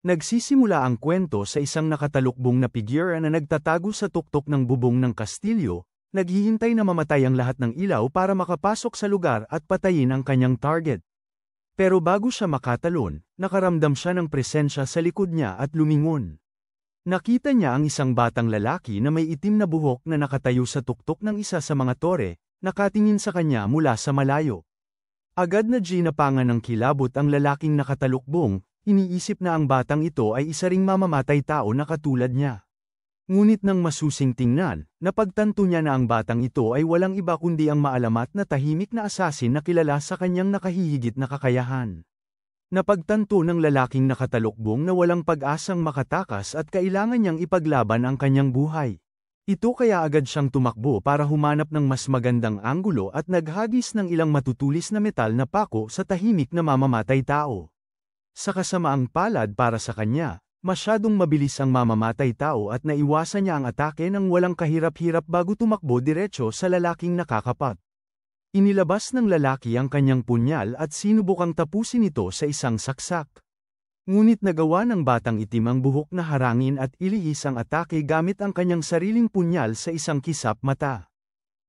Nagsisimula ang kwento sa isang nakatalukbong na figure na nagtatago sa tuktok ng bubong ng kastilyo, naghihintay na mamatay ang lahat ng ilaw para makapasok sa lugar at patayin ang kanyang target. Pero bago siya makatalon, nakaramdam siya ng presensya sa likod niya at lumingon. Nakita niya ang isang batang lalaki na may itim na buhok na nakatayo sa tuktok ng isa sa mga tore, nakatingin sa kanya mula sa malayo. Agad na ginapangan ng kilabot ang lalaking nakatalukbong, iniisip na ang batang ito ay isa ring mamamatay tao na katulad niya. Ngunit nang masusing tingnan, napagtanto niya na ang batang ito ay walang iba kundi ang maalamat na tahimik na asasin na kilala sa kanyang nakahihigit na kakayahan. Napagtanto ng lalaking nakatalukbong na walang pag-asang makatakas at kailangan niyang ipaglaban ang kanyang buhay. Ito kaya agad siyang tumakbo para humanap ng mas magandang anggulo at naghagis ng ilang matutulis na metal na pako sa tahimik na mamamatay tao. Sa kasamaang palad para sa kanya, masyadong mabilis ang mamamatay tao at naiwasan niya ang atake ng walang kahirap-hirap bago tumakbo diretso sa lalaking nakakapat. Inilabas ng lalaki ang kanyang punyal at sinubukang tapusin ito sa isang saksak. Ngunit nagawa ng batang itim ang buhok na harangin at ilihis ang atake gamit ang kanyang sariling punyal sa isang kisap mata.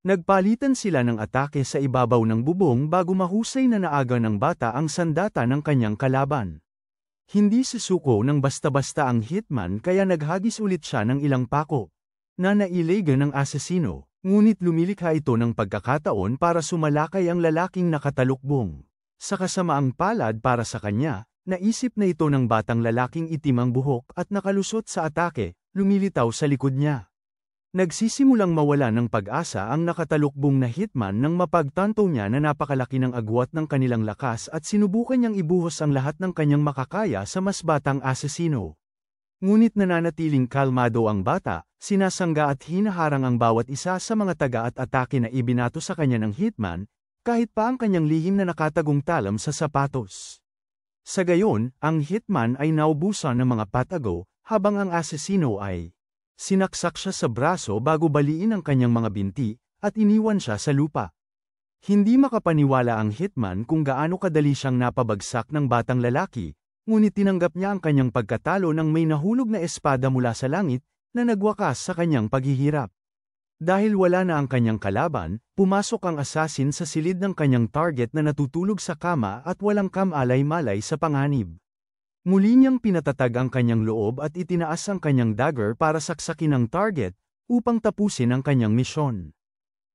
Nagpalitan sila ng atake sa ibabaw ng bubong bago mahusay na naaga ng bata ang sandata ng kanyang kalaban. Hindi susuko ng basta-basta ang hitman kaya naghagis ulit siya ng ilang pako. Nanailagan ng asesino, ngunit lumilikha ito ng pagkakataon para sumalakay ang lalaking nakatalukbong. Sa kasamaang palad para sa kanya, naisip na ito ng batang lalaking itim ang buhok at nakalusot sa atake, lumilitaw sa likod niya. Nagsisimulang mawala ng pag-asa ang nakatalukbong na hitman nang mapagtanto niya na napakalaki ng agwat ng kanilang lakas at sinubukan niyang ibuhos ang lahat ng kanyang makakaya sa mas batang asesino. Ngunit nananatiling kalmado ang bata, sinasangga at hinaharang ang bawat isa sa mga taga at atake na ibinato sa kanya ng hitman, kahit pa ang kanyang lihim na nakatagong talam sa sapatos. Sa gayon, ang hitman ay naubusan ng mga patago, habang ang asesino ay sinaksak siya sa braso bago baliin ang kanyang mga binti, at iniwan siya sa lupa. Hindi makapaniwala ang hitman kung gaano kadali siyang napabagsak ng batang lalaki, ngunit tinanggap niya ang kanyang pagkatalo nang may nahulog na espada mula sa langit, na nagwakas sa kanyang paghihirap. Dahil wala na ang kanyang kalaban, pumasok ang assassin sa silid ng kanyang target na natutulog sa kama at walang kamalay-malay sa panganib. Muli niyang pinatatag ang kanyang loob at itinaas ang kanyang dagger para saksakin ang target, upang tapusin ang kanyang misyon.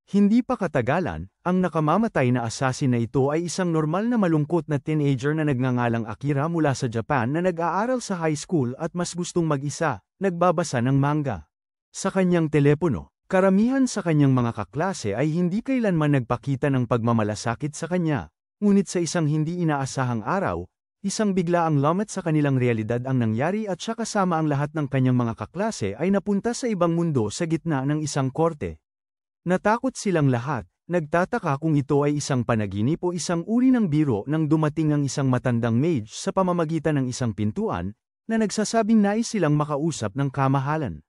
Hindi pa katagalan, ang nakamamatay na assassin na ito ay isang normal na malungkot na teenager na nagngangalang Akira mula sa Japan na nag-aaral sa high school at mas gustong mag-isa, nagbabasa ng manga. Sa kanyang telepono, karamihan sa kanyang mga kaklase ay hindi kailanman nagpakita ng pagmamalasakit sa kanya, ngunit sa isang hindi inaasahang araw, isang biglaang lumet sa kanilang realidad ang nangyari at siya kasama ang lahat ng kanyang mga kaklase ay napunta sa ibang mundo sa gitna ng isang korte. Natakot silang lahat, nagtataka kung ito ay isang panaginip o isang uri ng biro nang dumating ang isang matandang mage sa pamamagitan ng isang pintuan, na nagsasabing nais silang makausap ng kamahalan.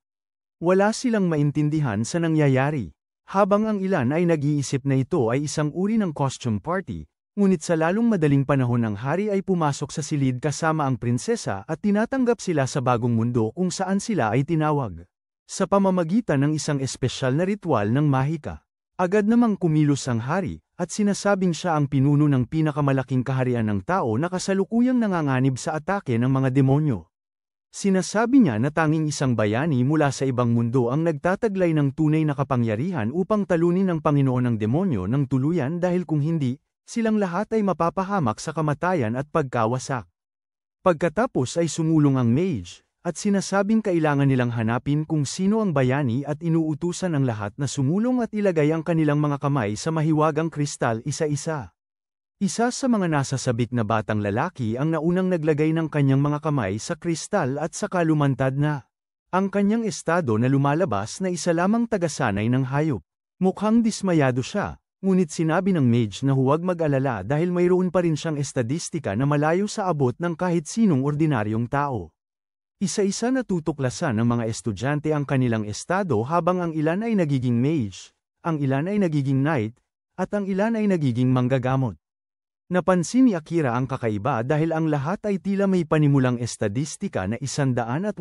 Wala silang maintindihan sa nangyayari, habang ang ilan ay nag-iisip na ito ay isang uri ng costume party. Ngunit sa lalong madaling panahon ang hari ay pumasok sa silid kasama ang prinsesa at tinatanggap sila sa bagong mundo kung saan sila ay tinawag. Sa pamamagitan ng isang espesyal na ritual ng mahika, agad namang kumilos ang hari, at sinasabing siya ang pinuno ng pinakamalaking kaharian ng tao na kasalukuyang nanganganib sa atake ng mga demonyo. Sinasabi niya na tanging isang bayani mula sa ibang mundo ang nagtataglay ng tunay na kapangyarihan upang talunin ang Panginoon ng demonyo ng tuluyan dahil kung hindi, silang lahat ay mapapahamak sa kamatayan at pagkawasak. Pagkatapos ay sumulong ang mage, at sinasabing kailangan nilang hanapin kung sino ang bayani at inuutusan ang lahat na sumulong at ilagay ang kanilang mga kamay sa mahiwagang kristal isa-isa. Isa sa mga nasasabik na batang lalaki ang naunang naglagay ng kanyang mga kamay sa kristal at saka lumantad na. Ang kanyang estado na lumalabas na isa lamang tagasanay ng hayop. Mukhang dismayado siya. Ngunit sinabi ng mage na huwag mag-alala dahil mayroon pa rin siyang estadistika na malayo sa abot ng kahit sinong ordinaryong tao. Isa-isa na tutuklasan ng mga estudyante ang kanilang estado habang ang ilan ay nagiging mage, ang ilan ay nagiging knight, at ang ilan ay nagiging manggagamot. Napansin ni Akira ang kakaiba dahil ang lahat ay tila may panimulang estadistika na 180,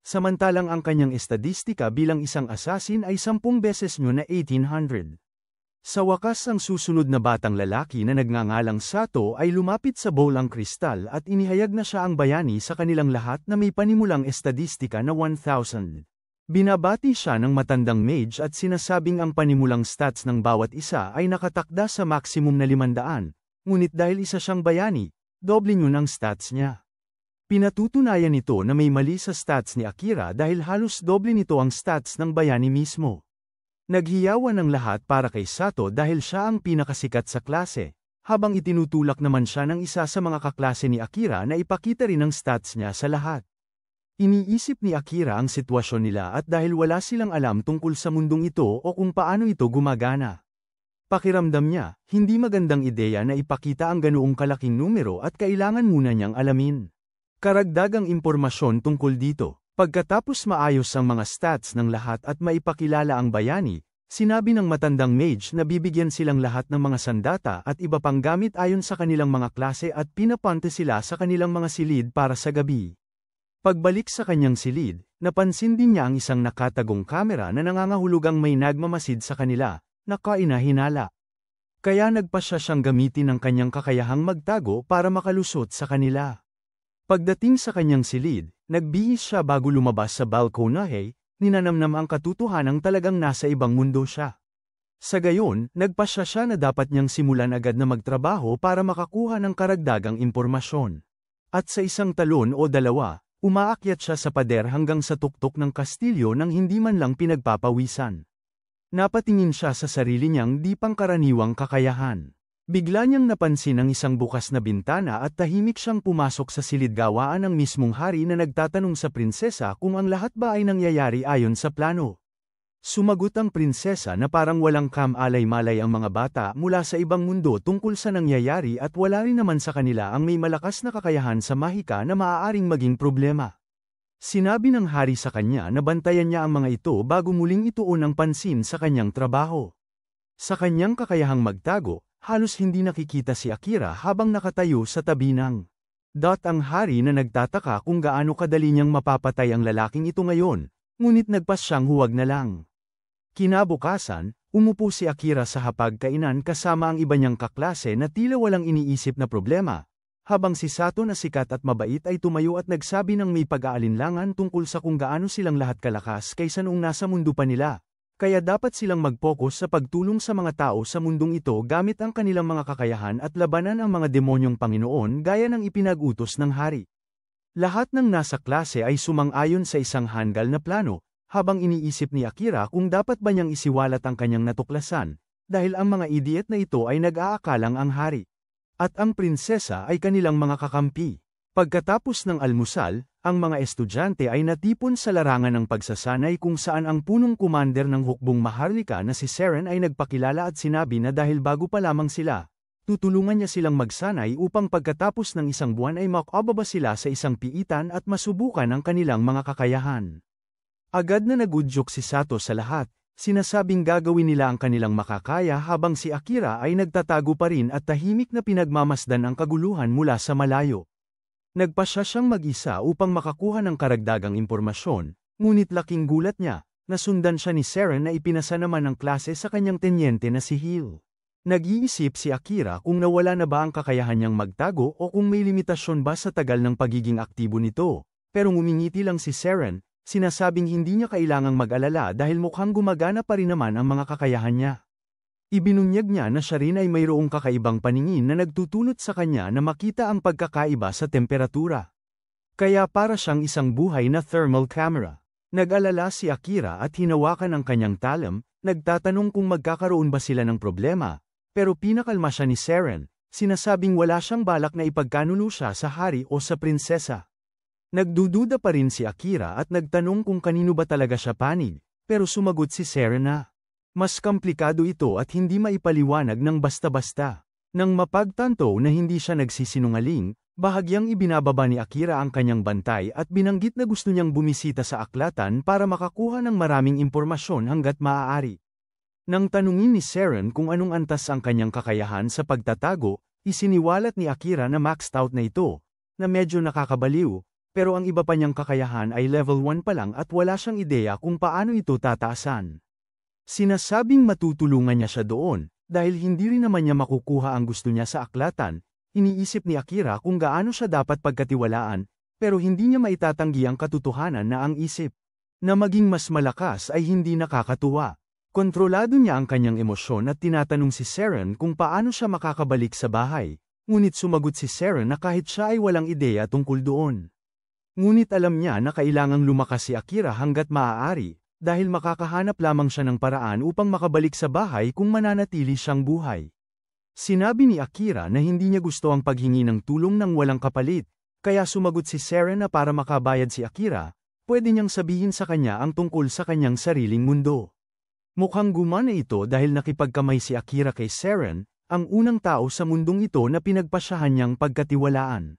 samantalang ang kanyang estadistika bilang isang assassin ay 10 beses nyo na 1800. Sa wakas ang susunod na batang lalaki na nagngangalang Sato ay lumapit sa bowl ang kristal at inihayag na siya ang bayani sa kanilang lahat na may panimulang estadistika na 1000. Binabati siya ng matandang mage at sinasabing ang panimulang stats ng bawat isa ay nakatakda sa maximum na 500, ngunit dahil isa siyang bayani, doble yun ang stats niya. Pinatutunayan nito na may mali sa stats ni Akira dahil halos doble nito ang stats ng bayani mismo. Naghiyawan ang lahat para kay Sato dahil siya ang pinakasikat sa klase, habang itinutulak naman siya ng isa sa mga kaklase ni Akira na ipakita rin ang stats niya sa lahat. Iniisip ni Akira ang sitwasyon nila at dahil wala silang alam tungkol sa mundong ito o kung paano ito gumagana. Pakiramdam niya, hindi magandang ideya na ipakita ang ganoong kalaking numero at kailangan muna niyang alamin. Karagdagang impormasyon tungkol dito. Pagkatapos maayos ang mga stats ng lahat at maipakilala ang bayani, sinabi ng matandang mage na bibigyan silang lahat ng mga sandata at iba pang gamit ayon sa kanilang mga klase at pinapunte sila sa kanilang mga silid para sa gabi. Pagbalik sa kanyang silid, napansin din niya ang isang nakatagong kamera na nangangahulugang may nagmamasid sa kanila, na kainahinala. Kaya nagpasya siyang gamitin ang kanyang kakayahang magtago para makalusot sa kanila. Pagdating sa kanyang silid, nagbihis siya bago lumabas sa balkonahe, ninanamnam ang katotohanang talagang nasa ibang mundo siya. Sa gayon, nagpasya siya na dapat niyang simulan agad na magtrabaho para makakuha ng karagdagang impormasyon. At sa isang talon o dalawa, umaakyat siya sa pader hanggang sa tuktok ng kastilyo nang hindi man lang pinagpapawisan. Napatingin siya sa sarili niyang di pangkaraniwang kakayahan. Bigla niyang napansin ang isang bukas na bintana at tahimik siyang pumasok sa silid gawaan ng mismong hari na nagtatanong sa prinsesa kung ang lahat ba ay nangyayari ayon sa plano. Sumagot ang prinsesa na parang walang kam-alay-malay ang mga bata mula sa ibang mundo tungkol sa nangyayari at wala rin naman sa kanila ang may malakas na kakayahan sa mahika na maaaring maging problema. Sinabi ng hari sa kanya na bantayan niya ang mga ito bago muling ituon ang pansin sa kanyang trabaho. Sa kanyang kakayahang magtago, halos hindi nakikita si Akira habang nakatayo sa tabi ng ang hari na nagtataka kung gaano kadali niyang mapapatay ang lalaking ito ngayon, ngunit nagpas siyang huwag na lang. Kinabukasan, umupo si Akira sa hapagkainan kasama ang iba niyang kaklase na tila walang iniisip na problema, habang si Sato na sikat at mabait ay tumayo at nagsabi ng may pag-aalinlangan tungkol sa kung gaano silang lahat kalakas kaysa noong nasa mundo pa nila. Kaya dapat silang mag-focus sa pagtulong sa mga tao sa mundong ito gamit ang kanilang mga kakayahan at labanan ang mga demonyong Panginoon gaya ng ipinag-utos ng hari. Lahat ng nasa klase ay sumang-ayon sa isang hanggal na plano, habang iniisip ni Akira kung dapat ba niyang isiwalat ang kanyang natuklasan, dahil ang mga idiot na ito ay nag-aakalang ang hari. At ang prinsesa ay kanilang mga kakampi. Pagkatapos ng almusal, ang mga estudyante ay natipon sa larangan ng pagsasanay kung saan ang punong commander ng hukbong Maharlika na si Seren ay nagpakilala at sinabi na dahil bago pa lamang sila, tutulungan niya silang magsanay upang pagkatapos ng isang buwan ay makababa sila sa isang piitan at masubukan ang kanilang mga kakayahan. Agad na nagudyok si Sato sa lahat, sinasabing gagawin nila ang kanilang makakaya habang si Akira ay nagtatago pa rin at tahimik na pinagmamasdan ang kaguluhan mula sa malayo. Nagpasya siyang mag-isa upang makakuha ng karagdagang impormasyon, ngunit laking gulat niya, nasundan siya ni Seren na ipinasa naman ng klase sa kanyang tenyente na si Hill. Nag-iisip si Akira kung nawala na ba ang kakayahan niyang magtago o kung may limitasyon ba sa tagal ng pagiging aktibo nito, pero ngumingiti lang si Seren, sinasabing hindi niya kailangang mag-alala dahil mukhang gumagana pa rin naman ang mga kakayahan niya. Ibinunyag niya na siya rin ay mayroong kakaibang paningin na nagtutulot sa kanya na makita ang pagkakaiba sa temperatura. Kaya para siyang isang buhay na thermal camera. Nag-alala si Akira at hinawakan ang kanyang talam, nagtatanong kung magkakaroon ba sila ng problema, pero pinakalma siya ni Seren, sinasabing wala siyang balak na ipagkanulo siya sa hari o sa prinsesa. Nagdududa pa rin si Akira at nagtanong kung kanino ba talaga siya panig, pero sumagot si Seren na mas komplikado ito at hindi maipaliwanag ng basta-basta. Nang mapagtanto na hindi siya nagsisinungaling, bahagyang ibinababa ni Akira ang kanyang bantay at binanggit na gusto niyang bumisita sa aklatan para makakuha ng maraming impormasyon hanggat maaari. Nang tanungin ni Seren kung anong antas ang kanyang kakayahan sa pagtatago, Isiniwalat ni Akira na maxed out na ito, na medyo nakakabaliw, pero ang iba pa niyang kakayahan ay level 1 pa lang at wala siyang ideya kung paano ito tataasan. Sinasabing matutulungan niya siya doon, dahil hindi rin naman niya makukuha ang gusto niya sa aklatan. Iniisip ni Akira kung gaano siya dapat pagkatiwalaan, pero hindi niya maitatanggi ang katotohanan na ang isip na maging mas malakas ay hindi nakakatuwa. Kontrolado niya ang kanyang emosyon at tinatanong si Seren kung paano siya makakabalik sa bahay. Ngunit sumagot si Seren na kahit siya ay walang ideya tungkol doon. Ngunit alam niya na kailangang lumakas si Akira hanggat maaari, dahil makakahanap lamang siya ng paraan upang makabalik sa bahay kung mananatili siyang buhay. Sinabi ni Akira na hindi niya gusto ang paghingi ng tulong ng walang kapalit, kaya sumagot si Seren na para makabayad si Akira, pwede niyang sabihin sa kanya ang tungkol sa kanyang sariling mundo. Mukhang gumana ito dahil nakipagkamay si Akira kay Seren, ang unang tao sa mundong ito na pinagpasyahan niyang pagkatiwalaan.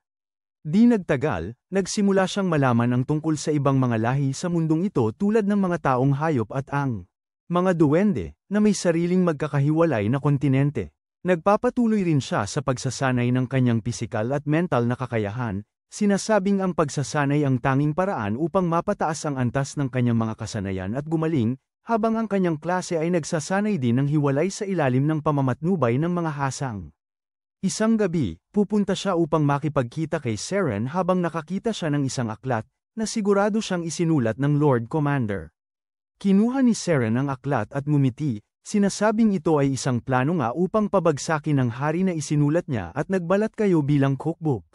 Di nagtagal, nagsimula siyang malaman ang tungkol sa ibang mga lahi sa mundong ito tulad ng mga taong hayop at ang mga duwende, na may sariling magkakahiwalay na kontinente. Nagpapatuloy rin siya sa pagsasanay ng kanyang pisikal at mental na kakayahan, sinasabing ang pagsasanay ang tanging paraan upang mapataas ang antas ng kanyang mga kasanayan at gumaling, habang ang kanyang klase ay nagsasanay din ng hiwalay sa ilalim ng pamamatnubay ng mga hasang. Isang gabi, pupunta siya upang makipagkita kay Seren habang nakakita siya ng isang aklat, na sigurado siyang isinulat ng Lord Commander. Kinuha ni Seren ang aklat at ngumiti, sinasabing ito ay isang plano nga upang pabagsakin ang hari na isinulat niya at nagbalat kayo bilang cookbook.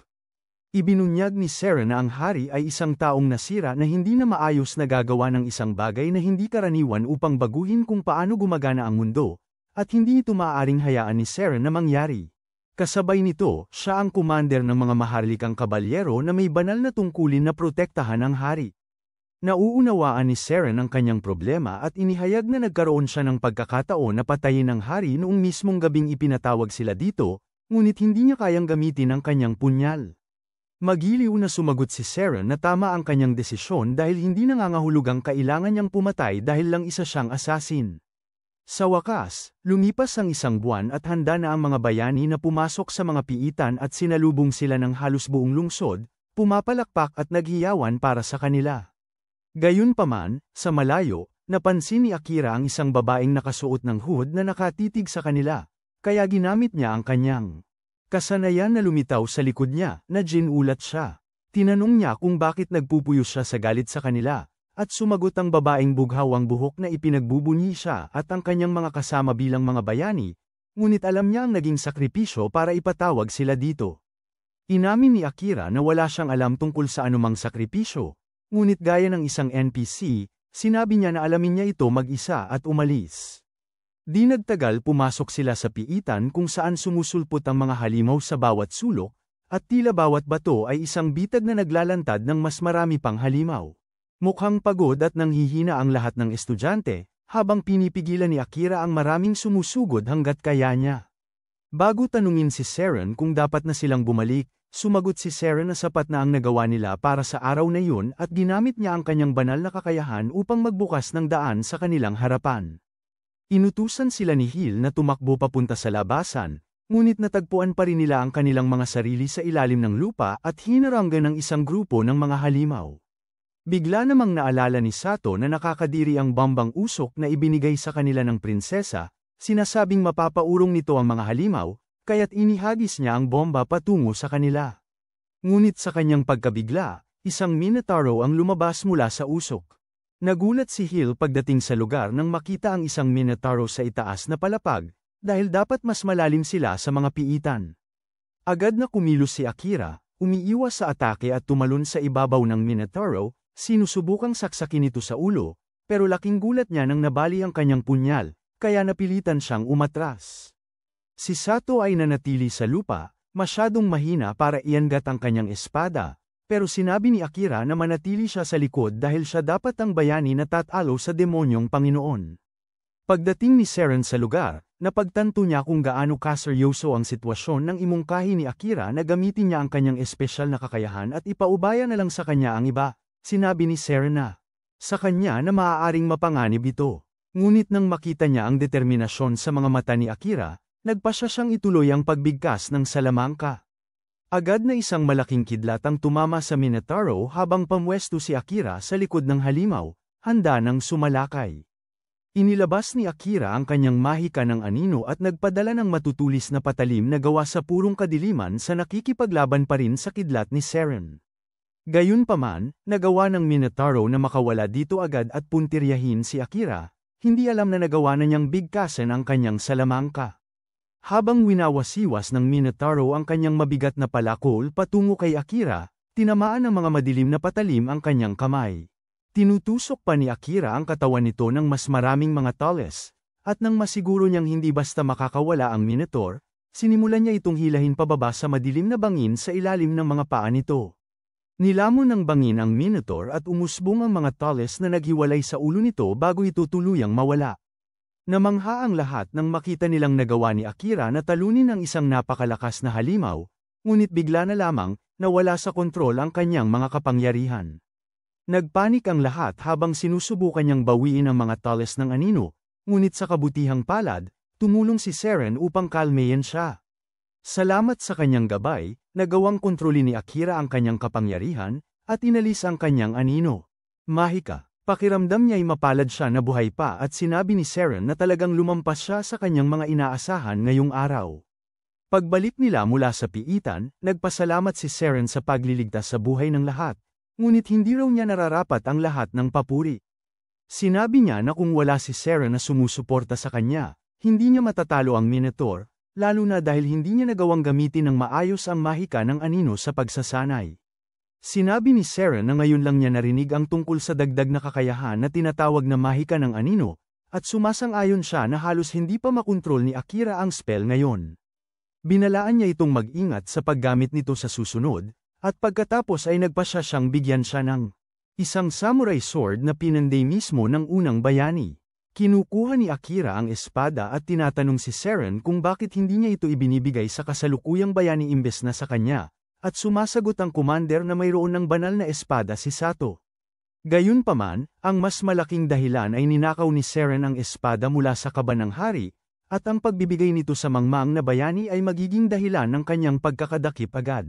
Ibinunyag ni Seren na ang hari ay isang taong nasira na hindi na maayos na gagawa ng isang bagay na hindi karaniwan upang baguhin kung paano gumagana ang mundo, at hindi ito maaaring hayaan ni Seren na mangyari. Kasabay nito, siya ang commander ng mga maharlikang kabalyero na may banal na tungkulin na protektahan ang hari. Nauunawaan ni Seren ang kanyang problema at inihayag na nagkaroon siya ng pagkakataon na patayin ang hari noong mismong gabing ipinatawag sila dito, ngunit hindi niya kayang gamitin ang kanyang punyal. Magiliw na sumagot si Seren na tama ang kanyang desisyon dahil hindi nangangahulugang kailangan niyang pumatay dahil lang isa siyang assassin. Sa wakas, lumipas ang isang buwan at handa na ang mga bayani na pumasok sa mga piitan at sinalubong sila ng halos buong lungsod, pumapalakpak at naghiyawan para sa kanila. Gayunpaman, sa malayo, napansin ni Akira ang isang babaeng nakasuot ng hood na nakatitig sa kanila, kaya ginamit niya ang kanyang kasanayan na lumitaw sa likod niya, na ginulat siya. Tinanong niya kung bakit nagpupuyos siya sa galit sa kanila. At sumagot ang babaeng bughaw ang buhok na ipinagbubunyi siya at ang kanyang mga kasama bilang mga bayani, ngunit alam niya ang naging sakripisyo para ipatawag sila dito. Inamin ni Akira na wala siyang alam tungkol sa anumang sakripisyo, ngunit gaya ng isang NPC, sinabi niya na alamin niya ito mag-isa at umalis. Di nagtagal pumasok sila sa piitan kung saan sumusulpot ang mga halimaw sa bawat sulok, at tila bawat bato ay isang bitag na naglalantad ng mas marami pang halimaw. Mukhang pagod at nanghihina ang lahat ng estudyante, habang pinipigilan ni Akira ang maraming sumusugod hanggat kaya niya. Bago tanungin si Seren kung dapat na silang bumalik, sumagot si Seren na sapat na ang nagawa nila para sa araw na yun at ginamit niya ang kanyang banal na kakayahan upang magbukas ng daan sa kanilang harapan. Inutusan sila ni Hill na tumakbo papunta sa labasan, ngunit natagpuan pa rin nila ang kanilang mga sarili sa ilalim ng lupa at hinaranggan ng isang grupo ng mga halimaw. Bigla namang naalala ni Sato na nakakadiri ang bombang usok na ibinigay sa kanila ng prinsesa, sinasabing mapapaurong nito ang mga halimaw, kaya't inihagis niya ang bomba patungo sa kanila. Ngunit sa kanyang pagkabigla, isang Minotauro ang lumabas mula sa usok. Nagulat si Hill pagdating sa lugar nang makita ang isang Minotauro sa itaas na palapag, dahil dapat mas malalim sila sa mga piitan. Agad na kumilos si Akira, umiiwas sa atake at tumalon sa ibabaw ng Minotauro. Sinusubukang saksakin ito sa ulo, pero laking gulat niya nang nabali ang kanyang punyal, kaya napilitan siyang umatras. Si Sato ay nanatili sa lupa, masyadong mahina para iangat ang kanyang espada, pero sinabi ni Akira na manatili siya sa likod dahil siya dapat ang bayani na tatalo sa demonyong Panginoon. Pagdating ni Seren sa lugar, napagtanto niya kung gaano kaseryoso ang sitwasyon nang imungkahi ni Akira na gamitin niya ang kanyang espesyal na kakayahan at ipaubaya na lang sa kanya ang iba. Sinabi ni Seren na sa kanya na maaaring mapanganib ito. Ngunit nang makita niya ang determinasyon sa mga mata ni Akira, nagpasya siyang ituloy ang pagbigkas ng salamangka. Agad na isang malaking kidlat ang tumama sa Minotauro habang pamwesto si Akira sa likod ng halimaw, handa ng sumalakay. Inilabas ni Akira ang kanyang mahika ng anino at nagpadala ng matutulis na patalim na gawa sa purong kadiliman sa nakikipaglaban pa rin sa kidlat ni Seren. Gayunpaman, nagawa ng Minotauro na makawala dito agad at puntiryahin si Akira, hindi alam na nagawa na niyang bigkasin ang kanyang salamangka. Habang winawasiwas ng Minotauro ang kanyang mabigat na palakol patungo kay Akira, tinamaan ng mga madilim na patalim ang kanyang kamay. Tinutusok pa ni Akira ang katawan nito ng mas maraming mga tales, at nang masiguro niyang hindi basta makakawala ang Minotaur, sinimulan niya itong hilahin pababa sa madilim na bangin sa ilalim ng mga paa nito. Nilamon ng bangin ang Minotaur at umusbong ang mga tales na naghiwalay sa ulo nito bago ito tuluyang mawala. Namangha ang lahat nang makita nilang nagawa ni Akira na talunin ang isang napakalakas na halimaw, ngunit bigla na lamang, nawala sa kontrol ang kanyang mga kapangyarihan. Nagpanik ang lahat habang sinusubukan niyang bawiin ang mga tales ng anino, ngunit sa kabutihang palad, tumulong si Seren upang kalmehin siya. Salamat sa kanyang gabay, nagawang kontrolin ni Akira ang kanyang kapangyarihan, at inalis ang kanyang anino. Mahika. Pakiramdam niya ay mapalad siya na buhay pa at sinabi ni Seren na talagang lumampas siya sa kanyang mga inaasahan ngayong araw. Pagbalik nila mula sa piitan, nagpasalamat si Seren sa pagliligtas sa buhay ng lahat, ngunit hindi raw niya nararapat ang lahat ng papuri. Sinabi niya na kung wala si Seren na sumusuporta sa kanya, hindi niya matatalo ang Minotaur, lalo na dahil hindi niya nagawang gamitin ng maayos ang mahika ng anino sa pagsasanay. Sinabi ni Seren na ngayon lang niya narinig ang tungkol sa dagdag na kakayahan na tinatawag na mahika ng anino, at sumasang-ayon siya na halos hindi pa makontrol ni Akira ang spell ngayon. Binalaan niya itong mag-ingat sa paggamit nito sa susunod, at pagkatapos ay nagpasya siyang bigyan siya ng isang samurai sword na pinanday mismo ng unang bayani. Kinukuha ni Akira ang espada at tinatanong si Seren kung bakit hindi niya ito ibinibigay sa kasalukuyang bayani imbes na sa kanya. At sumasagot ang commander na mayroon ng banal na espada si Sato. Gayunpaman, ang mas malaking dahilan ay ninakaw ni Seren ang espada mula sa kaban ng hari, at ang pagbibigay nito sa mangmang na bayani ay magiging dahilan ng kanyang pagkakadakip agad.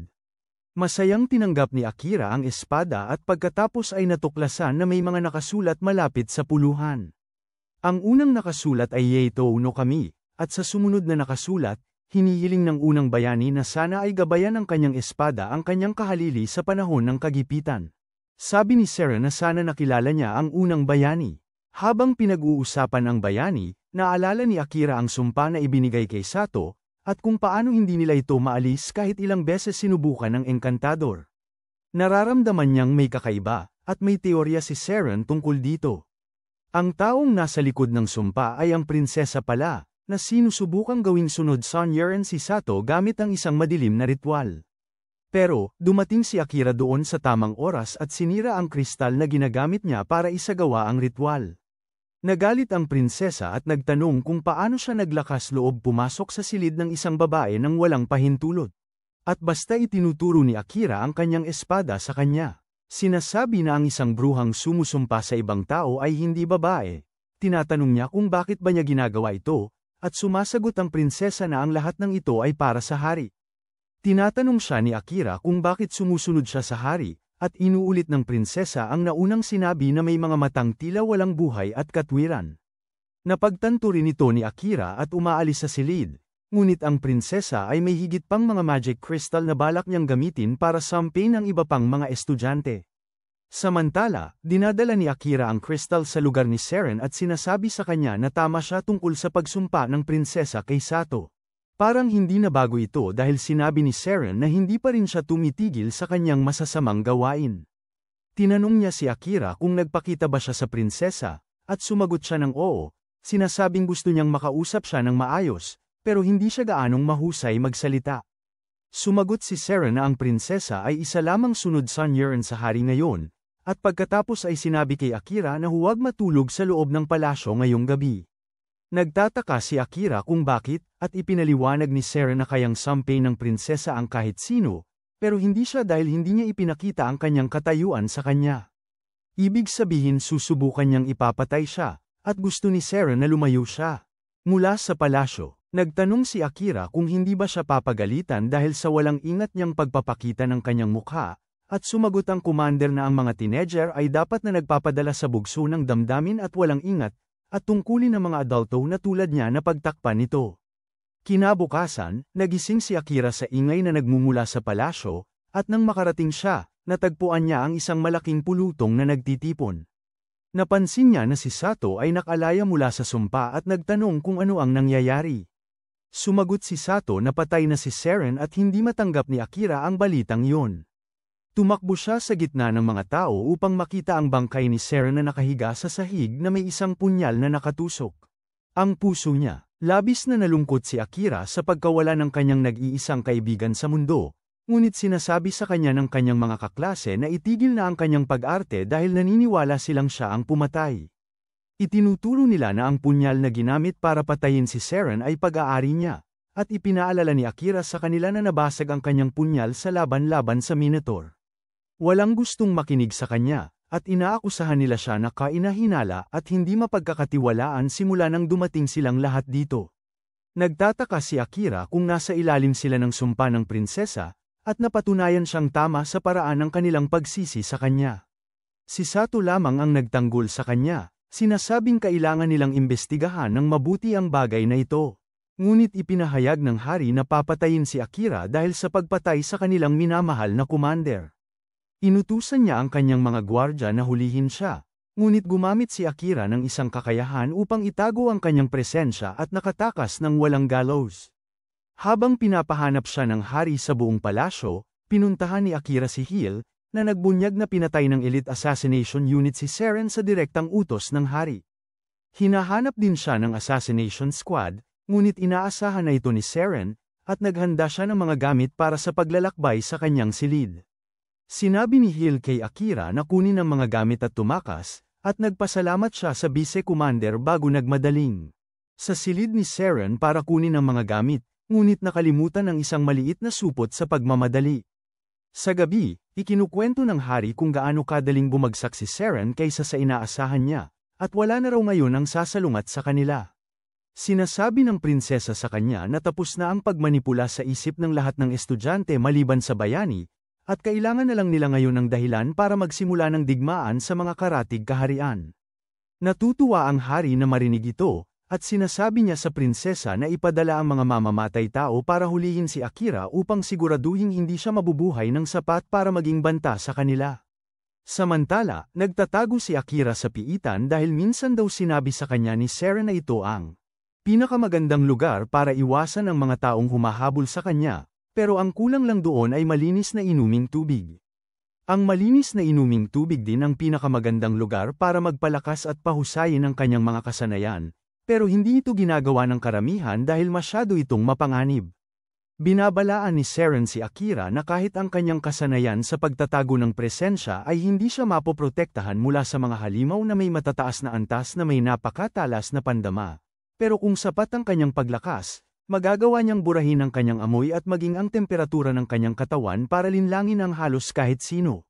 Masayang tinanggap ni Akira ang espada at pagkatapos ay natuklasan na may mga nakasulat malapit sa puluhan. Ang unang nakasulat ay Yeito no Kami, at sa sumunod na nakasulat, hinihiling ng unang bayani na sana ay gabayan ng kanyang espada ang kanyang kahalili sa panahon ng kagipitan. Sabi ni Seren na sana nakilala niya ang unang bayani. Habang pinag-uusapan ang bayani, naalala ni Akira ang sumpa na ibinigay kay Sato, at kung paano hindi nila ito maalis kahit ilang beses sinubukan ng Encantador. Nararamdaman niyang may kakaiba, at may teorya si Seren tungkol dito. Ang taong nasa likod ng sumpa ay ang prinsesa pala, na sinusubukang gawing sunod Son Yeren si Sato gamit ang isang madilim na ritual. Pero, dumating si Akira doon sa tamang oras at sinira ang kristal na ginagamit niya para isagawa ang ritual. Nagalit ang prinsesa at nagtanong kung paano siya naglakas loob pumasok sa silid ng isang babae nang walang pahintulot. At basta itinuturo ni Akira ang kanyang espada sa kanya. Sinasabi na ang isang bruhang sumusumpa sa ibang tao ay hindi babae. Tinatanong niya kung bakit ba niya ginagawa ito, at sumasagot ang prinsesa na ang lahat ng ito ay para sa hari. Tinatanong siya ni Akira kung bakit sumusunod siya sa hari, at inuulit ng prinsesa ang naunang sinabi na may mga matang tila walang buhay at katwiran. Napagtanto rin ito ni Akira at umaalis sa silid, ngunit ang prinsesa ay may higit pang mga magic crystal na balak niyang gamitin para sampain ang iba pang mga estudyante. Samantala, dinadala ni Akira ang crystal sa lugar ni Seren at sinasabi sa kanya na tama siya tungkol sa pagsumpa ng prinsesa kay Sato. Parang hindi na bago ito dahil sinabi ni Seren na hindi pa rin siya tumitigil sa kanyang masasamang gawain. Tinanong niya si Akira kung nagpakita ba siya sa prinsesa, at sumagot siya ng oo, sinasabing gusto niyang makausap siya ng maayos, pero hindi siya gaanong mahusay magsalita. Sumagot si Seren na ang prinsesa ay isa lamang sunod Son Yeren sa hari ngayon, at pagkatapos ay sinabi kay Akira na huwag matulog sa loob ng palasyo ngayong gabi. Nagtataka si Akira kung bakit, at ipinaliwanag ni Seren na kayang sampain ng prinsesa ang kahit sino, pero hindi siya dahil hindi niya ipinakita ang kanyang katayuan sa kanya. Ibig sabihin susubukan niyang ipapatay siya, at gusto ni Seren na lumayo siya. Mula sa palasyo, Nagtanong si Akira kung hindi ba siya papagalitan dahil sa walang ingat niyang pagpapakita ng kanyang mukha, at sumagot ang commander na ang mga teenager ay dapat na nagpapadala sa bugso ng damdamin at walang ingat, at tungkulin ng mga adulto na tulad niya na pagtakpan nito. Kinabukasan, nagising si Akira sa ingay na nagmumula sa palasyo, at nang makarating siya, natagpuan niya ang isang malaking pulutong na nagtitipon. Napansin niya na si Sato ay nakalaya mula sa sumpa at nagtanong kung ano ang nangyayari. Sumagot si Sato na patay na si Seren at hindi matanggap ni Akira ang balitang iyon. Tumakbo siya sa gitna ng mga tao upang makita ang bangkay ni Seren na nakahiga sa sahig na may isang punyal na nakatusok. Ang puso niya, labis na nalungkot si Akira sa pagkawala ng kanyang nag-iisang kaibigan sa mundo, ngunit sinasabi sa kanya ng kanyang mga kaklase na itigil na ang kanyang pag-arte dahil naniniwala silang siya ang pumatay. Itinuturo nila na ang punyal na ginamit para patayin si Seren ay pag-aari niya, at ipinaalala ni Akira sa kanila na nabasag ang kanyang punyal sa laban-laban sa Minotaur. Walang gustong makinig sa kanya, at inaakusahan nila siya na kainahinala at hindi mapagkakatiwalaan simula nang dumating silang lahat dito. Nagtataka si Akira kung nasa ilalim sila ng sumpa ng prinsesa, at napatunayan siyang tama sa paraan ng kanilang pagsisi sa kanya. Si Sato lamang ang nagtanggol sa kanya, sinasabing kailangan nilang imbestigahan ng mabuti ang bagay na ito. Ngunit ipinahayag ng hari na papatayin si Akira dahil sa pagpatay sa kanilang minamahal na commander. Inutusan niya ang kanyang mga gwardya na hulihin siya, ngunit gumamit si Akira ng isang kakayahan upang itago ang kanyang presensya at nakatakas ng walang gallows. Habang pinapahanap siya ng hari sa buong palasyo, pinuntahan ni Akira si Hill, na nagbunyag na pinatay ng elite assassination unit si Seren sa direktang utos ng hari. Hinahanap din siya ng assassination squad, ngunit inaasahan na ito ni Seren, at naghanda siya ng mga gamit para sa paglalakbay sa kanyang silid. Sinabi ni Hill kay Akira na kunin ang mga gamit at tumakas, at nagpasalamat siya sa vice-commander bago nagmadaling sa silid ni Seren para kunin ang mga gamit, ngunit nakalimutan ang isang maliit na supot sa pagmamadali. Sa gabi, ikinukwento ng hari kung gaano kadaling bumagsak si Seren kaysa sa inaasahan niya, at wala na raw ngayon ang sasalungat sa kanila. Sinasabi ng prinsesa sa kanya na tapos na ang pagmanipula sa isip ng lahat ng estudyante maliban sa bayani, at kailangan na lang nila ngayon ng dahilan para magsimula ng digmaan sa mga karatig kaharian. Natutuwa ang hari na marinig ito, at sinasabi niya sa prinsesa na ipadala ang mga mamamatay tao para hulihin si Akira upang siguraduhin hindi siya mabubuhay ng sapat para maging banta sa kanila. Samantala, nagtatago si Akira sa piitan dahil minsan daw sinabi sa kanya ni Seren na ito ang pinakamagandang lugar para iwasan ang mga taong humahabol sa kanya. Pero ang kulang lang doon ay malinis na inuming tubig. Ang malinis na inuming tubig din ang pinakamagandang lugar para magpalakas at pahusayin ang kanyang mga kasanayan, pero hindi ito ginagawa ng karamihan dahil masyado itong mapanganib. Binabalaan ni Seren si Akira na kahit ang kanyang kasanayan sa pagtatago ng presensya ay hindi siya mapoprotektahan mula sa mga halimaw na may matataas na antas na may napakatalas na pandama. Pero kung sapat ang kanyang paglakas, magagawa niyang burahin ang kanyang amoy at maging ang temperatura ng kanyang katawan para linlangin ang halos kahit sino.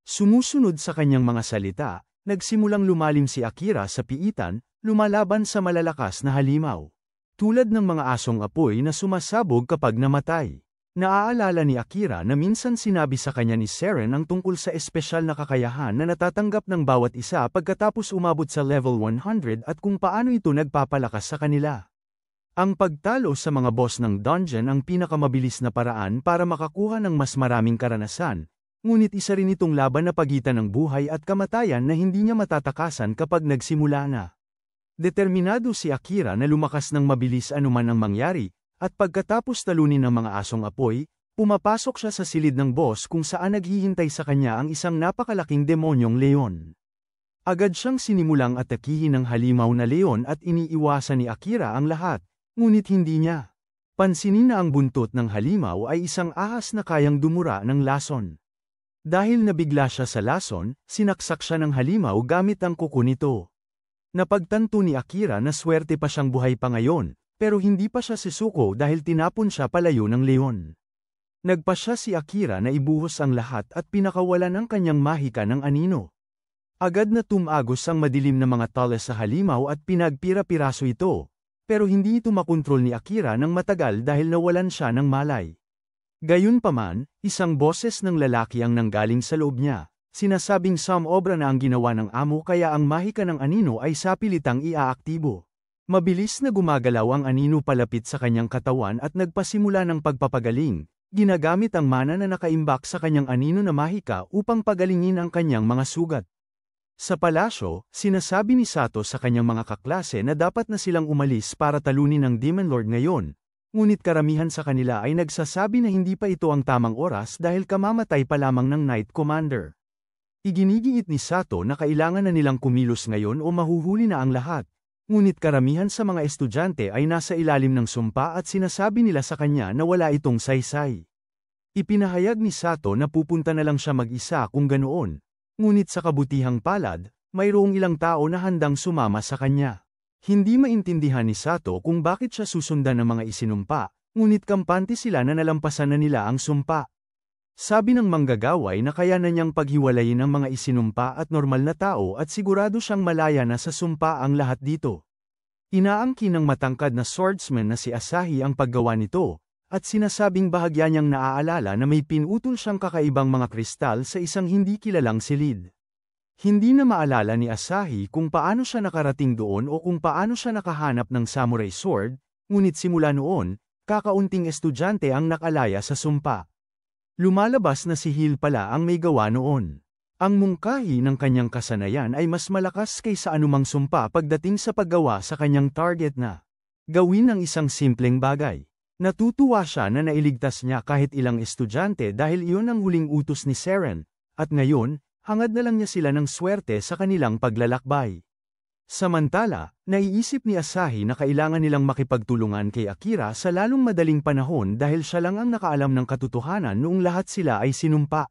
Sumusunod sa kanyang mga salita, nagsimulang lumalim si Akira sa piitan, lumalaban sa malalakas na halimaw. Tulad ng mga asong apoy na sumasabog kapag namatay. Naaalala ni Akira na minsan sinabi sa kanya ni Seren ang tungkol sa espesyal na kakayahan na natatanggap ng bawat isa pagkatapos umabot sa level 100 at kung paano ito nagpapalakas sa kanila. Ang pagtalo sa mga boss ng dungeon ang pinakamabilis na paraan para makakuha ng mas maraming karanasan, ngunit isa rin itong laban na pagitan ng buhay at kamatayan na hindi niya matatakasan kapag nagsimula na. Determinado si Akira na lumakas ng mabilis anuman ang mangyari, at pagkatapos talunin ng mga asong apoy, pumapasok siya sa silid ng boss kung saan naghihintay sa kanya ang isang napakalaking demonyong leon. Agad siyang sinimulang atakihin ng halimaw na leon at iniiwasan ni Akira ang lahat. Ngunit hindi niya pansinin na ang buntot ng halimaw ay isang ahas na kayang dumura ng lason. Dahil nabigla siya sa lason, sinaksak siya ng halimaw gamit ang kuko nito. Napagtanto ni Akira na swerte pa siyang buhay pa ngayon, pero hindi pa siya sisuko dahil tinapon siya palayo ng leon. Nagpasya si Akira na ibuhos ang lahat at pinakawalan ang kanyang mahika ng anino. Agad na tumagos ang madilim na mga tales sa halimaw at pinagpira-piraso ito. pero hindi ito makontrol ni Akira ng matagal dahil nawalan siya ng malay. Gayunpaman, isang boses ng lalaki ang nanggaling sa loob niya, sinasabing obra na ang ginawa ng amo kaya ang mahika ng anino ay sapilitang iaaktibo. Mabilis na gumagalaw ang anino palapit sa kanyang katawan at nagpasimula ng pagpapagaling, ginagamit ang mana na nakaimbak sa kanyang anino na mahika upang pagalingin ang kanyang mga sugat. Sa palasyo, sinasabi ni Sato sa kanyang mga kaklase na dapat na silang umalis para talunin ang Demon Lord ngayon, ngunit karamihan sa kanila ay nagsasabi na hindi pa ito ang tamang oras dahil kamamatay pa lamang ng Knight Commander. Iginigiit ni Sato na kailangan na nilang kumilos ngayon o mahuhuli na ang lahat, ngunit karamihan sa mga estudyante ay nasa ilalim ng sumpa at sinasabi nila sa kanya na wala itong saysay. Ipinahayag ni Sato na pupunta na lang siya mag-isa kung ganoon. Ngunit sa kabutihang palad, mayroong ilang tao na handang sumama sa kanya. Hindi maintindihan ni Sato kung bakit siya susundan ng mga isinumpa, ngunit kampante sila na nalampasan na nila ang sumpa. Sabi ng manggagaway na kaya na niyang paghiwalayin ang mga isinumpa at normal na tao at sigurado siyang malaya na sa sumpa ang lahat dito. Inaangkin ng matangkad na swordsman na si Asahi ang paggawa nito, at sinasabing bahagya niyang naaalala na may pinutol siyang kakaibang mga kristal sa isang hindi kilalang silid. Hindi na maalala ni Asahi kung paano siya nakarating doon o kung paano siya nakahanap ng samurai sword, ngunit simula noon, kakaunting estudyante ang nakalaya sa sumpa. Lumalabas na si Hill pala ang may gawa noon. Ang mungkahi ng kanyang kasanayan ay mas malakas kaysa anumang sumpa pagdating sa paggawa sa kanyang target na gawin ang isang simpleng bagay. Natutuwa siya na nailigtas niya kahit ilang estudyante dahil iyon ang huling utos ni Seren, at ngayon, hangad na lang niya sila ng swerte sa kanilang paglalakbay. Samantala, naiisip ni Asahi na kailangan nilang makipagtulungan kay Akira sa lalong madaling panahon dahil siya lang ang nakaalam ng katotohanan noong lahat sila ay sinumpa.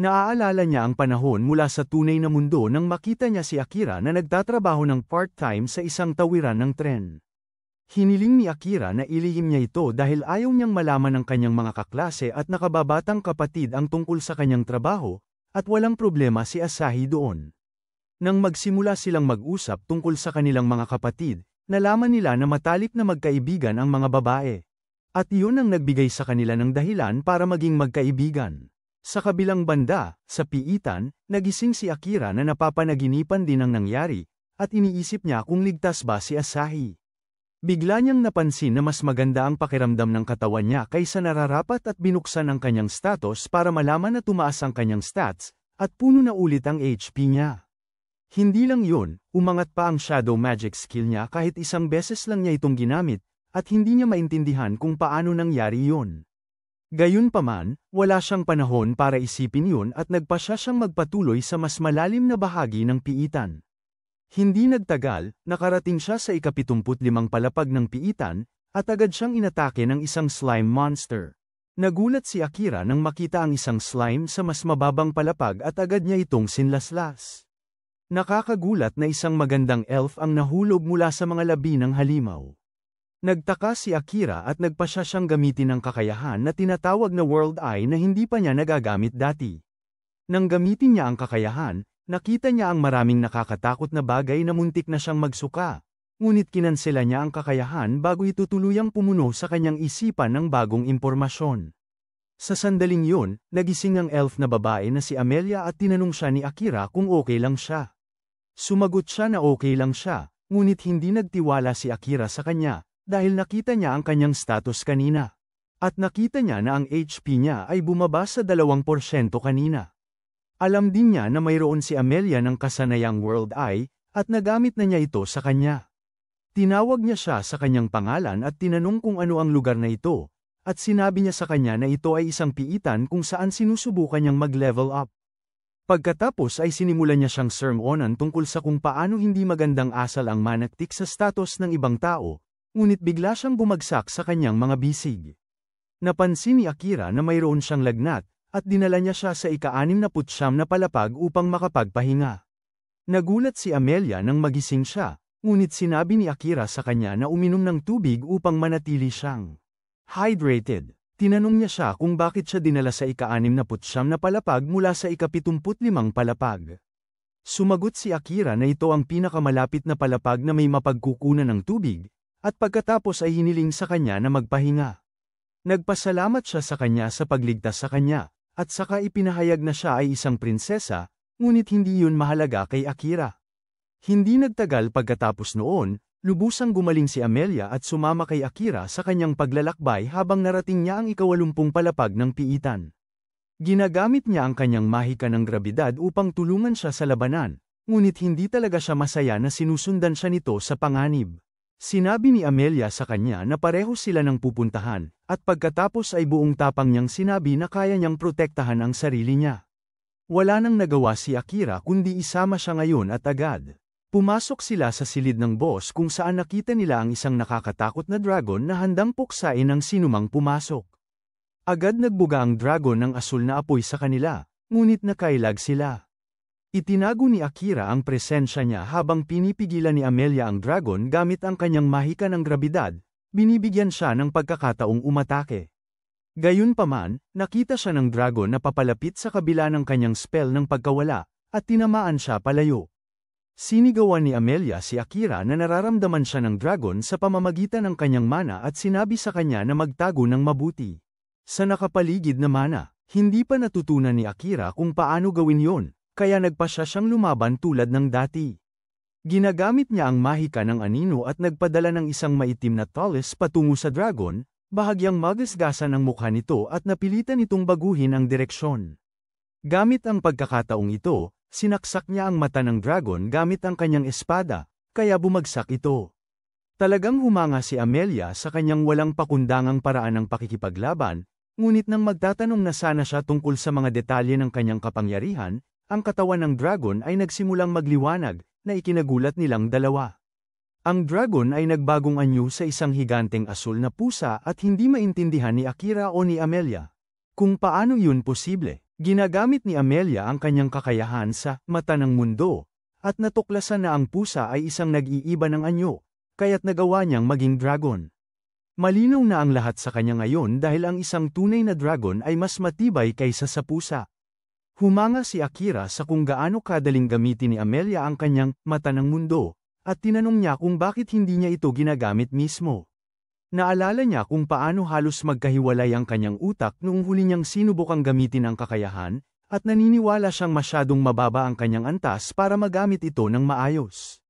Naaalala niya ang panahon mula sa tunay na mundo nang makita niya si Akira na nagtatrabaho ng part-time sa isang tawiran ng tren. Hiniling ni Akira na ilihim niya ito dahil ayaw niyang malaman ng kanyang mga kaklase at nakababatang kapatid ang tungkol sa kanyang trabaho, at walang problema si Asahi doon. Nang magsimula silang mag-usap tungkol sa kanilang mga kapatid, nalaman nila na matalik na magkaibigan ang mga babae. At iyon ang nagbigay sa kanila ng dahilan para maging magkaibigan. Sa kabilang banda, sa piitan, nagising si Akira na napapanaginipan din ang nangyari, at iniisip niya kung ligtas ba si Asahi. Bigla niyang napansin na mas maganda ang pakiramdam ng katawan niya kaysa nararapat at binuksan ang kanyang status para malaman na tumaas ang kanyang stats, at puno na ulit ang HP niya. Hindi lang yun, umangat pa ang shadow magic skill niya kahit isang beses lang niya itong ginamit, at hindi niya maintindihan kung paano nangyari yun. Gayunpaman, wala siyang panahon para isipin yun at nagpasya siyang magpatuloy sa mas malalim na bahagi ng piitan. Hindi nagtagal, nakarating siya sa ika-75 palapag ng piitan, at agad siyang inatake ng isang slime monster. Nagulat si Akira nang makita ang isang slime sa mas mababang palapag at agad niya itong sinlaslas. Nakakagulat na isang magandang elf ang nahulog mula sa mga labi ng halimaw. Nagtaka si Akira at nagpasya siyang gamitin ang kakayahan na tinatawag na World Eye na hindi pa niya nagagamit dati. Nang gamitin niya ang kakayahan, nakita niya ang maraming nakakatakot na bagay na muntik na siyang magsuka, ngunit kinansela niya ang kakayahan bago ito tuluyang pumuno sa kanyang isipan ng bagong impormasyon. Sa sandaling yun, nagising ang elf na babae na si Amelia at tinanong siya ni Akira kung okay lang siya. Sumagot siya na okay lang siya, ngunit hindi nagtiwala si Akira sa kanya, dahil nakita niya ang kanyang status kanina. At nakita niya na ang HP niya ay bumaba sa 2% kanina. Alam din niya na mayroon si Amelia ng kasanayang World Eye, at nagamit na niya ito sa kanya. Tinawag niya siya sa kanyang pangalan at tinanong kung ano ang lugar na ito, at sinabi niya sa kanya na ito ay isang piitan kung saan sinusubukan niyang mag-level up. Pagkatapos ay sinimulan niya siyang sermonan tungkol sa kung paano hindi magandang asal ang manaktik sa status ng ibang tao, ngunit bigla siyang bumagsak sa kanyang mga bisig. Napansin ni Akira na mayroon siyang lagnat, at dinala niya siya sa ika-69 na palapag upang makapagpahinga. Nagulat si Amelia nang magising siya, ngunit sinabi ni Akira sa kanya na uminom ng tubig upang manatili siyang hydrated. Tinanong niya siya kung bakit siya dinala sa ika-69 na palapag mula sa ika-75 palapag. Sumagot si Akira na ito ang pinakamalapit na palapag na may mapagkukunan ng tubig, at pagkatapos ay hiniling sa kanya na magpahinga. Nagpasalamat siya sa kanya sa pagligtas sa kanya, at saka ipinahayag na siya ay isang prinsesa, ngunit hindi yun mahalaga kay Akira. Hindi nagtagal pagkatapos noon, lubusang gumaling si Amelia at sumama kay Akira sa kanyang paglalakbay habang narating niya ang 80 palapag ng piitan. Ginagamit niya ang kanyang mahika ng grabidad upang tulungan siya sa labanan, ngunit hindi talaga siya masaya na sinusundan siya nito sa panganib. Sinabi ni Amelia sa kanya na pareho sila ng pupuntahan, at pagkatapos ay buong tapang niyang sinabi na kaya niyang protektahan ang sarili niya. Wala nang nagawa si Akira kundi isama siya ngayon at agad. Pumasok sila sa silid ng boss kung saan nakita nila ang isang nakakatakot na dragon na handang puksain ang sinumang pumasok. Agad nagbuga ang dragon ng asul na apoy sa kanila, ngunit nakailag sila. Itinago ni Akira ang presensya niya habang pinipigilan ni Amelia ang dragon gamit ang kanyang mahika ng grabidad, binibigyan siya ng pagkakataong umatake. Gayunpaman, nakita siya ng dragon na papalapit sa kabila ng kanyang spell ng pagkawala, at tinamaan siya palayo. Sinigawan ni Amelia si Akira na nararamdaman siya ng dragon sa pamamagitan ng kanyang mana at sinabi sa kanya na magtago ng mabuti. Sa nakapaligid na mana, hindi pa natutunan ni Akira kung paano gawin yon, kaya nagpasya siyang lumaban tulad ng dati. Ginagamit niya ang mahika ng anino at nagpadala ng isang maitim na talis patungo sa dragon, bahagyang magasgasan ang mukha nito at napilitan itong baguhin ang direksyon. Gamit ang pagkakataong ito, sinaksak niya ang mata ng dragon gamit ang kanyang espada, kaya bumagsak ito. Talagang humanga si Amelia sa kanyang walang pakundangang paraan ng pakikipaglaban, ngunit nang magtatanong na sana siya tungkol sa mga detalye ng kanyang kapangyarihan, ang katawan ng dragon ay nagsimulang magliwanag, na ikinagulat nilang dalawa. Ang dragon ay nagbagong anyo sa isang higanteng asul na pusa at hindi maintindihan ni Akira o ni Amelia. Kung paano yun posible? Ginagamit ni Amelia ang kanyang kakayahan sa mata ng mundo, at natuklasan na ang pusa ay isang nag-iiba ng anyo, kaya't nagawa niyang maging dragon. Malinaw na ang lahat sa kanya ngayon dahil ang isang tunay na dragon ay mas matibay kaysa sa pusa. Humanga si Akira sa kung gaano kadaling gamitin ni Amelia ang kanyang mata ng mundo, at tinanong niya kung bakit hindi niya ito ginagamit mismo. Naalala niya kung paano halos magkahiwalay ang kanyang utak noong huli niyang sinubukang gamitin ang kakayahan, at naniniwala siyang masyadong mababa ang kanyang antas para magamit ito ng maayos.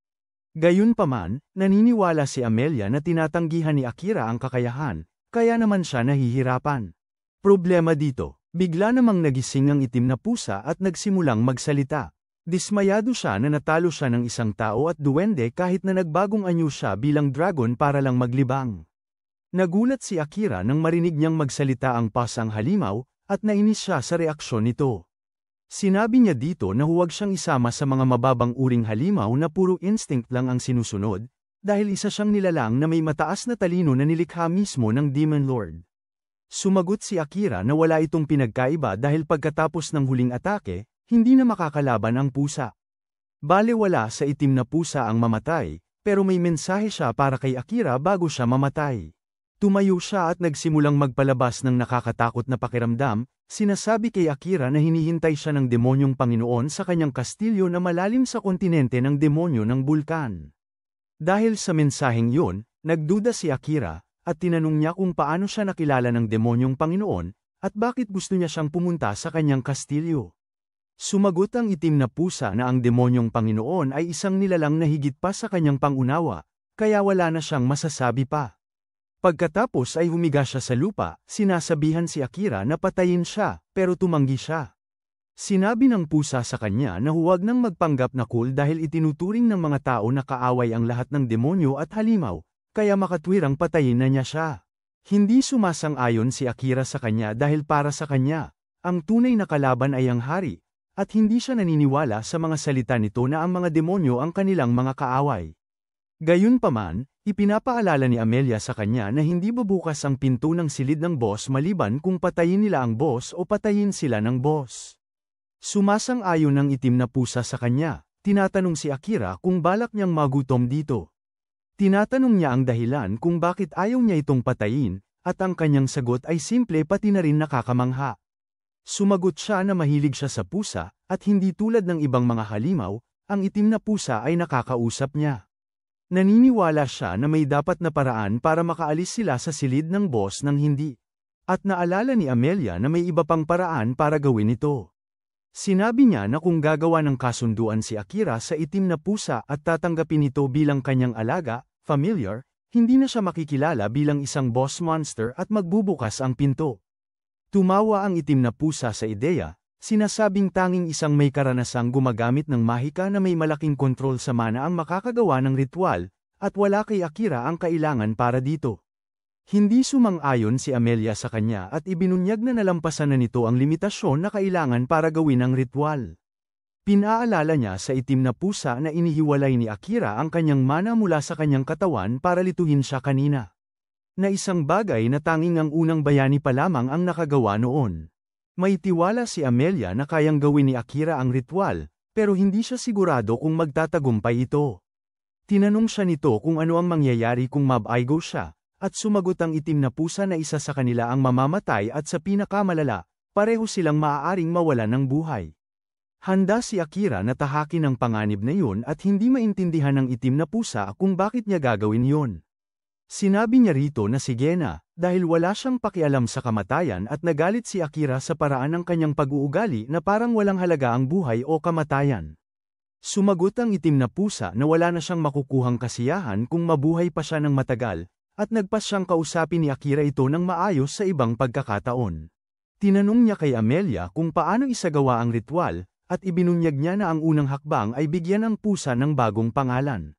Gayunpaman, naniniwala si Amelia na tinatanggihan ni Akira ang kakayahan, kaya naman siya nahihirapan. Problema dito, bigla namang nagising ang itim na pusa at nagsimulang magsalita. Dismayado siya na natalo siya ng isang tao at duwende kahit na nagbagong anyo siya bilang dragon para lang maglibang. Nagulat si Akira nang marinig niyang magsalita ang pasang halimaw, at nainis siya sa reaksyon nito. Sinabi niya dito na huwag siyang isama sa mga mababang uring halimaw na puro instinct lang ang sinusunod, dahil isa siyang nilalang na may mataas na talino na nilikha mismo ng Demon Lord. Sumagot si Akira na wala itong pinagkaiba dahil pagkatapos ng huling atake, hindi na makakalaban ang pusa. Balewala sa itim na pusa ang mamatay, pero may mensahe siya para kay Akira bago siya mamatay. Tumayo siya at nagsimulang magpalabas ng nakakatakot na pakiramdam, sinasabi kay Akira na hinihintay siya ng demonyong Panginoon sa kanyang kastilyo na malalim sa kontinente ng demonyo ng bulkan. Dahil sa mensaheng yun, nagduda si Akira, at tinanong niya kung paano siya nakilala ng demonyong Panginoon, at bakit gusto niya siyang pumunta sa kanyang kastilyo. Sumagot ang itim na pusa na ang demonyong Panginoon ay isang nilalang na higit pa sa kanyang pangunawa, kaya wala na siyang masasabi pa. Pagkatapos ay humiga siya sa lupa, sinasabihan si Akira na patayin siya, pero tumanggi siya. Sinabi ng pusa sa kanya na huwag nang magpanggap na cool dahil itinuturing ng mga tao na kaaway ang lahat ng demonyo at halimaw, kaya makatwirang patayin na niya siya. Hindi sumasang-ayon si Akira sa kanya dahil para sa kanya, ang tunay na kalaban ay ang hari, at hindi siya naniniwala sa mga salita nito na ang mga demonyo ang kanilang mga kaaway. Gayunpaman, ipinapaalala ni Amelia sa kanya na hindi bubukas ang pinto ng silid ng boss maliban kung patayin nila ang boss o patayin sila ng boss. Sumasang-ayon ng itim na pusa sa kanya, tinatanong si Akira kung balak niyang magutom dito. Tinatanong niya ang dahilan kung bakit ayaw niya itong patayin, at ang kanyang sagot ay simple pati na rin nakakamangha. Sumagot siya na mahilig siya sa pusa, at hindi tulad ng ibang mga halimaw, ang itim na pusa ay nakakausap niya. Naniniwala siya na may dapat na paraan para makaalis sila sa silid ng boss nang hindi. At naalala ni Amelia na may iba pang paraan para gawin ito. Sinabi niya na kung gagawa ng kasunduan si Akira sa itim na pusa at tatanggapin ito bilang kanyang alaga, familiar, hindi na siya makikilala bilang isang boss monster at magbubukas ang pinto. Tumawa ang itim na pusa sa ideya, sinasabing tanging isang may karanasang gumagamit ng mahika na may malaking kontrol sa mana ang makakagawa ng ritual, at wala kay Akira ang kailangan para dito. Hindi sumang-ayon si Amelia sa kanya at ibinunyag na nalampasan na nito ang limitasyon na kailangan para gawin ang ritual. Pinaalala niya sa itim na pusa na inihiwalay ni Akira ang kanyang mana mula sa kanyang katawan para lituhin siya kanina. Na isang bagay na tanging ang unang bayani pa lamang ang nakagawa noon. May tiwala si Amelia na kayang gawin ni Akira ang ritual, pero hindi siya sigurado kung magtatagumpay ito. Tinanong siya nito kung ano ang mangyayari kung mabaigo siya, at sumagot ang itim na pusa na isa sa kanila ang mamamatay at sa pinakamalala, pareho silang maaaring mawalan ng buhay. Handa si Akira na tahakin ang panganib na yun at hindi maintindihan ng itim na pusa kung bakit niya gagawin yun. Sinabi niya rito na sige na, dahil wala siyang pakialam sa kamatayan at nagalit si Akira sa paraan ng kanyang pag-uugali na parang walang halaga ang buhay o kamatayan. Sumagot ang itim na pusa na wala na siyang makukuhang kasiyahan kung mabuhay pa siya ng matagal, at nagpas siyang kausapin ni Akira ito ng maayos sa ibang pagkakataon. Tinanong niya kay Amelia kung paano isagawa ang ritual, at ibinunyag niya na ang unang hakbang ay bigyan ang pusa ng bagong pangalan.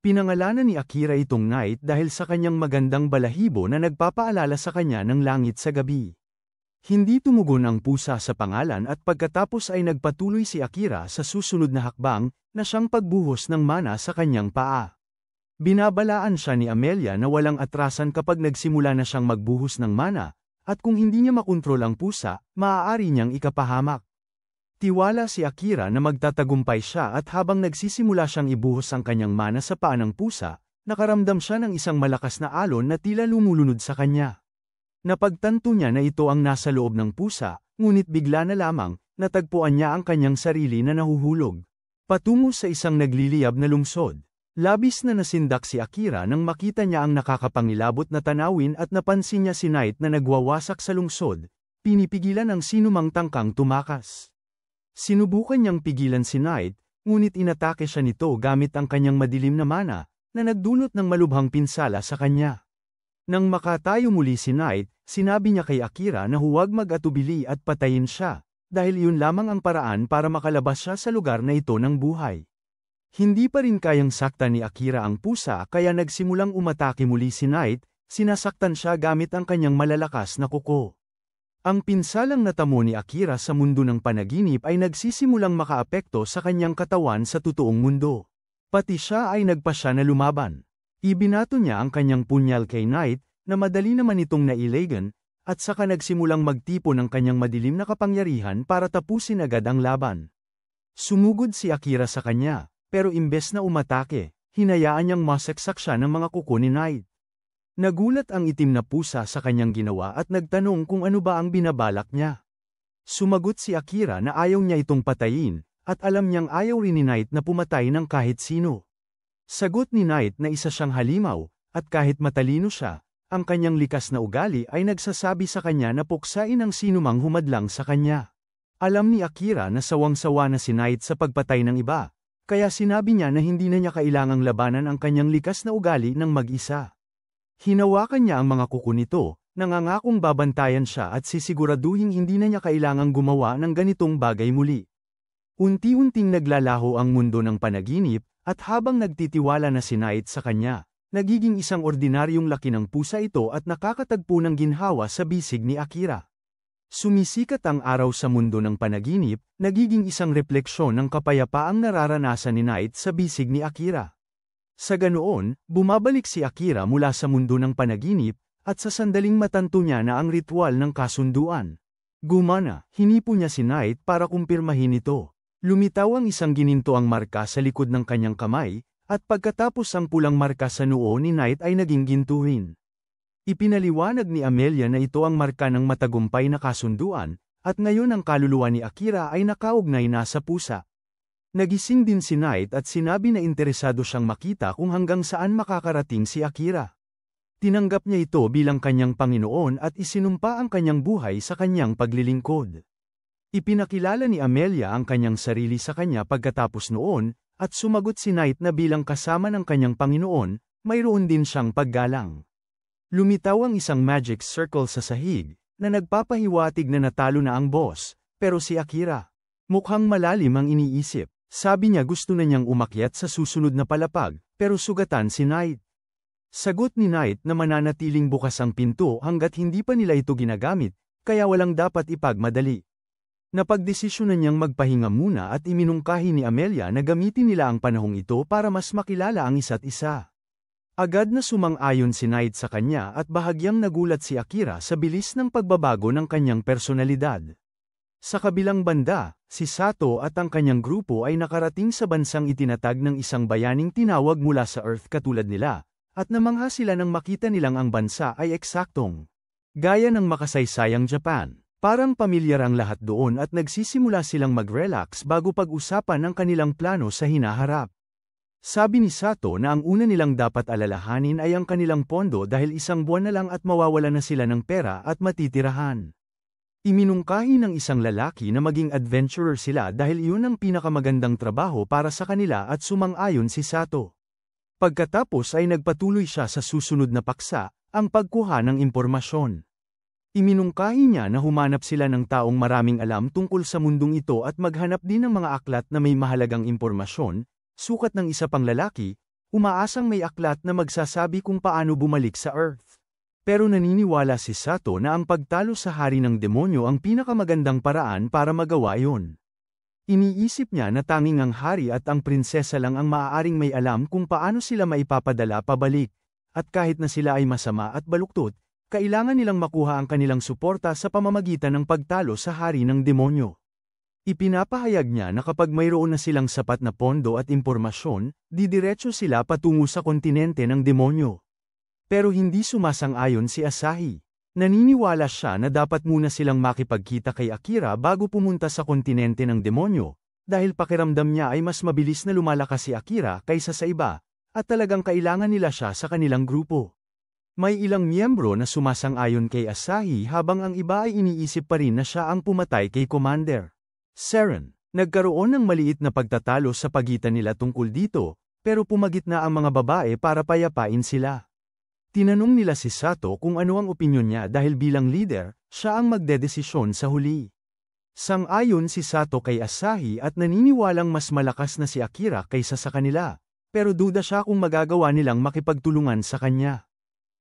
Pinangalanan ni Akira itong Night dahil sa kanyang magandang balahibo na nagpapaalala sa kanya ng langit sa gabi. Hindi tumugon ang pusa sa pangalan at pagkatapos ay nagpatuloy si Akira sa susunod na hakbang, na siyang pagbuhos ng mana sa kanyang paa. Binabalaan siya ni Amelia na walang atrasan kapag nagsimula na siyang magbuhos ng mana, at kung hindi niya makontrol ang pusa, maaari niyang ikapahamak. Tiwala si Akira na magtatagumpay siya at habang nagsisimula siyang ibuhos ang kanyang mana sa paa ng pusa, nakaramdam siya ng isang malakas na alon na tila lumulunod sa kanya. Napagtanto niya na ito ang nasa loob ng pusa, ngunit bigla na lamang, natagpuan niya ang kanyang sarili na nahuhulog patungo sa isang nagliliyab na lungsod. Labis na nasindak si Akira nang makita niya ang nakakapangilabot na tanawin at napansin niya si Night na nagwawasak sa lungsod, pinipigilan ang sinumang tangkang tumakas. Sinubukan niyang pigilan si Night, ngunit inatake siya nito gamit ang kanyang madilim na mana, na nagdulot ng malubhang pinsala sa kanya. Nang makatayo muli si Night, sinabi niya kay Akira na huwag mag-atubili at patayin siya, dahil iyon lamang ang paraan para makalabas siya sa lugar na ito ng buhay. Hindi pa rin kayang saktan ni Akira ang pusa kaya nagsimulang umatake muli si Night, sinasaktan siya gamit ang kanyang malalakas na kuko. Ang pinsalang natamo ni Akira sa mundo ng panaginip ay nagsisimulang makaapekto sa kanyang katawan sa totoong mundo. Pati siya ay nagpasya na lumaban. Ibinato niya ang kanyang punyal kay Night, na madali naman itong nailagan, at saka nagsimulang magtipon ng kanyang madilim na kapangyarihan para tapusin agad ang laban. Sumugod si Akira sa kanya, pero imbes na umatake, hinayaan niyang masaksak siya ng mga kuko ni Night. Nagulat ang itim na pusa sa kanyang ginawa at nagtanong kung ano ba ang binabalak niya. Sumagot si Akira na ayaw niya itong patayin, at alam niyang ayaw rin ni Night na pumatay ng kahit sino. Sagot ni Night na isa siyang halimaw, at kahit matalino siya, ang kanyang likas na ugali ay nagsasabi sa kanya na puksain ang sinumang humadlang sa kanya. Alam ni Akira na sawang-sawa na si Night sa pagpatay ng iba, kaya sinabi niya na hindi na niya kailangang labanan ang kanyang likas na ugali ng mag-isa. Hinawakan niya ang mga kuko nito, nangangakong babantayan siya at sisiguraduhin hindi na niya kailangang gumawa ng ganitong bagay muli. Unti-unting naglalaho ang mundo ng panaginip, at habang nagtitiwala na si Night sa kanya, nagiging isang ordinaryong laki ng pusa ito at nakakatagpo ng ginhawa sa bisig ni Akira. Sumisikat ang araw sa mundo ng panaginip, nagiging isang refleksyon ng kapayapaang nararanasan ni Night sa bisig ni Akira. Sa ganoon, bumabalik si Akira mula sa mundo ng panaginip, at sa sandaling matanto niya na ang ritual ng kasunduan. Gumana, hinipo niya si Night para kumpirmahin ito. Lumitaw ang isang ginintoang marka sa likod ng kanyang kamay, at pagkatapos ang pulang marka sa noo ni Night ay naging gintuhin. Ipinaliwanag ni Amelia na ito ang marka ng matagumpay na kasunduan, at ngayon ang kaluluwa ni Akira ay nakaugnay na sa pusa. Nagising din si Knight at sinabi na interesado siyang makita kung hanggang saan makakarating si Akira. Tinanggap niya ito bilang kanyang Panginoon at isinumpa ang kanyang buhay sa kanyang paglilingkod. Ipinakilala ni Amelia ang kanyang sarili sa kanya pagkatapos noon, at sumagot si Knight na bilang kasama ng kanyang Panginoon, mayroon din siyang paggalang. Lumitaw ang isang magic circle sa sahig, na nagpapahiwatig na natalo na ang boss, pero si Akira. Mukhang malalim ang iniisip. Sabi niya gusto na niyang umakyat sa susunod na palapag, pero sugatan si Knight. Sagot ni Knight na mananatiling bukas ang pinto hanggat hindi pa nila ito ginagamit, kaya walang dapat ipagmadali. Napagdesisyonan niyang magpahinga muna at iminungkahi ni Amelia na gamitin nila ang panahong ito para mas makilala ang isa't isa. Agad na sumang-ayon si Knight sa kanya at bahagyang nagulat si Akira sa bilis ng pagbabago ng kanyang personalidad. Sa kabilang banda, si Sato at ang kanyang grupo ay nakarating sa bansang itinatag ng isang bayaning tinawag mula sa Earth katulad nila, at namangha sila nang makita nilang ang bansa ay eksaktong gaya ng makasaysayang Japan. Parang pamilyar ang lahat doon at nagsisimula silang mag-relax bago pag-usapan ang kanilang plano sa hinaharap. Sabi ni Sato na ang una nilang dapat alalahanin ay ang kanilang pondo dahil isang buwan na lang at mawawala na sila ng pera at matitirahan. Iminungkahi ng isang lalaki na maging adventurer sila dahil iyon ang pinakamagandang trabaho para sa kanila at sumang-ayon si Sato. Pagkatapos ay nagpatuloy siya sa susunod na paksa, ang pagkuha ng impormasyon. Iminungkahi niya na humanap sila ng taong maraming alam tungkol sa mundong ito at maghanap din ng mga aklat na may mahalagang impormasyon, sukat ng isa pang lalaki, umaasang may aklat na magsasabi kung paano bumalik sa Earth. Pero naniniwala si Sato na ang pagtalo sa hari ng demonyo ang pinakamagandang paraan para magawa yon. Iniisip niya na tanging ang hari at ang prinsesa lang ang maaaring may alam kung paano sila maipapadala pabalik, at kahit na sila ay masama at baluktot, kailangan nilang makuha ang kanilang suporta sa pamamagitan ng pagtalo sa hari ng demonyo. Ipinapahayag niya na kapag mayroon na silang sapat na pondo at impormasyon, didiretso sila patungo sa kontinente ng demonyo. Pero hindi sumasang-ayon si Asahi. Naniniwala siya na dapat muna silang makipagkita kay Akira bago pumunta sa kontinente ng demonyo, dahil pakiramdam niya ay mas mabilis na lumalakas si Akira kaysa sa iba, at talagang kailangan nila siya sa kanilang grupo. May ilang miyembro na sumasang-ayon kay Asahi habang ang iba ay iniisip pa rin na siya ang pumatay kay Commander Seren. Nagkaroon ng maliit na pagtatalo sa pagitan nila tungkol dito, pero pumagitna ang mga babae para payapain sila. Tinanong nila si Sato kung ano ang opinyon niya dahil bilang leader, siya ang magdedesisyon sa huli. Sang-ayon si Sato kay Asahi at naniniwalang mas malakas na si Akira kaysa sa kanila, pero duda siya kung magagawa nilang makipagtulungan sa kanya.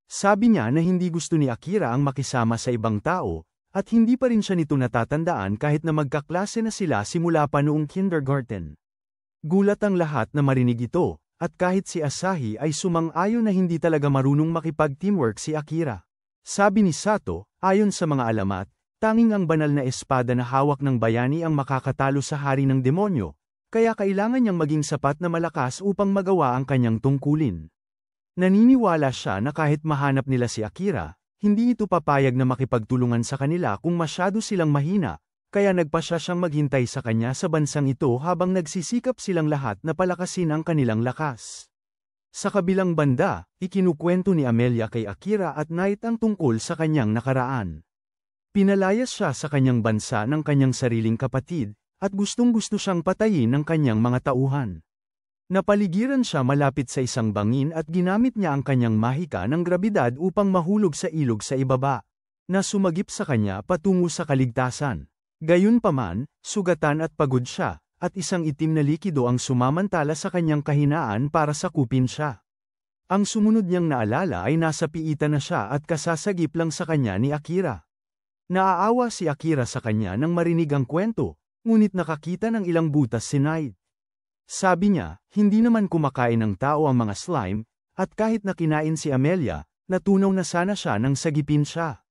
Sabi niya na hindi gusto ni Akira ang makisama sa ibang tao, at hindi pa rin siya nito natatandaan kahit na magkaklase na sila simula pa noong kindergarten. Gulat ang lahat na marinig ito. At kahit si Asahi ay sumang-ayon na hindi talaga marunong makipag-teamwork si Akira. Sabi ni Sato, ayon sa mga alamat, tanging ang banal na espada na hawak ng bayani ang makakatalo sa hari ng demonyo, kaya kailangan niyang maging sapat na malakas upang magawa ang kanyang tungkulin. Naniniwala siya na kahit mahanap nila si Akira, hindi ito papayag na makipagtulungan sa kanila kung masyado silang mahina, kaya nagpasya siyang maghintay sa kanya sa bansang ito habang nagsisikap silang lahat na palakasin ang kanilang lakas. Sa kabilang banda, ikinukwento ni Amelia kay Akira at Knight ang tungkol sa kanyang nakaraan. Pinalayas siya sa kanyang bansa ng kanyang sariling kapatid, at gustong-gusto siyang patayin ng kanyang mga tauhan. Napaligiran siya malapit sa isang bangin at ginamit niya ang kanyang mahika ng grabidad upang mahulog sa ilog sa ibaba, na sumagip sa kanya patungo sa kaligtasan. Gayunpaman, sugatan at pagod siya, at isang itim na likido ang sumamantala sa kanyang kahinaan para sakupin siya. Ang sumunod niyang naalala ay nasa piitan na siya at kasasagip lang sa kanya ni Akira. Naaawa si Akira sa kanya nang marinig ang kwento, ngunit nakakita ng ilang butas si Knight. Sabi niya, hindi naman kumakain ng tao ang mga slime, at kahit na kinain si Amelia, natunaw na sana siya nang sagipin siya.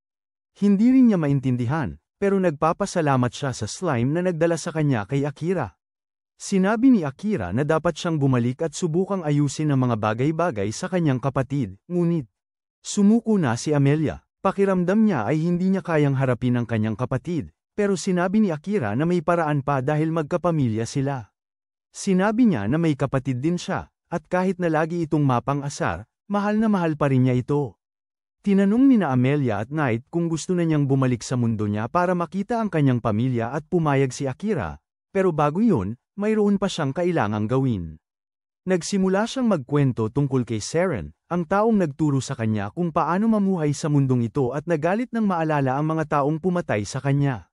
Hindi rin niya maintindihan, pero nagpapasalamat siya sa slime na nagdala sa kanya kay Akira. Sinabi ni Akira na dapat siyang bumalik at subukang ayusin ang mga bagay-bagay sa kanyang kapatid, ngunit sumuko na si Amelia. Pakiramdam niya ay hindi niya kayang harapin ang kanyang kapatid, pero sinabi ni Akira na may paraan pa dahil magkapamilya sila. Sinabi niya na may kapatid din siya, at kahit na lagi itong mapang-asar, mahal na mahal pa rin niya ito. Tinanong nina Amelia at Knight kung gusto na niyang bumalik sa mundo niya para makita ang kanyang pamilya at pumayag si Akira, pero bago yun, mayroon pa siyang kailangang gawin. Nagsimula siyang magkwento tungkol kay Seren, ang taong nagturo sa kanya kung paano mamuhay sa mundong ito at nagalit nang maalala ang mga taong pumatay sa kanya.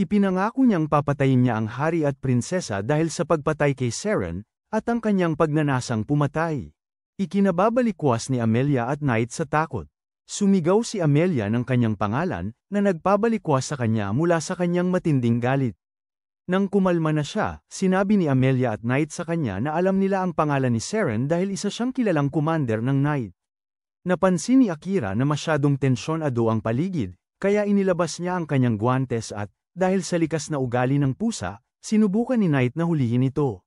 Ipinangako niyang papatayin niya ang hari at prinsesa dahil sa pagpatay kay Seren, at ang kanyang pagnanasang pumatay. Ikinababalikwas ni Amelia at Knight sa takot. Sumigaw si Amelia ng kanyang pangalan, na nagpabalikwas sa kanya mula sa kanyang matinding galit. Nang kumalma na siya, sinabi ni Amelia at Knight sa kanya na alam nila ang pangalan ni Seren dahil isa siyang kilalang commander ng Knight. Napansin ni Akira na masyadong tensyonado ang paligid, kaya inilabas niya ang kanyang guwantes at, dahil sa likas na ugali ng pusa, sinubukan ni Knight na hulihin ito.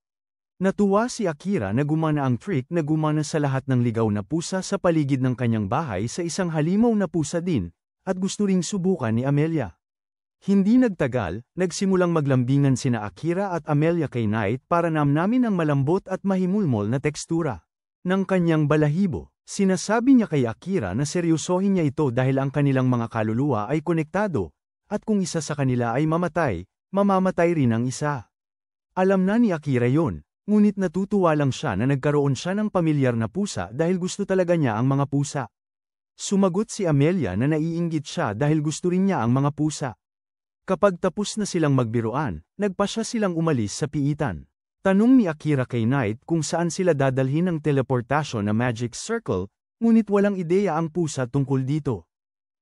Natuwa si Akira na gumana ang trick na gumana sa lahat ng ligaw na pusa sa paligid ng kanyang bahay sa isang halimaw na pusa din, at gusto ring subukan ni Amelia. Hindi nagtagal, nagsimulang maglambingan sina Akira at Amelia kay Knight para namnamin ang malambot at mahimulmol na tekstura ng kanyang balahibo. Sinasabi niya kay Akira na seryosohin niya ito dahil ang kanilang mga kaluluwa ay konektado, at kung isa sa kanila ay mamatay, mamamatay rin ang isa. Alam na ni Akira yon, ngunit natutuwa lang siya na nagkaroon siya ng pamilyar na pusa dahil gusto talaga niya ang mga pusa. Sumagot si Amelia na naiinggit siya dahil gusto rin niya ang mga pusa. Kapag tapos na silang magbiruan, nagpasya silang umalis sa piitan. Tanong ni Akira kay Knight kung saan sila dadalhin ng teleportasyon na Magic Circle, ngunit walang ideya ang pusa tungkol dito.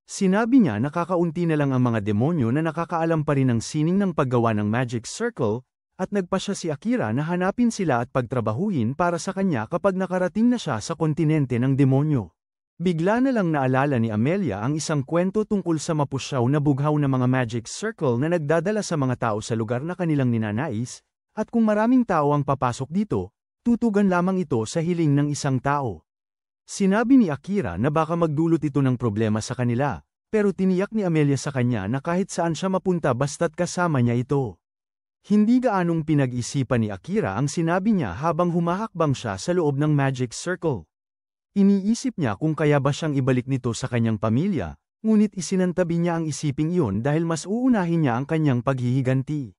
Sinabi niya na kakaunti na lang ang mga demonyo na nakakaalam pa rin ng sining ng paggawa ng Magic Circle, at nagpasya si Akira na hanapin sila at pagtrabahuhin para sa kanya kapag nakarating na siya sa kontinente ng demonyo. Bigla na lang naalala ni Amelia ang isang kwento tungkol sa mapusyaw na bughaw na mga Magic Circle na nagdadala sa mga tao sa lugar na kanilang ninanais, at kung maraming tao ang papasok dito, tutugan lamang ito sa hiling ng isang tao. Sinabi ni Akira na baka magdulot ito ng problema sa kanila, pero tiniyak ni Amelia sa kanya na kahit saan siya mapunta basta't kasama niya ito. Hindi gaanong pinag-isipan ni Akira ang sinabi niya habang humahakbang siya sa loob ng Magic Circle. Iniisip niya kung kaya ba siyang ibalik nito sa kanyang pamilya, ngunit isinantabi niya ang isiping iyon dahil mas uunahin niya ang kanyang paghihiganti.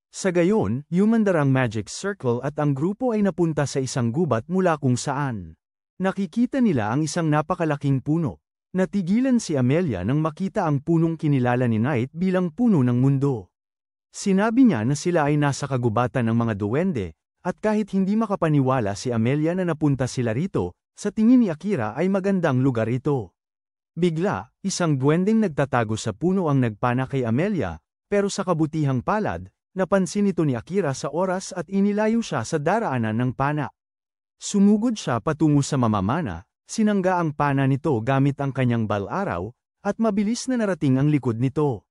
Sa gayon, humandar ang Magic Circle at ang grupo ay napunta sa isang gubat mula kung saan. Nakikita nila ang isang napakalaking puno. Natigilan si Amelia nang makita ang punong kinilala ni Knight bilang puno ng mundo. Sinabi niya na sila ay nasa kagubatan ng mga duwende, at kahit hindi makapaniwala si Amelia na napunta sila rito, sa tingin ni Akira ay magandang lugar ito. Bigla, isang duwendeng nagtatago sa puno ang nagpana kay Amelia, pero sa kabutihang palad, napansin ito ni Akira sa oras at inilayo siya sa daraanan ng pana. Sumugod siya patungo sa mamamana, sinangga ang pana nito gamit ang kanyang bal-araw, at mabilis na narating ang likod nito.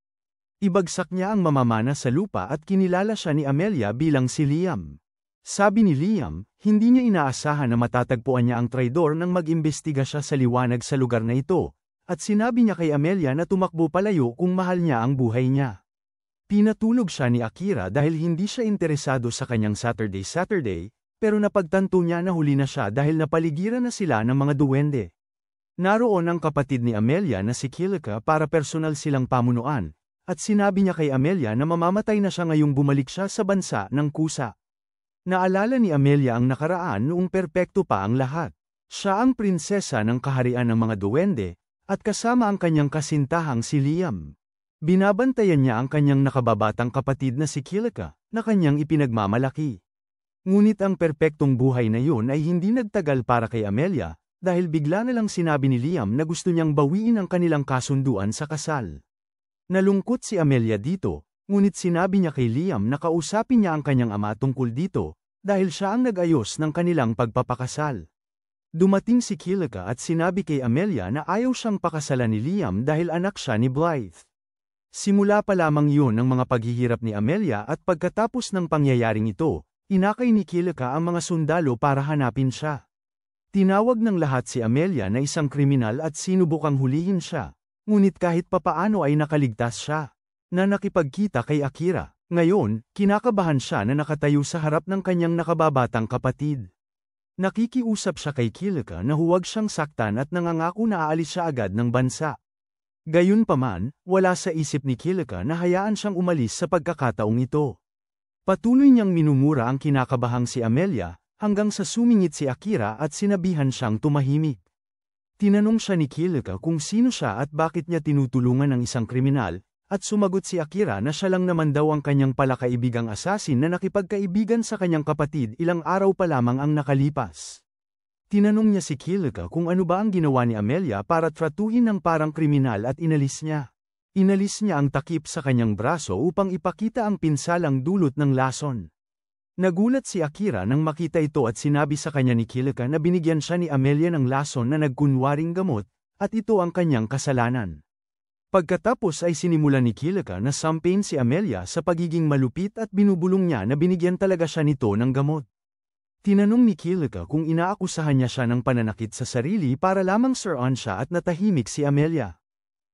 Ibagsak niya ang mamamana sa lupa at kinilala siya ni Amelia bilang si Liam. Sabi ni Liam, hindi niya inaasahan na matatagpuan niya ang traidor nang mag-imbestiga siya sa liwanag sa lugar na ito, at sinabi niya kay Amelia na tumakbo palayo kung mahal niya ang buhay niya. Pinatulog siya ni Akira dahil hindi siya interesado sa kanyang Saturday, pero napagtanto niya na huli na siya dahil napaligiran na sila ng mga duwende. Naroon ang kapatid ni Amelia na si Kilika para personal silang pamunuan, at sinabi niya kay Amelia na mamamatay na siya ngayong bumalik siya sa bansa ng kusa. Naalala ni Amelia ang nakaraan noong perpekto pa ang lahat. Siya ang prinsesa ng kaharian ng mga duwende, at kasama ang kanyang kasintahang si Liam. Binabantayan niya ang kanyang nakababatang kapatid na si Kilika, na kanyang ipinagmamalaki. Ngunit ang perpektong buhay na yun ay hindi nagtagal para kay Amelia, dahil bigla na lang sinabi ni Liam na gusto niyang bawiin ang kanilang kasunduan sa kasal. Nalungkot si Amelia dito, ngunit sinabi niya kay Liam na kausapin niya ang kanyang ama tungkol dito, dahil siya ang nag-ayos ng kanilang pagpapakasal. Dumating si Kilika at sinabi kay Amelia na ayaw siyang pakasalan ni Liam dahil anak siya ni Blythe. Simula pa lamang yun ang mga paghihirap ni Amelia at pagkatapos ng pangyayaring ito, inakay ni Kilika ang mga sundalo para hanapin siya. Tinawag ng lahat si Amelia na isang kriminal at sinubukang hulihin siya, ngunit kahit papaano ay nakaligtas siya, na nakipagkita kay Akira. Ngayon, kinakabahan siya na nakatayo sa harap ng kanyang nakababatang kapatid. Nakikiusap siya kay Kilika na huwag siyang saktan at nangangako na aalis siya agad ng bansa. Gayunpaman, wala sa isip ni Kilika na hayaan siyang umalis sa pagkakataong ito. Patuloy niyang minumura ang kinakabahang si Amelia, hanggang sa sumingit si Akira at sinabihan siyang tumahimik. Tinanong siya ni Kilika kung sino siya at bakit niya tinutulungan ang isang kriminal, at sumagot si Akira na siya lang naman daw ang kanyang palakaibigang asasin na nakipagkaibigan sa kanyang kapatid ilang araw pa lamang ang nakalipas. Tinanong niya si Kilika kung ano ba ang ginawa ni Amelia para tratuhin ng parang kriminal at inalis niya. Inalis niya ang takip sa kanyang braso upang ipakita ang pinsalang dulot ng lason. Nagulat si Akira nang makita ito at sinabi sa kanya ni Kilika na binigyan siya ni Amelia ng lason na nagkunwaring gamot, at ito ang kanyang kasalanan. Pagkatapos ay sinimulan ni Kilika na sampain si Amelia sa pagiging malupit at binubulong niya na binigyan talaga siya nito ng gamot. Tinanong ni Kilika kung inaakusahan niya siya ng pananakit sa sarili para lamang suruan siya at natahimik si Amelia.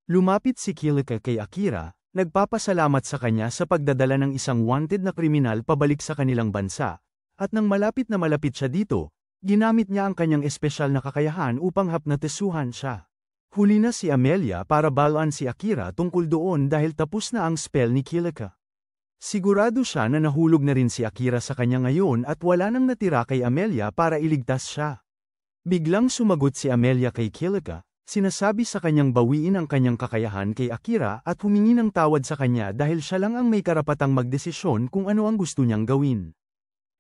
Lumapit si Kilika kay Akira, nagpapasalamat sa kanya sa pagdadala ng isang wanted na kriminal pabalik sa kanilang bansa, at nang malapit siya dito, ginamit niya ang kanyang espesyal na kakayahan upang hapnotisuhan siya. Huli na si Amelia para balaan si Akira tungkol doon dahil tapos na ang spell ni Kilika. Sigurado siya na nahulog na rin si Akira sa kanya ngayon at wala nang natira kay Amelia para iligtas siya. Biglang sumagot si Amelia kay Kilika, sinasabi sa kanyang bawiin ang kanyang kakayahan kay Akira at humingi ng tawad sa kanya dahil siya lang ang may karapatang magdesisyon kung ano ang gusto niyang gawin.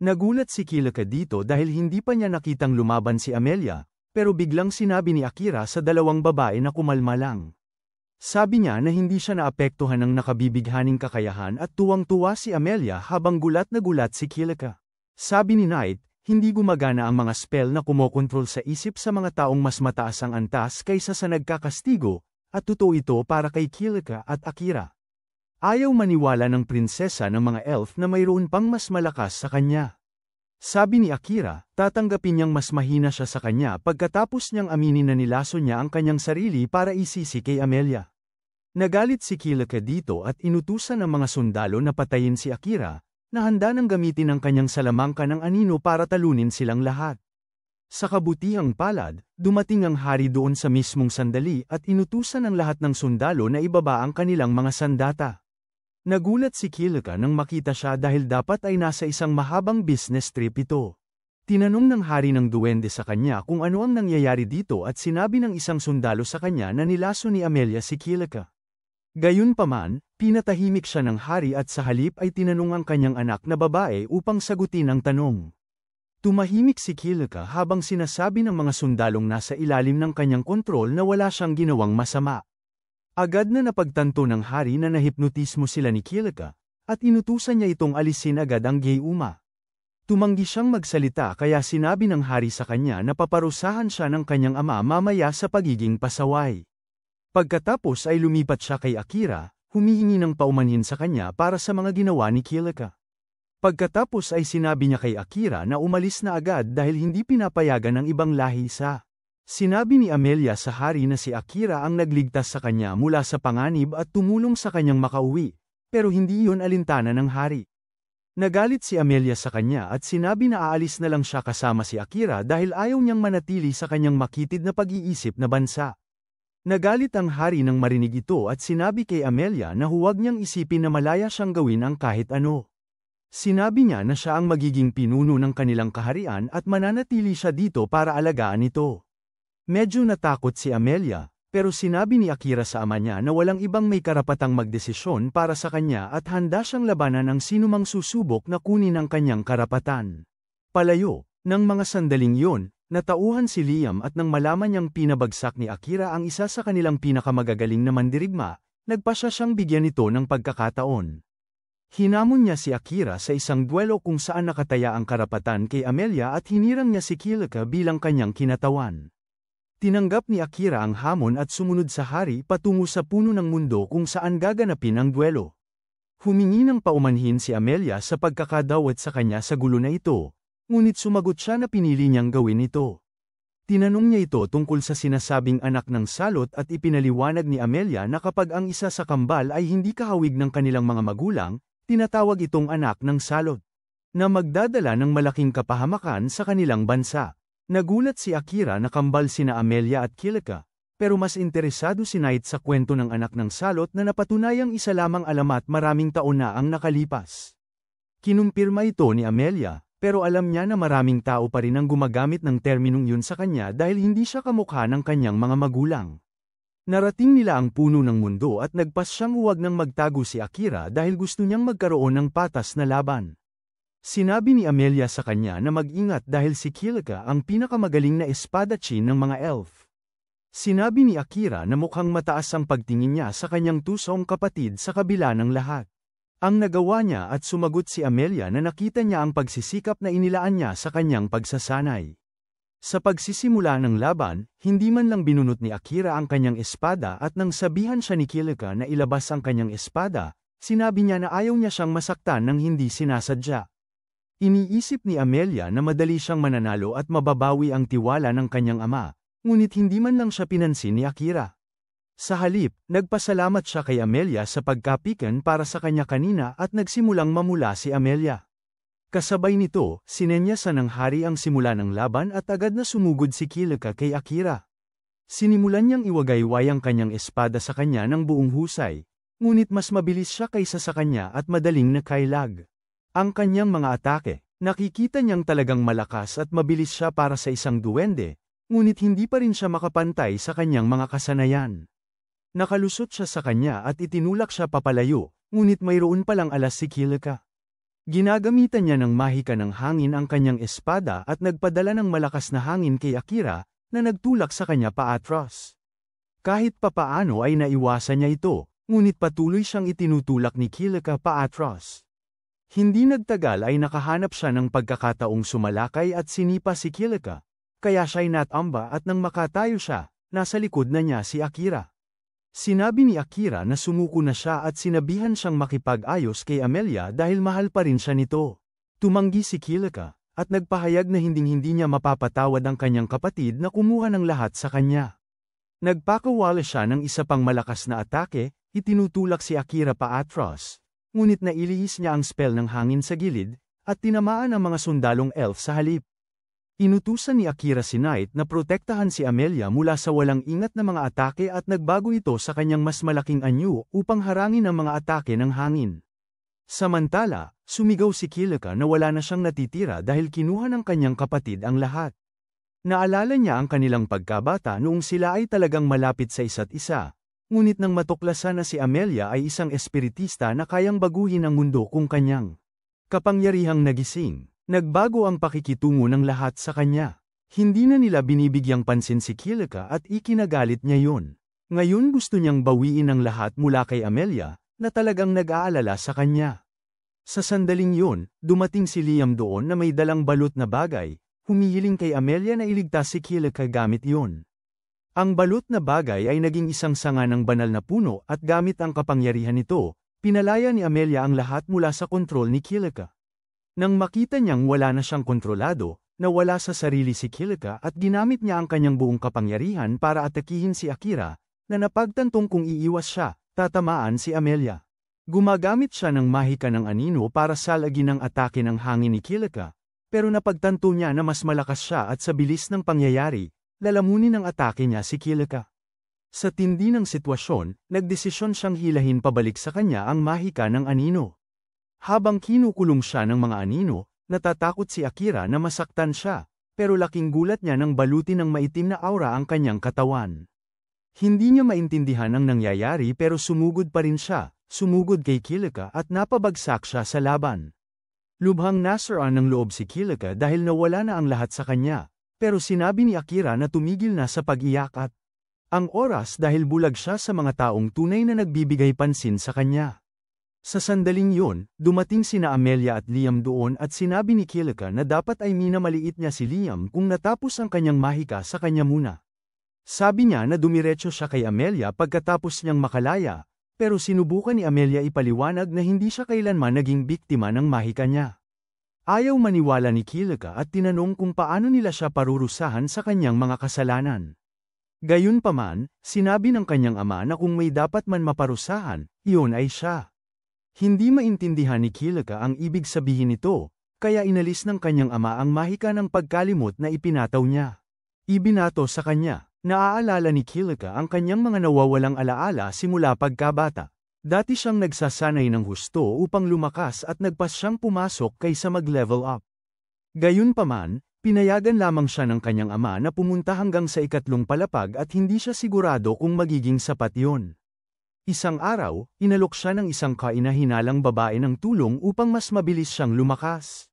Nagulat si Kilika dito dahil hindi pa niya nakitang lumaban si Amelia, pero biglang sinabi ni Akira sa dalawang babae na kumalma lang. Sabi niya na hindi siya naapektuhan ng nakabibighaning kakayahan at tuwang-tuwa si Amelia habang gulat na gulat si Kilika. Sabi ni Knight, hindi gumagana ang mga spell na kumokontrol sa isip sa mga taong mas mataas ang antas kaysa sa nagkakastigo, at totoo ito para kay Kilika at Akira. Ayaw maniwala ng prinsesa ng mga elf na mayroon pang mas malakas sa kanya. Sabi ni Akira, tatanggapin niyang mas mahina siya sa kanya pagkatapos niyang aminin na nilason niya ang kanyang sarili para isisi kay Amelia. Nagalit si Kilika dito at inutusan ng mga sundalo na patayin si Akira, na handa nang gamitin ang kanyang salamangka ng anino para talunin silang lahat. Sa kabutihang palad, dumating ang hari doon sa mismong sandali at inutusan ang lahat ng sundalo na ibaba ang kanilang mga sandata. Nagulat si Kilika nang makita siya dahil dapat ay nasa isang mahabang business trip ito. Tinanong ng hari ng duwende sa kanya kung ano ang nangyayari dito at sinabi ng isang sundalo sa kanya na nilaso ni Amelia si Kilika. Gayunpaman, pinatahimik siya ng hari at sa halip ay tinanong ang kanyang anak na babae upang sagutin ang tanong. Tumahimik si Kilika habang sinasabi ng mga sundalong nasa ilalim ng kanyang kontrol na wala siyang ginawang masama. Agad na napagtanto ng hari na nahipnotismo sila ni Kilika, at inutusan niya itong alisin agad ang Gayuma. Tumanggi siyang magsalita kaya sinabi ng hari sa kanya na paparusahan siya ng kanyang ama mamaya sa pagiging pasaway. Pagkatapos ay lumipat siya kay Akira, humihingi ng paumanhin sa kanya para sa mga ginawa ni Kilika. Pagkatapos ay sinabi niya kay Akira na umalis na agad dahil hindi pinapayagan ng ibang lahi sa. Sinabi ni Amelia sa hari na si Akira ang nagligtas sa kanya mula sa panganib at tumulong sa kanyang makauwi, pero hindi iyon alintana ng hari. Nagalit si Amelia sa kanya at sinabi na aalis na lang siya kasama si Akira dahil ayaw niyang manatili sa kanyang makitid na pag-iisip na bansa. Nagalit ang hari nang marinig ito at sinabi kay Amelia na huwag niyang isipin na malaya siyang gawin ang kahit ano. Sinabi niya na siya ang magiging pinuno ng kanilang kaharian at mananatili siya dito para alagaan ito. Medyo natakot si Amelia, pero sinabi ni Akira sa ama niya na walang ibang may karapatang magdesisyon para sa kanya at handa siyang labanan ang sinumang susubok na kunin ang kanyang karapatan. Palayo, ng mga sandaling yun, natauhan si Liam at nang malaman niyang pinabagsak ni Akira ang isa sa kanilang pinakamagagaling na mandirigma, nagpasya siyang bigyan ito ng pagkakataon. Hinamon niya si Akira sa isang duelo kung saan nakataya ang karapatan kay Amelia at hinirang niya si Kilika bilang kanyang kinatawan. Tinanggap ni Akira ang hamon at sumunod sa hari patungo sa puno ng mundo kung saan gaganapin ang duelo. Humingi ng paumanhin si Amelia sa pagkakadawat sa kanya sa gulo na ito. Ngunit sumagot siya na pinili niyang gawin ito. Tinanong niya ito tungkol sa sinasabing anak ng salot at ipinaliwanag ni Amelia na kapag ang isa sa kambal ay hindi kahawig ng kanilang mga magulang, tinatawag itong anak ng salot, na magdadala ng malaking kapahamakan sa kanilang bansa. Nagulat si Akira na kambal sina Amelia at Kilika, pero mas interesado si Knight sa kwento ng anak ng salot na napatunayang isa lamang alamat maraming taon na ang nakalipas. Kinumpirma ito ni Amelia, pero alam niya na maraming tao pa rin ang gumagamit ng terminong yun sa kanya dahil hindi siya kamukha ng kanyang mga magulang. Narating nila ang puno ng mundo at nagpas siyang huwag nang magtago si Akira dahil gusto niyang magkaroon ng patas na laban. Sinabi ni Amelia sa kanya na mag-ingat dahil si Kilika ang pinakamagaling na espadachim ng mga elf. Sinabi ni Akira na mukhang mataas ang pagtingin niya sa kanyang tusong kapatid sa kabila ng lahat. Ang nagawa niya at sumagot si Amelia na nakita niya ang pagsisikap na inilaan niya sa kanyang pagsasanay. Sa pagsisimula ng laban, hindi man lang binunot ni Akira ang kanyang espada at nang sabihan siya ni Kilika na ilabas ang kanyang espada, sinabi niya na ayaw niya siyang masaktan ng hindi sinasadya. Iniisip ni Amelia na madali siyang mananalo at mababawi ang tiwala ng kanyang ama, ngunit hindi man lang siya pinansin ni Akira. Sa halip, nagpasalamat siya kay Amelia sa pagkapikan para sa kanya kanina at nagsimulang mamula si Amelia. Kasabay nito, sinenyasan ng hari ang simula ng laban at agad na sumugod si Kilika kay Akira. Sinimulan niyang iwagayway ang kanyang espada sa kanya ng buong husay, ngunit mas mabilis siya kaysa sa kanya at madaling nakailag. Ang kanyang mga atake, nakikita niyang talagang malakas at mabilis siya para sa isang duwende, ngunit hindi pa rin siya makapantay sa kanyang mga kasanayan. Nakalusot siya sa kanya at itinulak siya papalayo, ngunit mayroon palang alas si Kilika. Ginagamitan niya ng mahika ng hangin ang kanyang espada at nagpadala ng malakas na hangin kay Akira, na nagtulak sa kanya paatras. Kahit papaano ay naiwasan niya ito, ngunit patuloy siyang itinutulak ni Kilika paatras. Hindi nagtagal ay nakahanap siya ng pagkakataong sumalakay at sinipa si Kilika, kaya siya'y natamba at nang makatayo siya, nasa likod na niya si Akira. Sinabi ni Akira na sumuko na siya at sinabihan siyang makipag-ayos kay Amelia dahil mahal pa rin siya nito. Tumanggi si Kilika, at nagpahayag na hinding-hindi niya mapapatawad ang kanyang kapatid na kumuha ng lahat sa kanya. Nagpakawala siya ng isa pang malakas na atake, itinutulak si Akira paatras, ngunit nailihis niya ang spell ng hangin sa gilid, at tinamaan ang mga sundalong elf sa halip. Inutusan ni Akira si Knight na protektahan si Amelia mula sa walang ingat na mga atake at nagbago ito sa kanyang mas malaking anyo upang harangin ang mga atake ng hangin. Samantala, sumigaw si Kilika na wala na siyang natitira dahil kinuha ng kanyang kapatid ang lahat. Naalala niya ang kanilang pagkabata noong sila ay talagang malapit sa isa't isa, ngunit nang matuklasan na si Amelia ay isang espiritista na kayang baguhin ang mundo kung kanyang kapangyarihang nagising. Nagbago ang pakikitungo ng lahat sa kanya. Hindi na nila binibigyang pansin si Kilika at ikinagalit niya yun. Ngayon gusto niyang bawiin ang lahat mula kay Amelia, na talagang nag-aalala sa kanya. Sa sandaling yun, dumating si Liam doon na may dalang balot na bagay, humihiling kay Amelia na iligtas si Kilika gamit yun. Ang balot na bagay ay naging isang sanga ng banal na puno at gamit ang kapangyarihan nito, pinalaya ni Amelia ang lahat mula sa kontrol ni Kilika. Nang makita niyang wala na siyang kontrolado, nawala sa sarili si Kilika at ginamit niya ang kanyang buong kapangyarihan para atakihin si Akira, na napagtantong kung iiwas siya, tatamaan si Amelia. Gumagamit siya ng mahika ng anino para salagin ang atake ng hangin ni Kilika, pero napagtanto niya na mas malakas siya at sa bilis ng pangyayari, lalamunin ang atake niya si Kilika. Sa tindi ng sitwasyon, nagdesisyon siyang hilahin pabalik sa kanya ang mahika ng anino. Habang kinukulong siya ng mga anino, natatakot si Akira na masaktan siya, pero laking gulat niya nang balutin ng maitim na aura ang kanyang katawan. Hindi niya maintindihan ang nangyayari pero sumugod pa rin siya, sumugod kay Kilika at napabagsak siya sa laban. Lubhang nasiraan ng loob si Kilika dahil nawala na ang lahat sa kanya, pero sinabi ni Akira na tumigil na sa pag-iyak at ang oras dahil bulag siya sa mga taong tunay na nagbibigay pansin sa kanya. Sa sandaling yun, dumating sina Amelia at Liam doon at sinabi ni Kilika na dapat ay minamaliit niya si Liam kung natapos ang kanyang mahika sa kanya muna. Sabi niya na dumiretso siya kay Amelia pagkatapos niyang makalaya, pero sinubukan ni Amelia ipaliwanag na hindi siya kailanman naging biktima ng mahika niya. Ayaw maniwala ni Kilika at tinanong kung paano nila siya parurusahan sa kanyang mga kasalanan. Gayunpaman, sinabi ng kanyang ama na kung may dapat man maparusahan, iyon ay siya. Hindi maintindihan ni Kilika ang ibig sabihin nito, kaya inalis ng kanyang ama ang mahika ng pagkalimot na ipinataw niya. Ibinato sa kanya, naaalala ni Kilika ang kanyang mga nawawalang alaala simula pagkabata. Dati siyang nagsasanay ng husto upang lumakas at nagpas siyang pumasok kaysa mag-level up. Gayunpaman, pinayagan lamang siya ng kanyang ama na pumunta hanggang sa ikatlong palapag at hindi siya sigurado kung magiging sapat yun. Isang araw, inalok siya ng isang kainahinalang babae ng tulong upang mas mabilis siyang lumakas.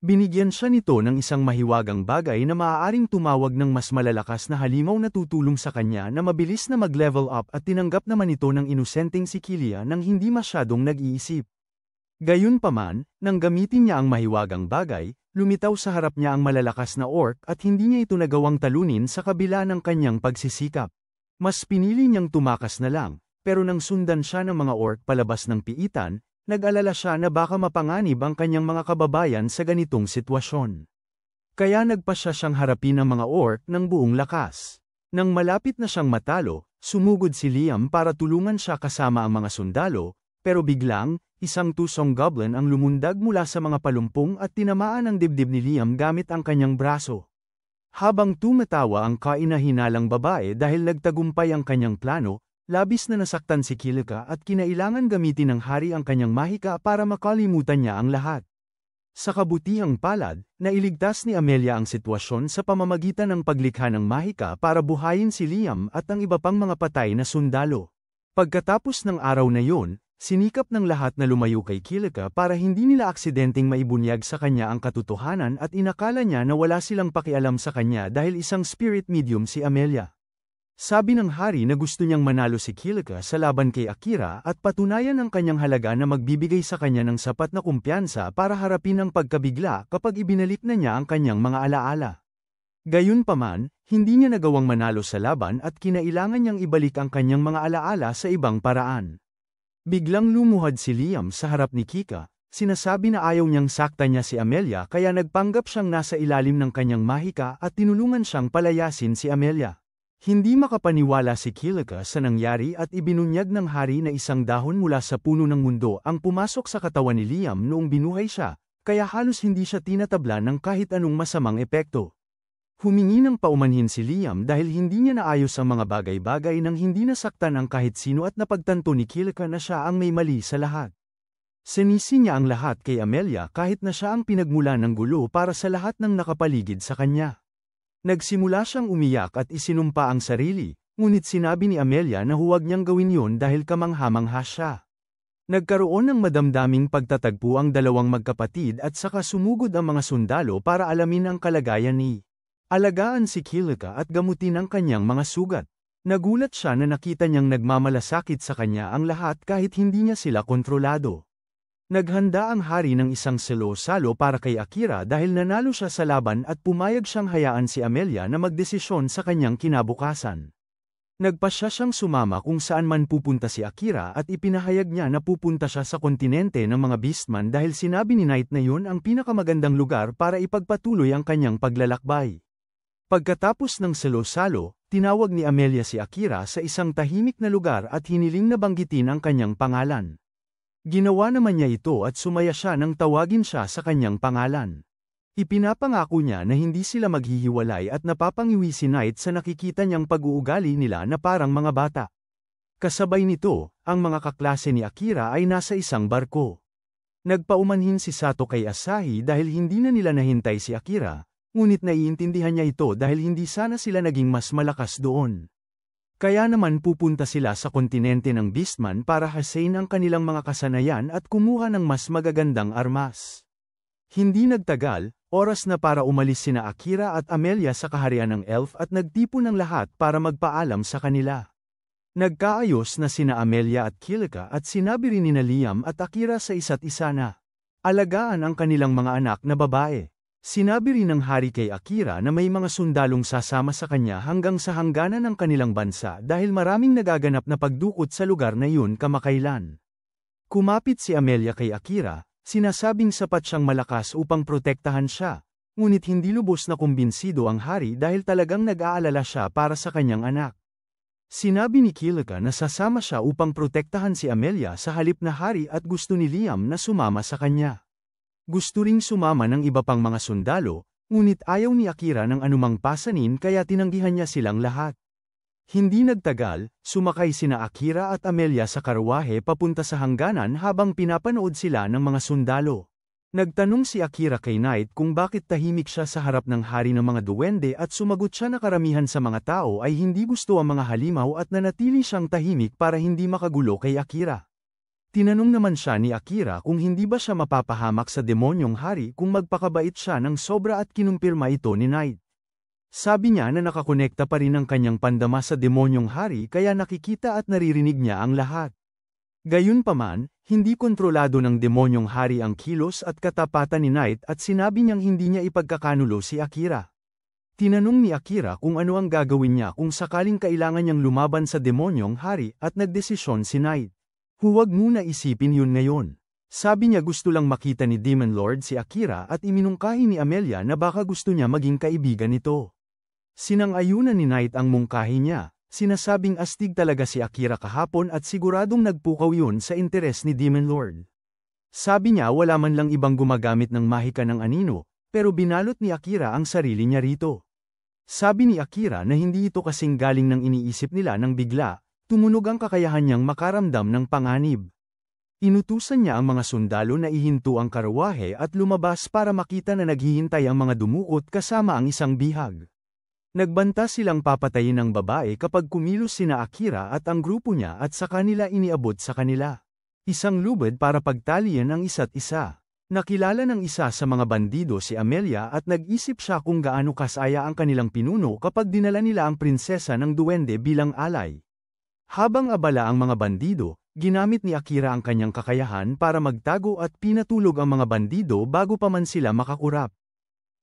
Binigyan siya nito ng isang mahiwagang bagay na maaaring tumawag ng mas malalakas na halimaw na tutulong sa kanya na mabilis na mag-level up at tinanggap naman ito ng inosenteng si Killia nang hindi masyadong nag-iisip. Gayunpaman, nang gamitin niya ang mahiwagang bagay, lumitaw sa harap niya ang malalakas na orc at hindi niya ito nagawang talunin sa kabila ng kanyang pagsisikap. Mas pinili niyang tumakas na lang. Pero nang sundan siya ng mga orc palabas ng piitan, nag-alala siya na baka mapanganib ang kanyang mga kababayan sa ganitong sitwasyon. Kaya nagpasya siyang harapin ang mga orc ng buong lakas. Nang malapit na siyang matalo, sumugod si Liam para tulungan siya kasama ang mga sundalo, pero biglang, isang tusong goblin ang lumundag mula sa mga palumpong at tinamaan ang dibdib ni Liam gamit ang kanyang braso. Habang tumatawa ang kainahinalang babae dahil nagtagumpay ang kanyang plano, labis na nasaktan si Kilika at kinailangan gamitin ng hari ang kanyang mahika para makalimutan niya ang lahat. Sa kabutihang palad, nailigtas ni Amelia ang sitwasyon sa pamamagitan ng paglikha ng mahika para buhayin si Liam at ang iba pang mga patay na sundalo. Pagkatapos ng araw na yun, sinikap ng lahat na lumayo kay Kilika para hindi nila aksidenteng maibunyag sa kanya ang katotohanan at inakala niya na wala silang pakialam sa kanya dahil isang spirit medium si Amelia. Sabi ng hari na gusto niyang manalo si Kilika sa laban kay Akira at patunayan ang kanyang halaga na magbibigay sa kanya ng sapat na kumpiyansa para harapin ang pagkabigla kapag ibinalik na niya ang kanyang mga alaala. Gayunpaman, hindi niya nagawang manalo sa laban at kinailangan niyang ibalik ang kanyang mga alaala sa ibang paraan. Biglang lumuhad si Liam sa harap ni Kika, sinasabi na ayaw niyang saktan niya si Amelia kaya nagpanggap siyang nasa ilalim ng kanyang mahika at tinulungan siyang palayasin si Amelia. Hindi makapaniwala si Kilika sa nangyari at ibinunyag ng hari na isang dahon mula sa puno ng mundo ang pumasok sa katawan ni Liam noong binuhay siya, kaya halos hindi siya tinatabla ng kahit anong masamang epekto. Humingi ng paumanhin si Liam dahil hindi niya naayos ang mga bagay-bagay nang hindi nasaktan ang kahit sino at napagtanto ni Kilika na siya ang may mali sa lahat. Sinisi niya ang lahat kay Amelia kahit na siya ang pinagmulan ng gulo para sa lahat ng nakapaligid sa kanya. Nagsimula siyang umiyak at isinumpa ang sarili, ngunit sinabi ni Amelia na huwag niyang gawin yon dahil kamangha-mangha siya. Nagkaroon ng madamdaming pagtatagpo ang dalawang magkapatid at saka sumugod ang mga sundalo para alamin ang kalagayan ni. Alagaan si Kilika at gamutin ang kanyang mga sugat. Nagulat siya na nakita niyang nagmamalasakit sa kanya ang lahat kahit hindi niya sila kontrolado. Naghanda ang hari ng isang salo-salo para kay Akira dahil nanalo siya sa laban at pumayag siyang hayaan si Amelia na magdesisyon sa kanyang kinabukasan. Nagpasya siyang sumama kung saan man pupunta si Akira at ipinahayag niya na pupunta siya sa kontinente ng mga Beastman dahil sinabi ni Knight na yun ang pinakamagandang lugar para ipagpatuloy ang kanyang paglalakbay. Pagkatapos ng salo-salo, tinawag ni Amelia si Akira sa isang tahimik na lugar at hiniling na banggitin ang kanyang pangalan. Ginawa naman niya ito at sumaya siya nang tawagin siya sa kanyang pangalan. Ipinapangako niya na hindi sila maghihiwalay at napapangiwi si Knight sa nakikita niyang pag-uugali nila na parang mga bata. Kasabay nito, ang mga kaklase ni Akira ay nasa isang barko. Nagpaumanhin si Sato kay Asahi dahil hindi na nila nahintay si Akira, ngunit naiintindihan niya ito dahil hindi sana sila naging mas malakas doon. Kaya naman pupunta sila sa kontinente ng Beastman para hasain ang kanilang mga kasanayan at kumuha ng mas magagandang armas. Hindi nagtagal, oras na para umalis sina Akira at Amelia sa kaharian ng elf at nagtipon ng lahat para magpaalam sa kanila. Nagkaayos na sina Amelia at Kilika at sinabi rin nina Liam at Akira sa isa't isa na alagaan ang kanilang mga anak na babae. Sinabi rin ng hari kay Akira na may mga sundalong sasama sa kanya hanggang sa hangganan ng kanilang bansa dahil maraming nagaganap na pagdukot sa lugar na yun kamakailan. Kumapit si Amelia kay Akira, sinasabing sapat siyang malakas upang protektahan siya, ngunit hindi lubos na kumbinsido ang hari dahil talagang nag-aalala siya para sa kanyang anak. Sinabi ni Kilika na sasama siya upang protektahan si Amelia sa halip na hari at gusto ni Liam na sumama sa kanya. Gusto ring sumama ng iba pang mga sundalo, ngunit ayaw ni Akira ng anumang pasanin kaya tinanggihan niya silang lahat. Hindi nagtagal, sumakay sina Akira at Amelia sa karwahe papunta sa hangganan habang pinapanood sila ng mga sundalo. Nagtanong si Akira kay Knight kung bakit tahimik siya sa harap ng hari ng mga duwende at sumagot siya na karamihan sa mga tao ay hindi gusto ang mga halimaw at nanatili siyang tahimik para hindi makagulo kay Akira. Tinanong naman siya ni Akira kung hindi ba siya mapapahamak sa demonyong hari kung magpakabait siya ng sobra at kinumpirma ito ni Knight. Sabi niya na nakakonekta pa rin ang kanyang pandama sa demonyong hari kaya nakikita at naririnig niya ang lahat. Gayunpaman, hindi kontrolado ng demonyong hari ang kilos at katapatan ni Knight at sinabi niyang hindi niya ipagkakanulo si Akira. Tinanong ni Akira kung ano ang gagawin niya kung sakaling kailangan niyang lumaban sa demonyong hari at nagdesisyon si Knight. Huwag muna isipin yun ngayon. Sabi niya gusto lang makita ni Demon Lord si Akira at iminungkahi ni Amelia na baka gusto niya maging kaibigan nito. Sinang-ayunan ni Knight ang mungkahi niya, sinasabing astig talaga si Akira kahapon at siguradong nagpukaw yun sa interes ni Demon Lord. Sabi niya wala man lang ibang gumagamit ng mahika ng anino, pero binalot ni Akira ang sarili niya rito. Sabi ni Akira na hindi ito kasing galing ng iniisip nila nang bigla, tumunog ang kakayahan niyang makaramdam ng panganib. Inutusan niya ang mga sundalo na ihinto ang karwahe at lumabas para makita na naghihintay ang mga dumukot kasama ang isang bihag. Nagbanta silang papatayin ng babae kapag kumilos sina Akira at ang grupo niya at sa kanila iniabot sa kanila. Isang lubid para pagtalian ang isa't isa. Nakilala ng isa sa mga bandido si Amelia at nag-isip siya kung gaano kasaya ang kanilang pinuno kapag dinala nila ang prinsesa ng duwende bilang alay. Habang abala ang mga bandido, ginamit ni Akira ang kanyang kakayahan para magtago at pinatulog ang mga bandido bago pa man sila makakurap.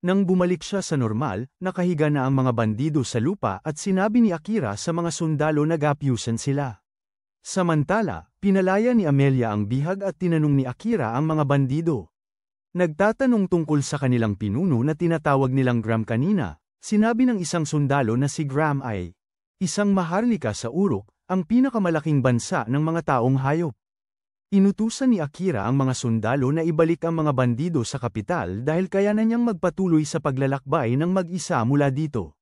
Nang bumalik siya sa normal, nakahiga na ang mga bandido sa lupa at sinabi ni Akira sa mga sundalo na gapyusan sila. Samantala, pinalaya ni Amelia ang bihag at tinanong ni Akira ang mga bandido. Nagtatanong tungkol sa kanilang pinuno na tinatawag nilang Gram kanina, sinabi ng isang sundalo na si Gram ay isang maharlika sa Uruk, ang pinakamalaking bansa ng mga taong hayop. Inutusan ni Akira ang mga sundalo na ibalik ang mga bandido sa kapital dahil kayanan niyang magpatuloy sa paglalakbay ng mag-isa mula dito.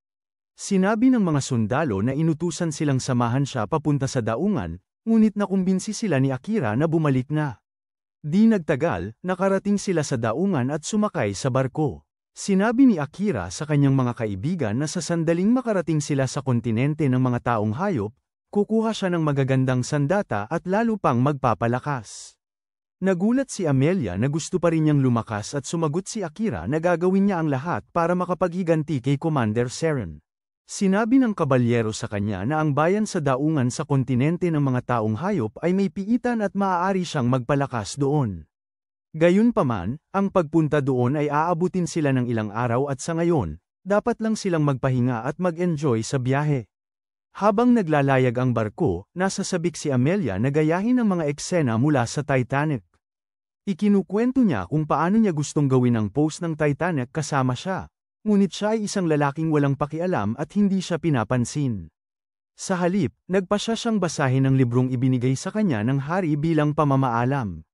Sinabi ng mga sundalo na inutusan silang samahan siya papunta sa daungan, ngunit nakumbinsi sila ni Akira na bumalik na. Di nagtagal, nakarating sila sa daungan at sumakay sa barko. Sinabi ni Akira sa kanyang mga kaibigan na sa sandaling makarating sila sa kontinente ng mga taong hayop, kukuha siya ng magagandang sandata at lalo pang magpapalakas. Nagulat si Amelia na gusto pa rin niyang lumakas at sumagot si Akira na gagawin niya ang lahat para makapaghiganti kay Commander Seren. Sinabi ng kabalyero sa kanya na ang bayan sa daungan sa kontinente ng mga taong hayop ay may piitan at maaari siyang magpalakas doon. Gayunpaman, ang pagpunta doon ay aabutin sila ng ilang araw at sa ngayon, dapat lang silang magpahinga at mag-enjoy sa biyahe. Habang naglalayag ang barko, nasa sabik si Amelia na gayahin ang mga eksena mula sa Titanic. Ikinukwento niya kung paano niya gustong gawin ang pose ng Titanic kasama siya, ngunit siya ay isang lalaking walang pakialam at hindi siya pinapansin. Sa halip, nagpasya siyang basahin ang librong ibinigay sa kanya ng hari bilang pamamaalam.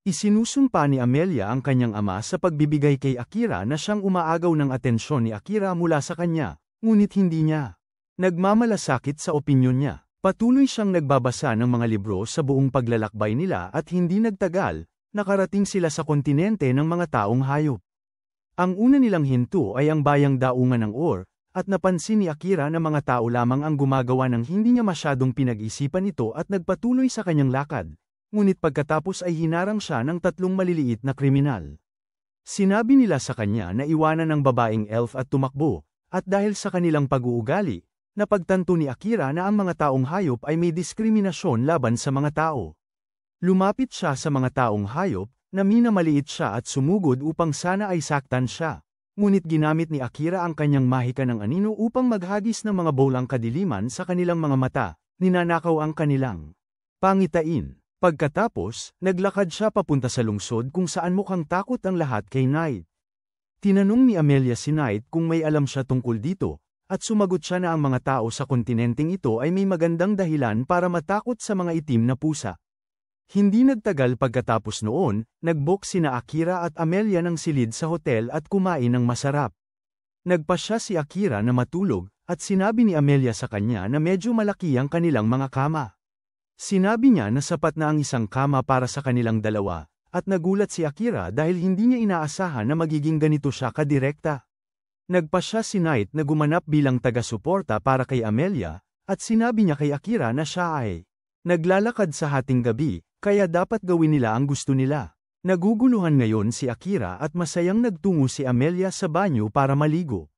Isinusumpa ni Amelia ang kanyang ama sa pagbibigay kay Akira na siyang umaagaw ng atensyon ni Akira mula sa kanya, ngunit hindi niya. Nagmamalasakit sa opinyon niya. Patuloy siyang nagbabasa ng mga libro sa buong paglalakbay nila at hindi nagtagal, nakarating sila sa kontinente ng mga taong hayop. Ang una nilang hinto ay ang bayang daungan ng Or, at napansin ni Akira na mga tao lamang ang gumagawa ng hindi niya masyadong pinag-isipan ito at nagpatuloy sa kanyang lakad. Ngunit pagkatapos ay hinarang siya ng 3 maliliit na kriminal. Sinabi nila sa kanya na iwanan ng babaeng elf at tumakbo, at dahil sa kanilang pag-uugali, napagtanto ni Akira na ang mga taong hayop ay may diskriminasyon laban sa mga tao. Lumapit siya sa mga taong hayop, na minamaliit siya at sumugod upang sana ay saktan siya. Ngunit ginamit ni Akira ang kanyang mahika ng anino upang maghagis ng mga bolang kadiliman sa kanilang mga mata, ninanakaw ang kanilang pangitain. Pagkatapos, naglakad siya papunta sa lungsod kung saan mukhang takot ang lahat kay Knight. Tinanong ni Amelia si Knight kung may alam siya tungkol dito, at sumagot siya na ang mga tao sa kontinenteng ito ay may magandang dahilan para matakot sa mga itim na pusa. Hindi nagtagal pagkatapos noon, nag-book sina Akira at Amelia ng silid sa hotel at kumain ng masarap. Nagpasya si Akira na matulog, at sinabi ni Amelia sa kanya na medyo malaki ang kanilang mga kama. Sinabi niya na sapat na ang isang kama para sa kanilang dalawa, at nagulat si Akira dahil hindi niya inaasahan na magiging ganito siya kadirekta. Nagpasya si Knight na gumanap bilang taga-suporta para kay Amelia, at sinabi niya kay Akira na siya ay naglalakad sa hating gabi, kaya dapat gawin nila ang gusto nila. Naguguluhan ngayon si Akira at masayang nagtungo si Amelia sa banyo para maligo.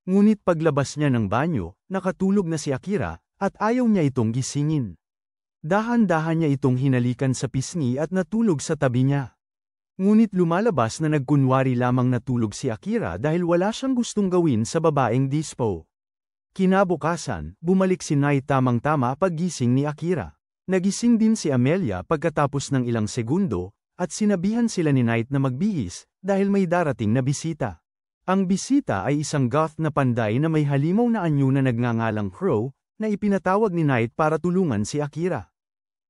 Ngunit paglabas niya ng banyo, nakatulog na si Akira, at ayaw niya itong gisingin. Dahan-dahan niya itong hinalikan sa pisngi at natulog sa tabi niya. Ngunit lumalabas na nagkunwari lamang natulog si Akira dahil wala siyang gustong gawin sa babaeng dispo. Kinabukasan, bumalik si Knight tamang-tama paggising ni Akira. Nagising din si Amelia pagkatapos ng ilang segundo, at sinabihan sila ni Knight na magbihis, dahil may darating na bisita. Ang bisita ay isang goth na panday na may halimaw na anyo na nagngangalang Crow, na ipinatawag ni Knight para tulungan si Akira.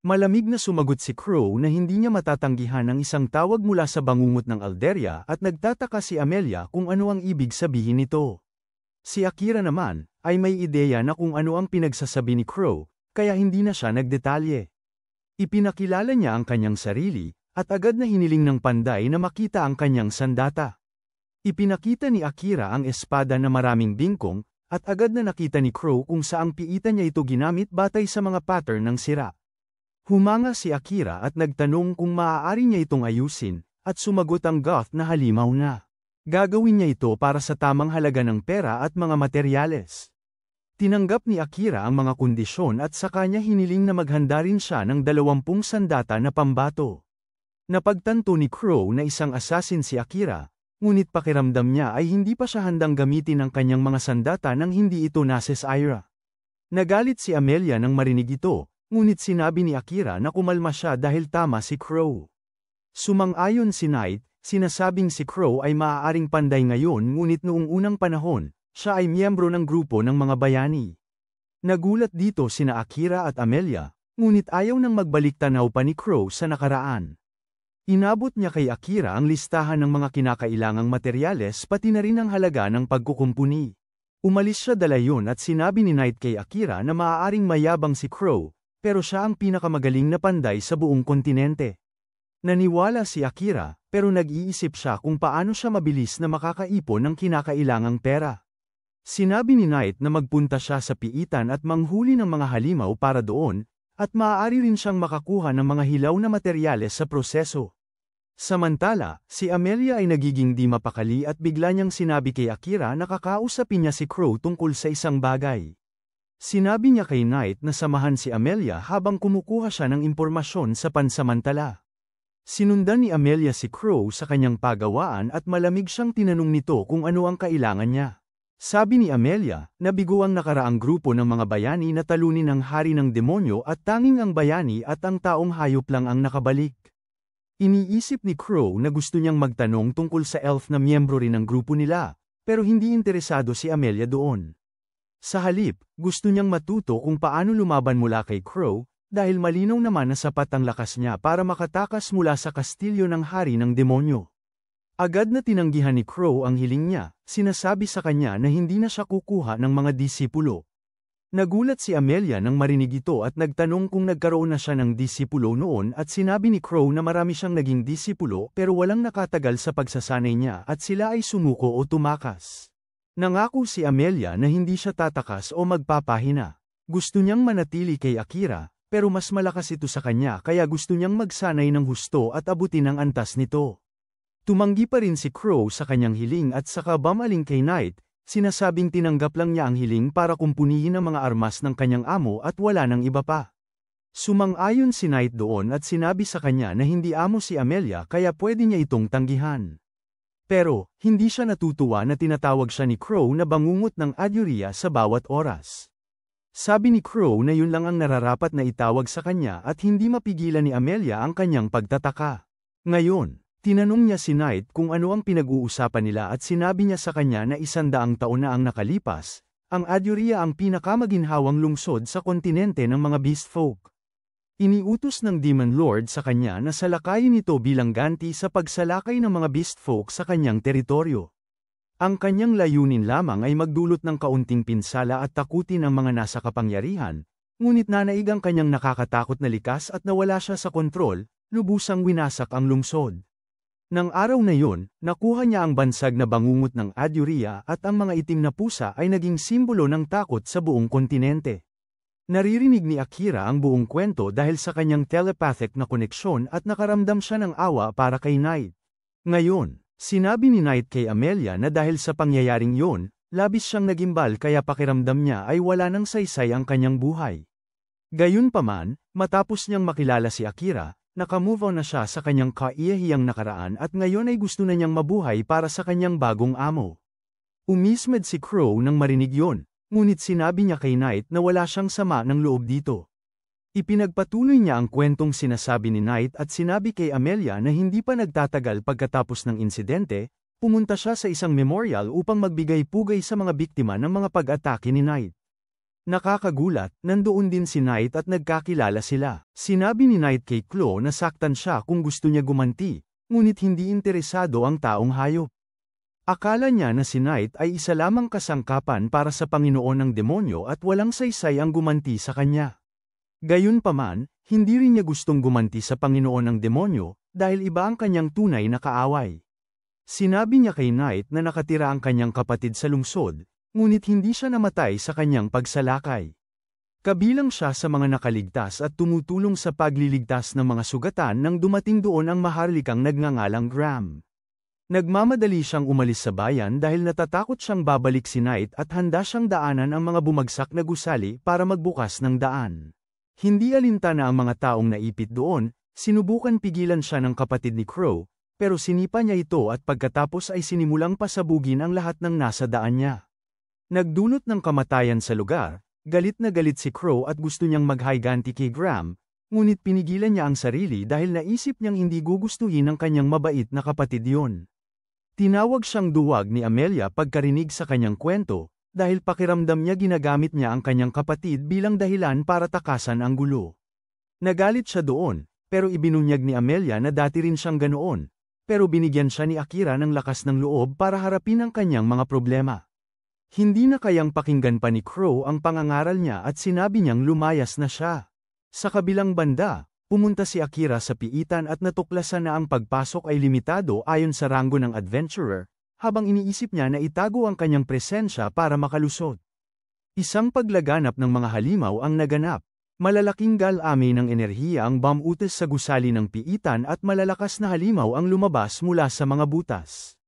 Malamig na sumagot si Crow na hindi niya matatanggihan ang isang tawag mula sa bangungot ng Alderia at nagtataka si Amelia kung ano ang ibig sabihin nito. Si Akira naman, ay may ideya na kung ano ang pinagsasabi ni Crow, kaya hindi na siya nagdetalye. Ipinakilala niya ang kanyang sarili, at agad na hiniling ng panday na makita ang kanyang sandata. Ipinakita ni Akira ang espada na maraming bingkong, at agad na nakita ni Crow kung saang piitan niya ito ginamit batay sa mga pattern ng sira. Humanga si Akira at nagtanong kung maaari niya itong ayusin, at sumagot ang goth na halimaw na gagawin niya ito para sa tamang halaga ng pera at mga materyales. Tinanggap ni Akira ang mga kondisyon at sa kanya hiniling na maghanda rin siya ng 20 sandata na pambato. Napagtanto ni Crow na isang assassin si Akira, ngunit pakiramdam niya ay hindi pa siya handang gamitin ang kanyang mga sandata nang hindi ito nasesira. Nagalit si Amelia nang marinig ito, ngunit sinabi ni Akira na kumalma siya dahil tama si Crow. Sumang-ayon si Knight, sinasabing si Crow ay maaaring panday ngayon ngunit noong unang panahon, siya ay miyembro ng grupo ng mga bayani. Nagulat dito sina Akira at Amelia, ngunit ayaw nang magbalik tanaw pa ni Crow sa nakaraan. Inabot niya kay Akira ang listahan ng mga kinakailangang materyales pati na rin ang halaga ng pagkukumpuni. Umalis siya dalayon at sinabi ni Knight kay Akira na maaaring mayabang si Crow, pero siya ang pinakamagaling na panday sa buong kontinente. Naniwala si Akira, pero nag-iisip siya kung paano siya mabilis na makakaipon ng kinakailangang pera. Sinabi ni Knight na magpunta siya sa piitan at manghuli ng mga halimaw para doon, at maaari rin siyang makakuha ng mga hilaw na materyales sa proseso. Samantala, si Amelia ay nagiging di mapakali at bigla niyang sinabi kay Akira na kakausapin niya si Crow tungkol sa isang bagay. Sinabi niya kay Knight na samahan si Amelia habang kumukuha siya ng impormasyon sa pansamantala. Sinundan ni Amelia si Crow sa kanyang pagawaan at malamig siyang tinanong nito kung ano ang kailangan niya. Sabi ni Amelia, nabigo ang nakaraang grupo ng mga bayani na talunin ang hari ng demonyo at tanging ang bayani at ang taong hayop lang ang nakabalik. Iniisip ni Crow na gusto niyang magtanong tungkol sa elf na miyembro rin ng grupo nila, pero hindi interesado si Amelia doon. Sa halip, gusto niyang matuto kung paano lumaban mula kay Crow, dahil malinaw naman na sapat ang lakas niya para makatakas mula sa kastilyo ng hari ng demonyo. Agad na tinanggihan ni Crow ang hiling niya, sinasabi sa kanya na hindi na siya kukuha ng mga disipulo. Nagulat si Amelia nang marinig ito at nagtanong kung nagkaroon na siya ng disipulo noon at sinabi ni Crow na marami siyang naging disipulo pero walang nakatagal sa pagsasanay niya at sila ay sumuko o tumakas. Nangako si Amelia na hindi siya tatakas o magpapahina. Gusto niyang manatili kay Akira, pero mas malakas ito sa kanya kaya gusto niyang magsanay ng husto at abutin ang antas nito. Tumanggi pa rin si Crow sa kanyang hiling at saka bumaling kay Knight, sinasabing tinanggap lang niya ang hiling para kumpunihin ang mga armas ng kanyang amo at wala nang iba pa. Sumang-ayon si Knight doon at sinabi sa kanya na hindi amo si Amelia kaya pwede niya itong tanggihan. Pero, hindi siya natutuwa na tinatawag siya ni Crow na bangungot ng Adyuria sa bawat oras. Sabi ni Crow na yun lang ang nararapat na itawag sa kanya at hindi mapigilan ni Amelia ang kanyang pagtataka. Ngayon, tinanong niya si Knight kung ano ang pinag-uusapan nila at sinabi niya sa kanya na 100 taon na ang nakalipas, Ang Adyuria ang pinakamaginhawang lungsod sa kontinente ng mga beast folk. Iniutos ng Demon Lord sa kanya na salakayin ito bilang ganti sa pagsalakay ng mga beast folk sa kanyang teritoryo. Ang kanyang layunin lamang ay magdulot ng kaunting pinsala at takutin ang mga nasa kapangyarihan, ngunit nanaig ang kanyang nakakatakot na likas at nawala siya sa kontrol, lubusang winasak ang lungsod. Nang araw na yun, nakuha niya ang bansag na bangungot ng Adyuria at ang mga itim na pusa ay naging simbolo ng takot sa buong kontinente. Naririnig ni Akira ang buong kwento dahil sa kanyang telepathic na koneksyon at nakaramdam siya ng awa para kay Knight. Ngayon, sinabi ni Knight kay Amelia na dahil sa pangyayaring yun, labis siyang nagimbal kaya pakiramdam niya ay wala nang saysay ang kanyang buhay. Gayunpaman, matapos niyang makilala si Akira, nakamove on na siya sa kanyang kaiyahiyang nakaraan at ngayon ay gusto na niyang mabuhay para sa kanyang bagong amo. Umismed si Crow nang marinig yon, ngunit sinabi niya kay Knight na wala siyang sama ng loob dito. Ipinagpatuloy niya ang kwentong sinasabi ni Knight at sinabi kay Amelia na hindi pa nagtatagal pagkatapos ng insidente, pumunta siya sa isang memorial upang magbigay pugay sa mga biktima ng mga pag-atake ni Knight. Nakakagulat, nandoon din si Knight at nagkakilala sila. Sinabi ni Knight kay Chloe na saktan siya kung gusto niya gumanti, ngunit hindi interesado ang taong hayop. Akala niya na si Knight ay isa lamang kasangkapan para sa Panginoon ng demonyo at walang saysay ang gumanti sa kanya. Gayunpaman, hindi rin niya gustong gumanti sa Panginoon ng demonyo, dahil iba ang kanyang tunay na kaaway. Sinabi niya kay Knight na nakatira ang kanyang kapatid sa lungsod, ngunit hindi siya namatay sa kanyang pagsalakay. Kabilang siya sa mga nakaligtas at tumutulong sa pagliligtas ng mga sugatan nang dumating doon ang maharlikang nagngangalang Graham. Nagmamadali siyang umalis sa bayan dahil natatakot siyang babalik si Knight at handa siyang daanan ang mga bumagsak na gusali para magbukas ng daan. Hindi alintana ang mga taong naipit doon, sinubukan pigilan siya ng kapatid ni Crow, pero sinipa niya ito at pagkatapos ay sinimulang pasabugin ang lahat ng nasa daan niya. Nagdulot ng kamatayan sa lugar, galit na galit si Crow at gusto niyang maghiganti kay Graham, ngunit pinigilan niya ang sarili dahil naisip niyang hindi gugustuhin ng kanyang mabait na kapatid yon. Tinawag siyang duwag ni Amelia pagkarinig sa kanyang kwento, dahil pakiramdam niya ginagamit niya ang kanyang kapatid bilang dahilan para takasan ang gulo. Nagalit siya doon, pero ibinunyag ni Amelia na dati rin siyang ganoon, pero binigyan siya ni Akira ng lakas ng loob para harapin ang kanyang mga problema. Hindi na kayang pakinggan pa ni Crow ang pangangaral niya at sinabi niyang lumayas na siya. Sa kabilang banda, pumunta si Akira sa piitan at natuklasan na ang pagpasok ay limitado ayon sa ranggo ng adventurer, habang iniisip niya na itago ang kanyang presensya para makalusot. Isang paglaganap ng mga halimaw ang naganap. Malalaking galami ng enerhiya ang bumutes sa gusali ng piitan at malalakas na halimaw ang lumabas mula sa mga butas.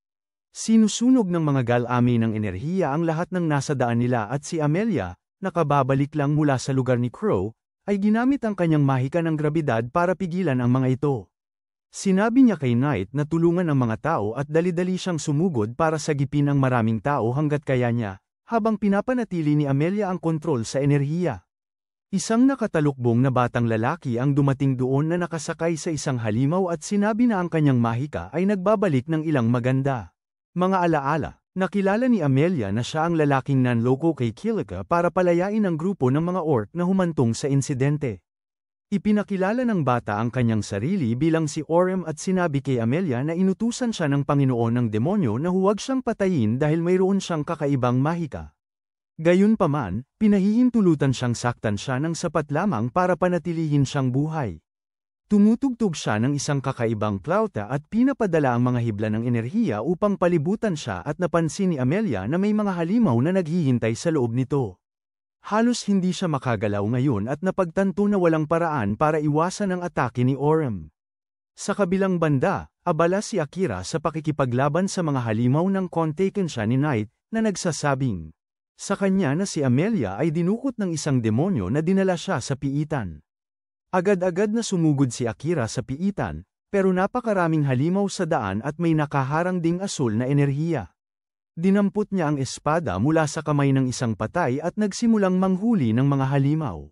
Sinusunog ng mga galami ng enerhiya ang lahat ng nasa daan nila at si Amelia, nakababalik lang mula sa lugar ni Crow, ay ginamit ang kanyang mahika ng grabidad para pigilan ang mga ito. Sinabi niya kay Knight na tulungan ang mga tao at dali-dali siyang sumugod para sagipin ang maraming tao hanggat kaya niya, habang pinapanatili ni Amelia ang kontrol sa enerhiya. Isang nakatalukbong na batang lalaki ang dumating doon na nakasakay sa isang halimaw at sinabi na ang kanyang mahika ay nagbabalik ng ilang maganda. Mga alaala, nakilala ni Amelia na siya ang lalaking nanloko kay Kilika para palayain ang grupo ng mga orc na humantong sa insidente. Ipinakilala ng bata ang kanyang sarili bilang si Orem at sinabi kay Amelia na inutusan siya ng Panginoon ng demonyo na huwag siyang patayin dahil mayroon siyang kakaibang mahika. Gayunpaman, pinahihintulutan siyang saktan siya ng sapat lamang para panatilihin siyang buhay. Tumutugtog siya ng isang kakaibang flauta at pinapadala ang mga hibla ng enerhiya upang palibutan siya at napansin ni Amelia na may mga halimaw na naghihintay sa loob nito. Halos hindi siya makagalaw ngayon at napagtanto na walang paraan para iwasan ang atake ni Orem. Sa kabilang banda, abala si Akira sa pakikipaglaban sa mga halimaw nang kontaken siya ni Knight, na nagsasabing sa kanya na si Amelia ay dinukot ng isang demonyo na dinala siya sa piitan. Agad-agad na sumugod si Akira sa piitan, pero napakaraming halimaw sa daan at may nakaharang ding asul na enerhiya. Dinampot niya ang espada mula sa kamay ng isang patay at nagsimulang manghuli ng mga halimaw.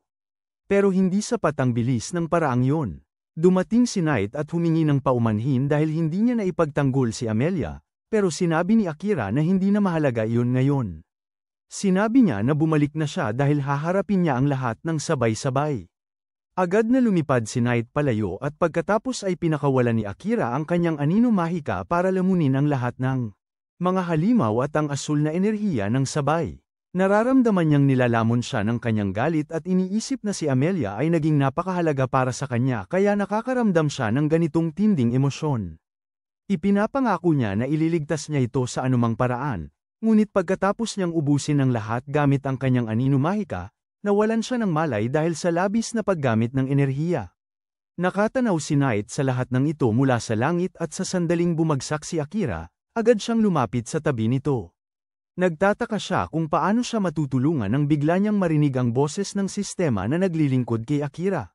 Pero hindi sapat ang bilis ng paraang yon. Dumating si Knight at humingi ng paumanhin dahil hindi niya naipagtanggol si Amelia, pero sinabi ni Akira na hindi na mahalaga iyon ngayon. Sinabi niya na bumalik na siya dahil haharapin niya ang lahat ng sabay-sabay. Agad na lumipad si Knight palayo at pagkatapos ay pinakawalan ni Akira ang kanyang anino mahika para lamunin ang lahat ng mga halimaw at ang asul na enerhiya ng sabay. Nararamdaman niyang nilalamon siya ng kanyang galit at iniisip na si Amelia ay naging napakahalaga para sa kanya kaya nakakaramdam siya ng ganitong tinding emosyon. Ipinapangako niya na ililigtas niya ito sa anumang paraan, ngunit pagkatapos niyang ubusin ang lahat gamit ang kanyang anino mahika, nawalan siya ng malay dahil sa labis na paggamit ng enerhiya. Nakatanaw si Knight sa lahat ng ito mula sa langit at sa sandaling bumagsak si Akira, agad siyang lumapit sa tabi nito. Nagtataka siya kung paano siya matutulungan nang bigla niyang marinig ang boses ng sistema na naglilingkod kay Akira.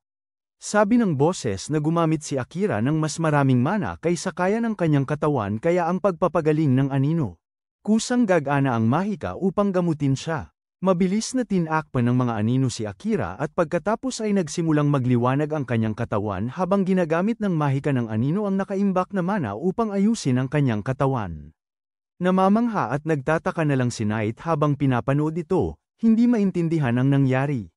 Sabi ng boses na gumamit si Akira ng mas maraming mana kaysa kaya ng kanyang katawan kaya ang pagpapagaling ng anino. Kusang gagana ang mahika upang gamutin siya. Mabilis na tinakpan ng mga anino si Akira at pagkatapos ay nagsimulang magliwanag ang kanyang katawan habang ginagamit ng mahika ng anino ang nakaimbak na mana upang ayusin ang kanyang katawan. Namamangha at nagtataka na lang si Knight habang pinapanood ito, hindi maintindihan ang nangyari.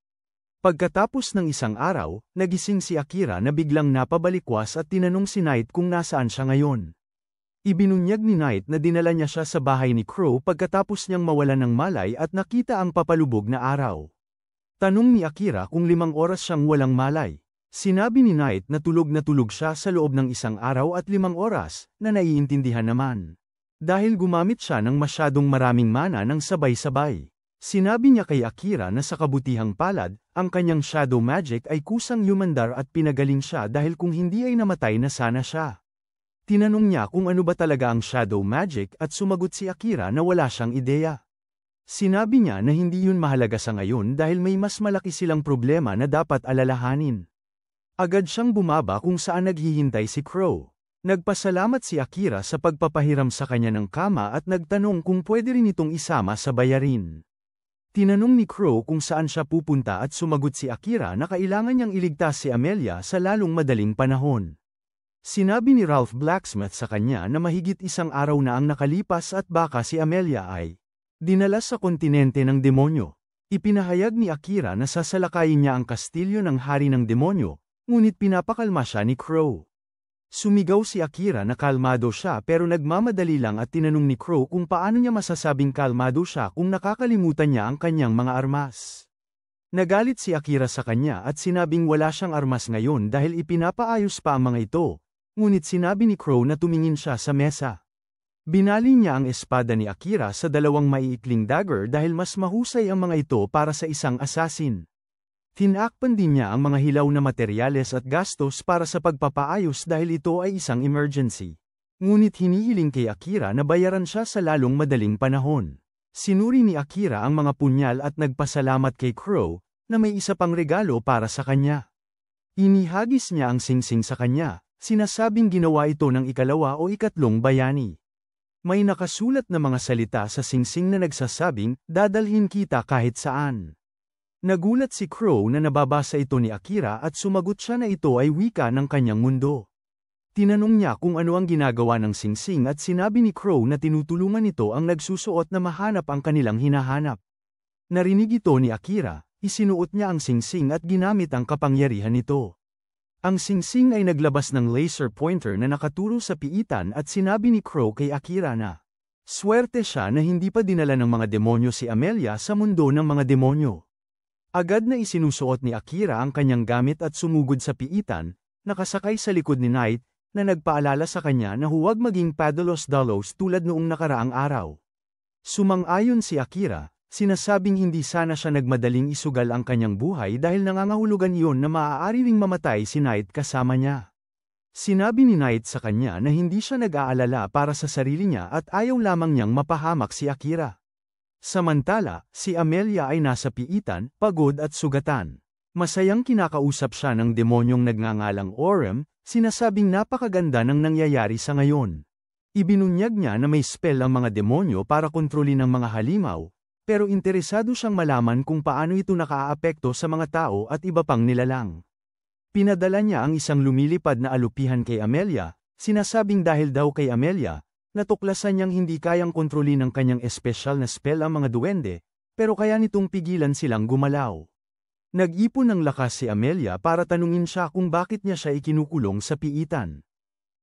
Pagkatapos ng isang araw, nagising si Akira na biglang napabalikwas at tinanong si Knight kung nasaan siya ngayon. Ibinunyag ni Knight na dinala niya siya sa bahay ni Crow pagkatapos niyang mawalan ng malay at nakita ang papalubog na araw. Tanong ni Akira kung 5 oras siyang walang malay. Sinabi ni Knight na tulog siya sa loob ng 1 araw at 5 oras, na naiintindihan naman. Dahil gumamit siya ng masyadong maraming mana ng sabay-sabay. Sinabi niya kay Akira na sa kabutihang palad, ang kanyang shadow magic ay kusang lumandar at pinagaling siya dahil kung hindi ay namatay na sana siya. Tinanong niya kung ano ba talaga ang shadow magic at sumagot si Akira na wala siyang ideya. Sinabi niya na hindi yun mahalaga sa ngayon dahil may mas malaki silang problema na dapat alalahanin. Agad siyang bumaba kung saan naghihintay si Crow. Nagpasalamat si Akira sa pagpapahiram sa kanya ng kama at nagtanong kung pwede rin itong isama sa bayarin. Tinanong ni Crow kung saan siya pupunta at sumagot si Akira na kailangan niyang iligtas si Amelia sa lalong madaling panahon. Sinabi ni Ralph Blacksmith sa kanya na mahigit 1 araw na ang nakalipas at baka si Amelia ay dinala sa kontinente ng demonyo. Ipinahayag ni Akira na sasalakayin niya ang kastilyo ng hari ng demonyo, ngunit pinapakalma siya ni Crow. Sumigaw si Akira na kalmado siya pero nagmamadali lang at tinanong ni Crow kung paano niya masasabing kalmado siya kung nakakalimutan niya ang kanyang mga armas. Nagalit si Akira sa kanya at sinabing wala siyang armas ngayon dahil ipinapaayos pa ang mga ito. Ngunit sinabi ni Crow na tumingin siya sa mesa. Binali niya ang espada ni Akira sa 2 maiikling dagger dahil mas mahusay ang mga ito para sa isang assassin. Tinakpan din niya ang mga hilaw na materyales at gastos para sa pagpapaayos dahil ito ay isang emergency. Ngunit hinihiling kay Akira na bayaran siya sa lalong madaling panahon. Sinuri ni Akira ang mga punyal at nagpasalamat kay Crow na may isa pang regalo para sa kanya. Inihagis niya ang singsing sa kanya. Sinasabing ginawa ito ng 2 o 3 bayani. May nakasulat na mga salita sa singsing na nagsasabing, dadalhin kita kahit saan. Nagulat si Crow na nababasa ito ni Akira at sumagot siya na ito ay wika ng kanyang mundo. Tinanong niya kung ano ang ginagawa ng singsing at sinabi ni Crow na tinutulungan nito ang nagsusuot na mahanap ang kanilang hinahanap. Narinig ito ni Akira, isinuot niya ang singsing at ginamit ang kapangyarihan nito. Ang singsing ay naglabas ng laser pointer na nakaturo sa piitan at sinabi ni Crow kay Akira na swerte siya na hindi pa dinala ng mga demonyo si Amelia sa mundo ng mga demonyo. Agad na isinusuot ni Akira ang kanyang gamit at sumugod sa piitan, nakasakay sa likod ni Knight, na nagpaalala sa kanya na huwag maging padalos-dalos tulad noong nakaraang araw. Sumang-ayon si Akira. Sinasabing hindi sana siya nagmadaling isugal ang kanyang buhay dahil nangangahulugan iyon na maaari ring mamatay si Knight kasama niya. Sinabi ni Knight sa kanya na hindi siya nag-aalala para sa sarili niya at ayaw lamang niyang mapahamak si Akira. Samantala, si Amelia ay nasa piitan, pagod at sugatan. Masayang kinakausap siya ng demonyong nagngangalang Orem, sinasabing napakaganda ng nangyayari sa ngayon. Ibinunyag niya na may spell ang mga demonyo para kontrolin ang mga halimaw, pero interesado siyang malaman kung paano ito nakaaapekto sa mga tao at iba pang nilalang. Pinadala niya ang isang lumilipad na alupihan kay Amelia, sinasabing dahil daw kay Amelia, natuklasan niyang hindi kayang kontrolin ng kanyang espesyal na spell ang mga duwende, pero kaya nitong pigilan silang gumalaw. Nag-ipon ng lakas si Amelia para tanungin siya kung bakit niya siya ikinukulong sa piitan.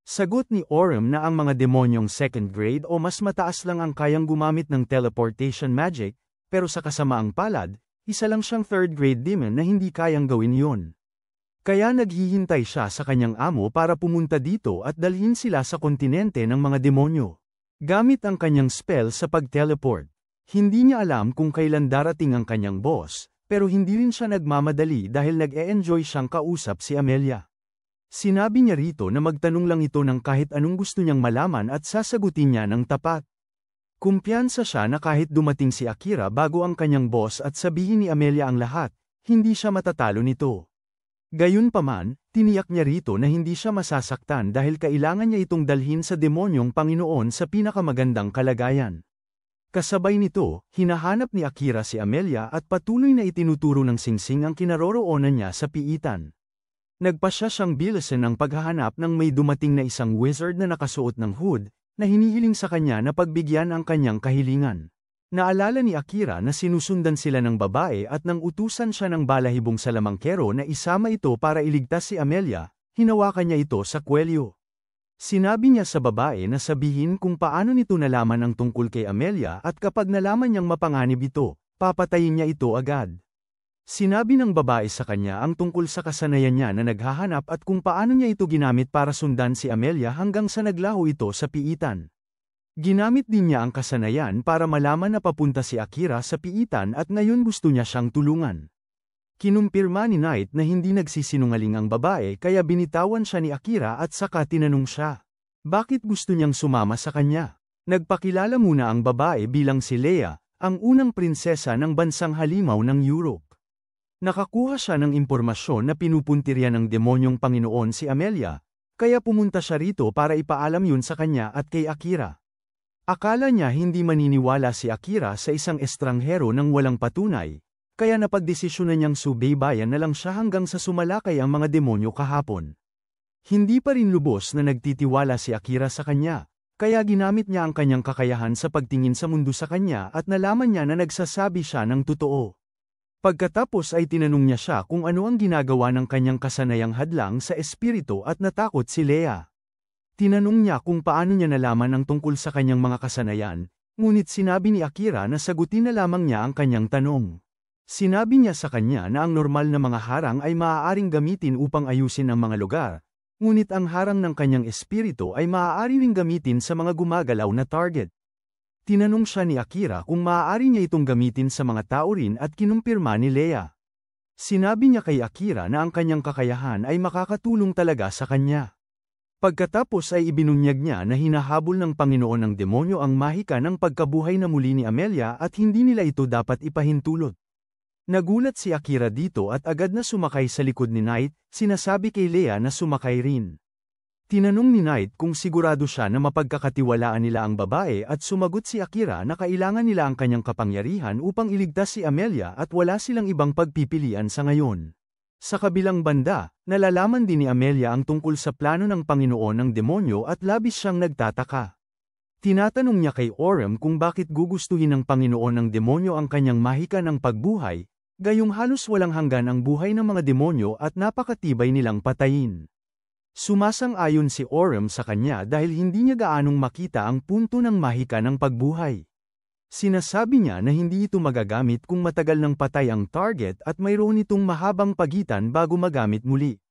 Sagot ni Orem na ang mga demonyong second grade o mas mataas lang ang kayang gumamit ng teleportation magic, pero sa kasamaang palad, isa lang siyang third grade demon na hindi kayang gawin yun. Kaya naghihintay siya sa kanyang amo para pumunta dito at dalhin sila sa kontinente ng mga demonyo. Gamit ang kanyang spell sa pag-teleport. Hindi niya alam kung kailan darating ang kanyang boss, pero hindi rin siya nagmamadali dahil nag-e-enjoy siyang kausap si Amelia. Sinabi niya rito na magtanong lang ito ng kahit anong gusto niyang malaman at sasagutin niya ng tapat. Kumpiyansa siya na kahit dumating si Akira bago ang kanyang boss at sabihin ni Amelia ang lahat, hindi siya matatalo nito. Gayunpaman, tiniyak niya rito na hindi siya masasaktan dahil kailangan niya itong dalhin sa demonyong Panginoon sa pinakamagandang kalagayan. Kasabay nito, hinahanap ni Akira si Amelia at patuloy na itinuturo ng singsing ang kinaroroonan niya sa piitan. Nagpasya siyang bilisan ang paghahanap ng may dumating na isang wizard na nakasuot ng hood, na hinihiling sa kanya na pagbigyan ang kanyang kahilingan. Naalala ni Akira na sinusundan sila ng babae at nang utusan siya ng balahibong salamangkero na isama ito para iligtas si Amelia, hinawakan niya ito sa kwelyo. Sinabi niya sa babae na sabihin kung paano nito nalaman ang tungkol kay Amelia at kapag nalaman niyang mapanganib ito, papatayin niya ito agad. Sinabi ng babae sa kanya ang tungkol sa kasanayan niya na naghahanap at kung paano niya ito ginamit para sundan si Amelia hanggang sa naglaho ito sa piitan. Ginamit din niya ang kasanayan para malaman na papunta si Akira sa piitan at ngayon gusto niya siyang tulungan. Kinumpirma ni Knight na hindi nagsisinungaling ang babae kaya binitawan siya ni Akira at saka tinanong siya. Bakit gusto niyang sumama sa kanya? Nagpakilala muna ang babae bilang si Leia, ang unang prinsesa ng bansang halimaw ng Europe. Nakakuha siya ng impormasyon na pinupuntirya ng demonyong Panginoon si Amelia, kaya pumunta siya rito para ipaalam yun sa kanya at kay Akira. Akala niya hindi maniniwala si Akira sa isang estranghero nang walang patunay, kaya napagdesisyonan niyang subaybayan na lang siya hanggang sa sumalakay ang mga demonyo kahapon. Hindi pa rin lubos na nagtitiwala si Akira sa kanya, kaya ginamit niya ang kanyang kakayahan sa pagtingin sa mundo sa kanya at nalaman niya na nagsasabi siya ng totoo. Pagkatapos ay tinanong niya siya kung ano ang ginagawa ng kanyang kasanayang hadlang sa espiritu at natakot si Leia. Tinanong niya kung paano niya nalaman ang tungkol sa kanyang mga kasanayan, ngunit sinabi ni Akira na sagutin na lamang niya ang kanyang tanong. Sinabi niya sa kanya na ang normal na mga harang ay maaaring gamitin upang ayusin ang mga lugar, ngunit ang harang ng kanyang espiritu ay maaari ring gamitin sa mga gumagalaw na target. Tinanong siya ni Akira kung maaari niya itong gamitin sa mga tao rin at kinumpirma ni Leia. Sinabi niya kay Akira na ang kanyang kakayahan ay makakatulong talaga sa kanya. Pagkatapos ay ibinunyag niya na hinahabol ng Panginoon ng demonyo ang mahika ng pagkabuhay na muli ni Amelia at hindi nila ito dapat ipahintulot. Nagulat si Akira dito at agad na sumakay sa likod ni Knight, sinasabi kay Leia na sumakay rin. Tinanong ni Knight kung sigurado siya na mapagkakatiwalaan nila ang babae at sumagot si Akira na kailangan nila ang kanyang kapangyarihan upang iligtas si Amelia at wala silang ibang pagpipilian sa ngayon. Sa kabilang banda, nalalaman din ni Amelia ang tungkol sa plano ng Panginoon ng demonyo at labis siyang nagtataka. Tinatanong niya kay Orem kung bakit gugustuhin ng Panginoon ng demonyo ang kanyang mahika ng pagbuhay, gayong halos walang hanggan ang buhay ng mga demonyo at napakatibay nilang patayin. Sumasang-ayon si Orem sa kanya dahil hindi niya gaanong makita ang punto ng mahika ng pagbuhay. Sinasabi niya na hindi ito magagamit kung matagal nang patay ang target at mayroon itong mahabang pagitan bago magamit muli.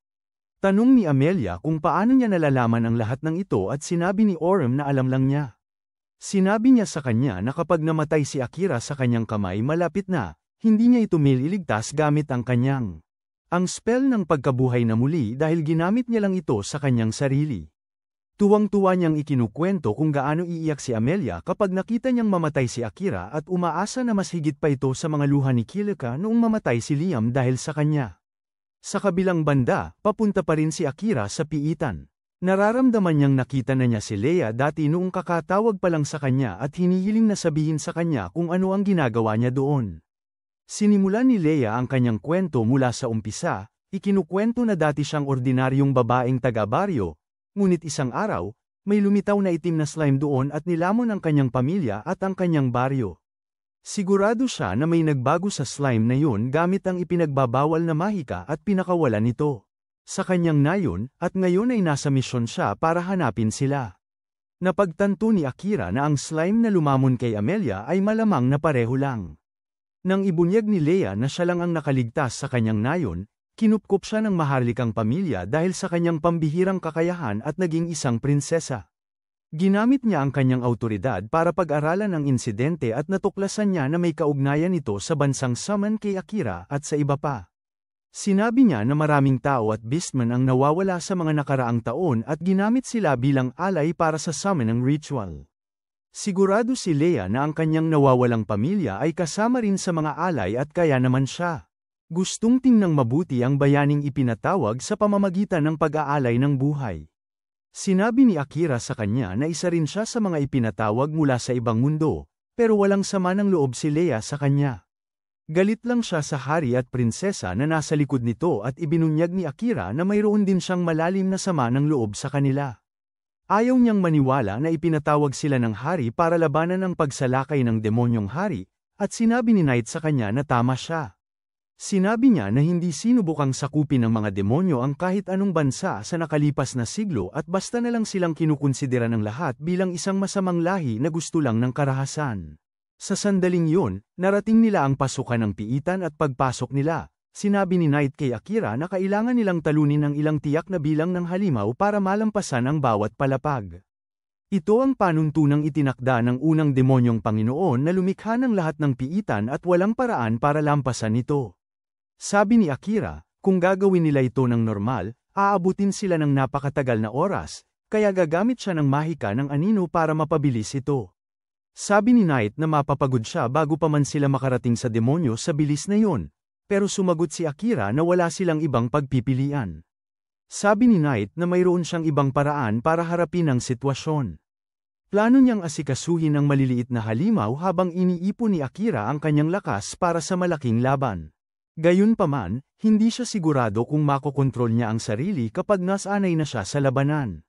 Tanong ni Amelia kung paano niya nalalaman ang lahat ng ito at sinabi ni Orem na alam lang niya. Sinabi niya sa kanya na kapag namatay si Akira sa kanyang kamay malapit na, hindi niya ito mailigtas gamit ang kanyang ang spell ng pagkabuhay na muli dahil ginamit niya lang ito sa kanyang sarili. Tuwang-tuwa niyang ikinukwento kung gaano iiyak si Amelia kapag nakita niyang mamatay si Akira at umaasa na mas higit pa ito sa mga luha ni Kilika noong mamatay si Liam dahil sa kanya. Sa kabilang banda, papunta pa rin si Akira sa piitan. Nararamdaman niyang nakita na niya si Leia dati noong kakatawag pa lang sa kanya at hinihiling na sabihin sa kanya kung ano ang ginagawa niya doon. Sinimulan ni Leia ang kanyang kwento mula sa umpisa, ikinukwento na dati siyang ordinaryong babaeng taga-baryo, ngunit isang araw, may lumitaw na itim na slime doon at nilamon ang kanyang pamilya at ang kanyang baryo. Sigurado siya na may nagbago sa slime na yun gamit ang ipinagbabawal na mahika at pinakawalan nito. Sa kanyang nayon, at ngayon ay nasa misyon siya para hanapin sila. Napagtanto ni Akira na ang slime na lumamon kay Amelia ay malamang na pareho lang. Nang ibunyag ni Leia na siya lang ang nakaligtas sa kanyang nayon, kinupkop siya ng maharlikang pamilya dahil sa kanyang pambihirang kakayahan at naging isang prinsesa. Ginamit niya ang kanyang autoridad para pag-aralan ang insidente at natuklasan niya na may kaugnayan ito sa bansang Summon kay Akira at sa iba pa. Sinabi niya na maraming tao at beastmen ang nawawala sa mga nakaraang taon at ginamit sila bilang alay para sa summoning ritual. Sigurado si Leia na ang kanyang nawawalang pamilya ay kasama rin sa mga alay at kaya naman siya gustong tingnang mabuti ang bayaning ipinatawag sa pamamagitan ng pag-aalay ng buhay. Sinabi ni Akira sa kanya na isa rin siya sa mga ipinatawag mula sa ibang mundo, pero walang sama ng loob si Leia sa kanya. Galit lang siya sa hari at prinsesa na nasa likod nito at ibinunyag ni Akira na mayroon din siyang malalim na sama ng loob sa kanila. Ayaw niyang maniwala na ipinatawag sila ng hari para labanan ang pagsalakay ng demonyong hari, at sinabi ni Knight sa kanya na tama siya. Sinabi niya na hindi sinubukang sakupin ng mga demonyo ang kahit anong bansa sa nakalipas na siglo at basta na lang silang kinukonsidera ng lahat bilang isang masamang lahi na gusto lang ng karahasan. Sa sandaling yun, narating nila ang pasukan ng piitan at pagpasok nila. Sinabi ni Knight kay Akira na kailangan nilang talunin ang ilang tiyak na bilang ng halimaw para malampasan ang bawat palapag. Ito ang panuntunang itinakda ng unang demonyong Panginoon na lumikha ng lahat ng piitan at walang paraan para lampasan ito. Sabi ni Akira, kung gagawin nila ito ng normal, aabutin sila ng napakatagal na oras, kaya gagamit siya ng mahika ng anino para mapabilis ito. Sabi ni Knight na mapapagod siya bago pa man sila makarating sa demonyo sa bilis na yun, pero sumagot si Akira na wala silang ibang pagpipilian. Sabi ni Knight na mayroon siyang ibang paraan para harapin ang sitwasyon. Plano niyang asikasuhin ang maliliit na halimaw habang iniipon ni Akira ang kanyang lakas para sa malaking laban. Gayunpaman, hindi siya sigurado kung makokontrol niya ang sarili kapag nasanay na siya sa labanan.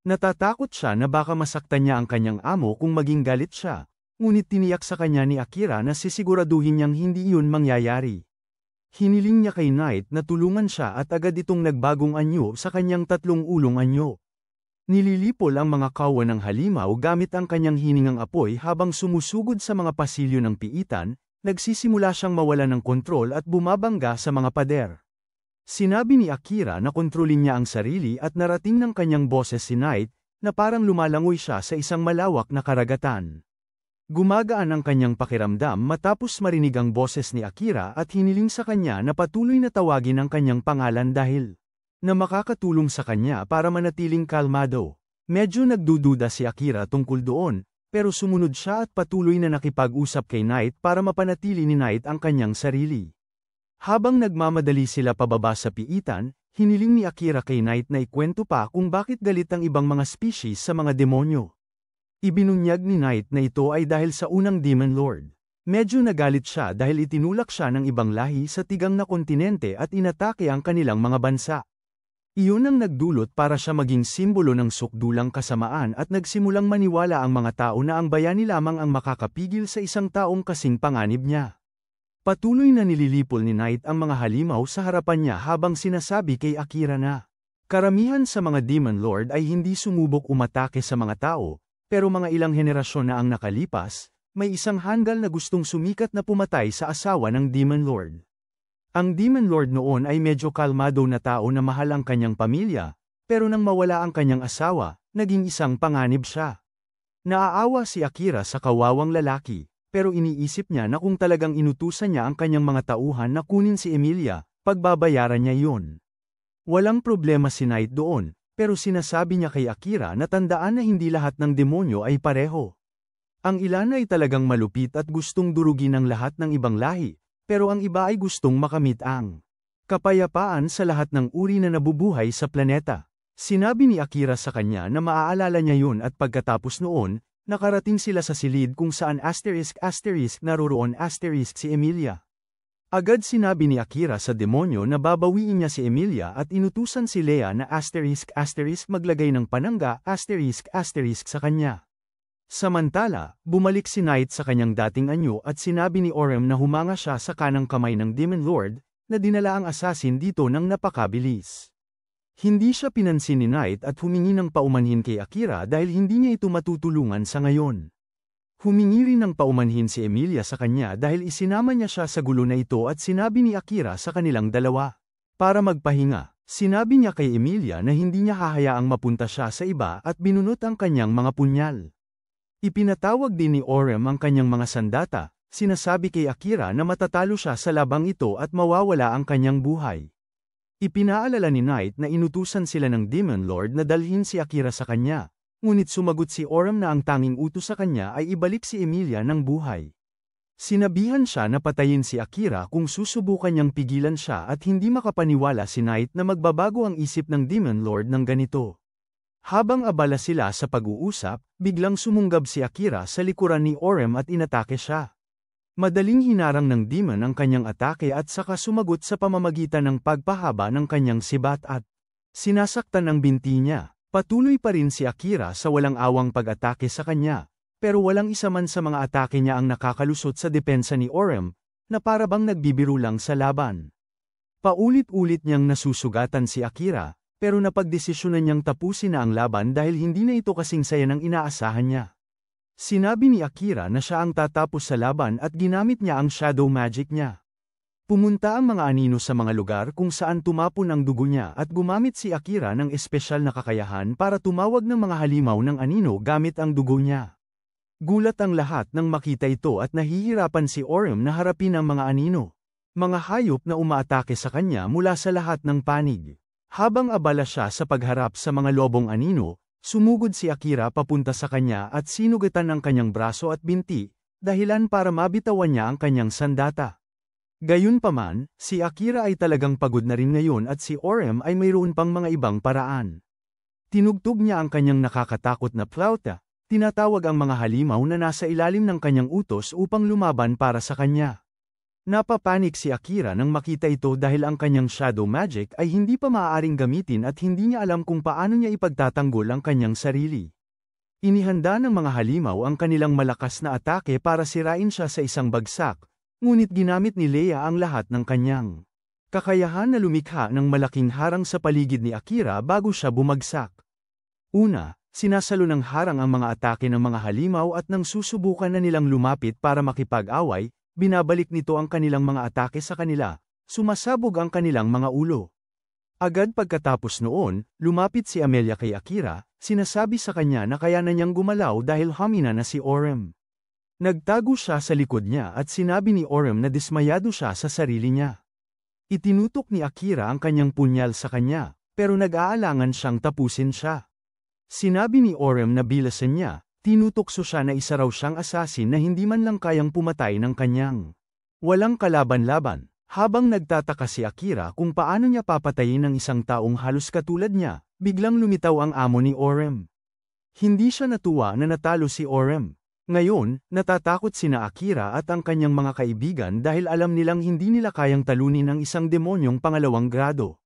Natatakot siya na baka masaktan niya ang kanyang amo kung maging galit siya, ngunit tiniyak sa kanya ni Akira na sisiguraduhin niyang hindi iyon mangyayari. Hiniling niya kay Knight na tulungan siya at agad itong nagbagong anyo sa kanyang 3 ulong anyo. Nililipol ang mga kawan ng halimaw gamit ang kanyang hiningang apoy habang sumusugod sa mga pasilyo ng piitan. Nagsisimula siyang mawala ng kontrol at bumabangga sa mga pader. Sinabi ni Akira na kontrolin niya ang sarili at narating ng kanyang boses si Knight, na parang lumalangoy siya sa isang malawak na karagatan. Gumagaan ang kanyang pakiramdam matapos marinig ang boses ni Akira at hiniling sa kanya na patuloy na tawagin ang kanyang pangalan dahil na makakatulong sa kanya para manatiling kalmado. Medyo nagdududa si Akira tungkol doon, pero sumunod siya at patuloy na nakipag-usap kay Knight para mapanatili ni Knight ang kanyang sarili. Habang nagmamadali sila pababa sa piitan, hiniling ni Akira kay Knight na ikwento pa kung bakit galit ang ibang mga species sa mga demonyo. Ibinunyag ni Knight na ito ay dahil sa unang Demon Lord. Medyo nagalit siya dahil itinulak siya ng ibang lahi sa tigang na kontinente at inatake ang kanilang mga bansa. Iyon ang nagdulot para siya maging simbolo ng sukdulang kasamaan at nagsimulang maniwala ang mga tao na ang bayani lamang ang makakapigil sa isang taong kasing panganib niya. Patuloy na nililipol ni Knight ang mga halimaw sa harapan niya habang sinasabi kay Akira na karamihan sa mga Demon Lord ay hindi sumubok umatake sa mga tao, pero mga ilang henerasyon na ang nakalipas, may isang hanggal na gustong sumikat na pumatay sa asawa ng Demon Lord. Ang Demon Lord noon ay medyo kalmado na tao na mahal ang kanyang pamilya, pero nang mawala ang kanyang asawa, naging isang panganib siya. Naaawa si Akira sa kawawang lalaki, pero iniisip niya na kung talagang inutusan niya ang kanyang mga tauhan na kunin si Emilia, pagbabayaran niya iyon. Walang problema si Knight doon, pero sinasabi niya kay Akira na tandaan na hindi lahat ng demonyo ay pareho. Ang ilan ay talagang malupit at gustong durugin ang lahat ng ibang lahi, pero ang iba ay gustong makamit ang kapayapaan sa lahat ng uri na nabubuhay sa planeta. Sinabi ni Akira sa kanya na maaalala niya yun at pagkatapos noon, nakarating sila sa silid kung saan naroroon si Emilia. Agad sinabi ni Akira sa demonyo na babawiin niya si Emilia at inutusan si Leia na maglagay ng panangga sa kanya. Samantala, bumalik si Knight sa kanyang dating anyo at sinabi ni Orem na humanga siya sa kanang kamay ng Demon Lord, na dinala ang assassin dito ng napakabilis. Hindi siya pinansin ni Knight at humingi ng paumanhin kay Akira dahil hindi niya ito matutulungan sa ngayon. Humingi rin ng paumanhin si Emilia sa kanya dahil isinama niya siya sa gulo na ito at sinabi ni Akira sa kanilang dalawa. Para magpahinga, sinabi niya kay Emilia na hindi niya hahayaang mapunta siya sa iba at binunot ang kanyang mga punyal. Ipinatawag din ni Orem ang kanyang mga sandata, sinasabi kay Akira na matatalo siya sa labang ito at mawawala ang kanyang buhay. Ipinaalala ni Knight na inutusan sila ng Demon Lord na dalhin si Akira sa kanya, ngunit sumagot si Orem na ang tanging utos sa kanya ay ibalik si Emilia ng buhay. Sinabihan siya na patayin si Akira kung susubukan niyang pigilan siya at hindi makapaniwala si Knight na magbabago ang isip ng Demon Lord ng ganito. Habang abala sila sa pag-uusap, biglang sumunggab si Akira sa likuran ni Orem at inatake siya. Madaling hinarang ng demon ang kanyang atake at saka sumagot sa pamamagitan ng pagpahaba ng kanyang sibat at sinasaktan ang binti niya. Patuloy pa rin si Akira sa walang awang pag-atake sa kanya, pero walang isa man sa mga atake niya ang nakakalusot sa depensa ni Orem, na parabang nagbibiro lang sa laban. Paulit-ulit niyang nasusugatan si Akira, pero napagdesisyonan niyang tapusin na ang laban dahil hindi na ito kasing saya ng inaasahan niya. Sinabi ni Akira na siya ang tatapos sa laban at ginamit niya ang shadow magic niya. Pumunta ang mga anino sa mga lugar kung saan tumapon ang dugo niya at gumamit si Akira ng espesyal na kakayahan para tumawag ng mga halimaw ng anino gamit ang dugo niya. Gulat ang lahat nang makita ito at nahihirapan si Orem na harapin ang mga anino. Mga hayop na umaatake sa kanya mula sa lahat ng panig. Habang abala siya sa pagharap sa mga lobong anino, sumugod si Akira papunta sa kanya at sinugatan ang kanyang braso at binti, dahilan para mabitawan niya ang kanyang sandata. Gayunpaman, si Akira ay talagang pagod na rin ngayon at si Orem ay mayroon pang mga ibang paraan. Tinugtog niya ang kanyang nakakatakot na flauta, tinatawag ang mga halimaw na nasa ilalim ng kanyang utos upang lumaban para sa kanya. Napapanik si Akira nang makita ito dahil ang kanyang shadow magic ay hindi pa maaaring gamitin at hindi niya alam kung paano niya ipagtatanggol ang kanyang sarili. Inihanda ng mga halimaw ang kanilang malakas na atake para sirain siya sa isang bagsak, ngunit ginamit ni Leia ang lahat ng kanyang kakayahan na lumikha ng malaking harang sa paligid ni Akira bago siya bumagsak. Una, sinasalo ng harang ang mga atake ng mga halimaw at nang susubukan na nilang lumapit para makipag-away, binabalik nito ang kanilang mga atake sa kanila, sumasabog ang kanilang mga ulo. Agad pagkatapos noon, lumapit si Amelia kay Akira, sinasabi sa kanya na kaya na niyang gumalaw dahil humina na si Orem. Nagtago siya sa likod niya at sinabi ni Orem na dismayado siya sa sarili niya. Itinutok ni Akira ang kanyang punyal sa kanya, pero nag-aalangan siyang tapusin siya. Sinabi ni Orem na bilasan niya, tinutokso siya na isa raw siyang assassin na hindi man lang kayang pumatay ng kanyang walang kalaban-laban. Habang nagtataka si Akira kung paano niya papatayin ang isang taong halos katulad niya, biglang lumitaw ang amo ni Orem. Hindi siya natuwa na natalo si Orem. Ngayon, natatakot sina Akira at ang kanyang mga kaibigan dahil alam nilang hindi nila kayang talunin ang isang demonyong pangalawang grado.